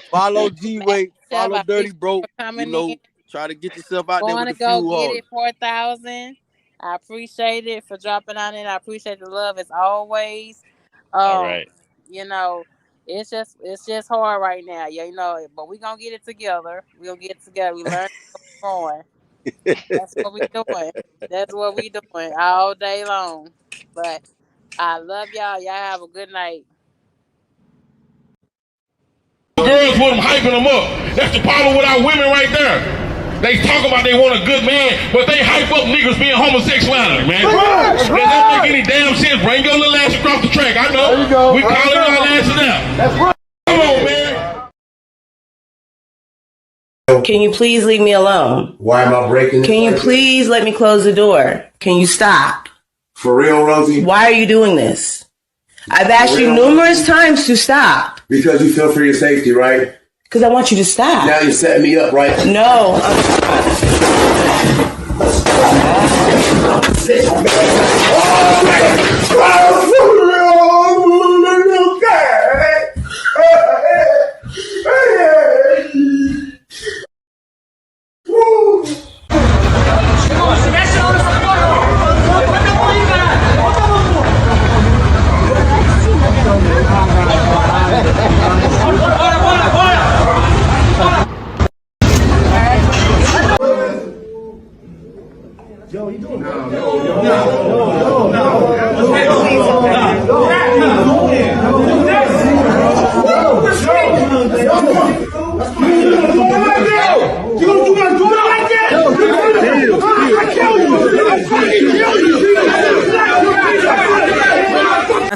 Follow G-Way. Follow Dirty Bro. You know, try to get yourself out there with the fuel hard. Get it 4,000. I appreciate it for dropping on it. I appreciate the love as always. All right. You know, it's just hard right now. Yeah, you know, but we're gonna get it together. We'll get it together. We learn growing. That's what we doing. That's what we doing all day long. But I love y'all. Y'all have a good night. Girls want them hyping them up. That's the problem with our women right there. They talk about they want a good man, but they hype up niggas being homosexuality, man. That don't make any damn sense. Bring your little ass across the track. I know. There you go. We calling our asses out. That's right. Come on, man. Can you please leave me alone? Why am I breaking this? Can you please let me close the door? Can you stop? For real, Rosie? Why are you doing this? I've asked you numerous times to stop. Because you feel for your safety, right? Because I want you to stop. Now you're setting me up, right? No.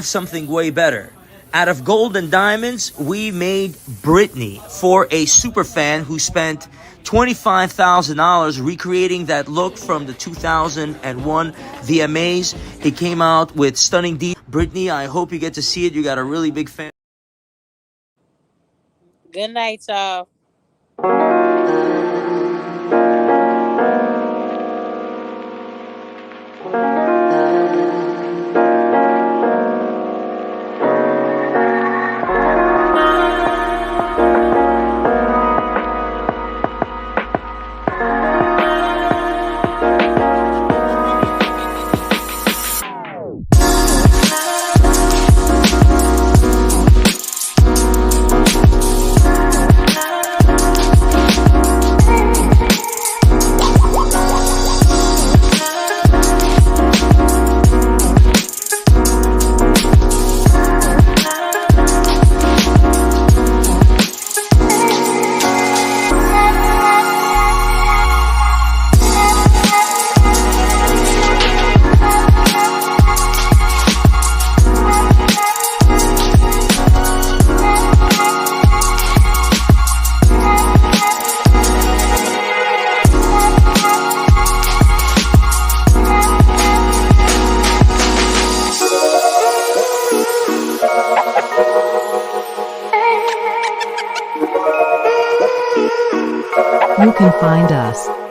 Something way better. Out of gold and diamonds, we made Britney for a super fan who spent $25,000 recreating that look from the 2001 VMAs. It came out with stunning Britney, I hope you get to see it. You got a really big fan. Good night, y'all. can find us.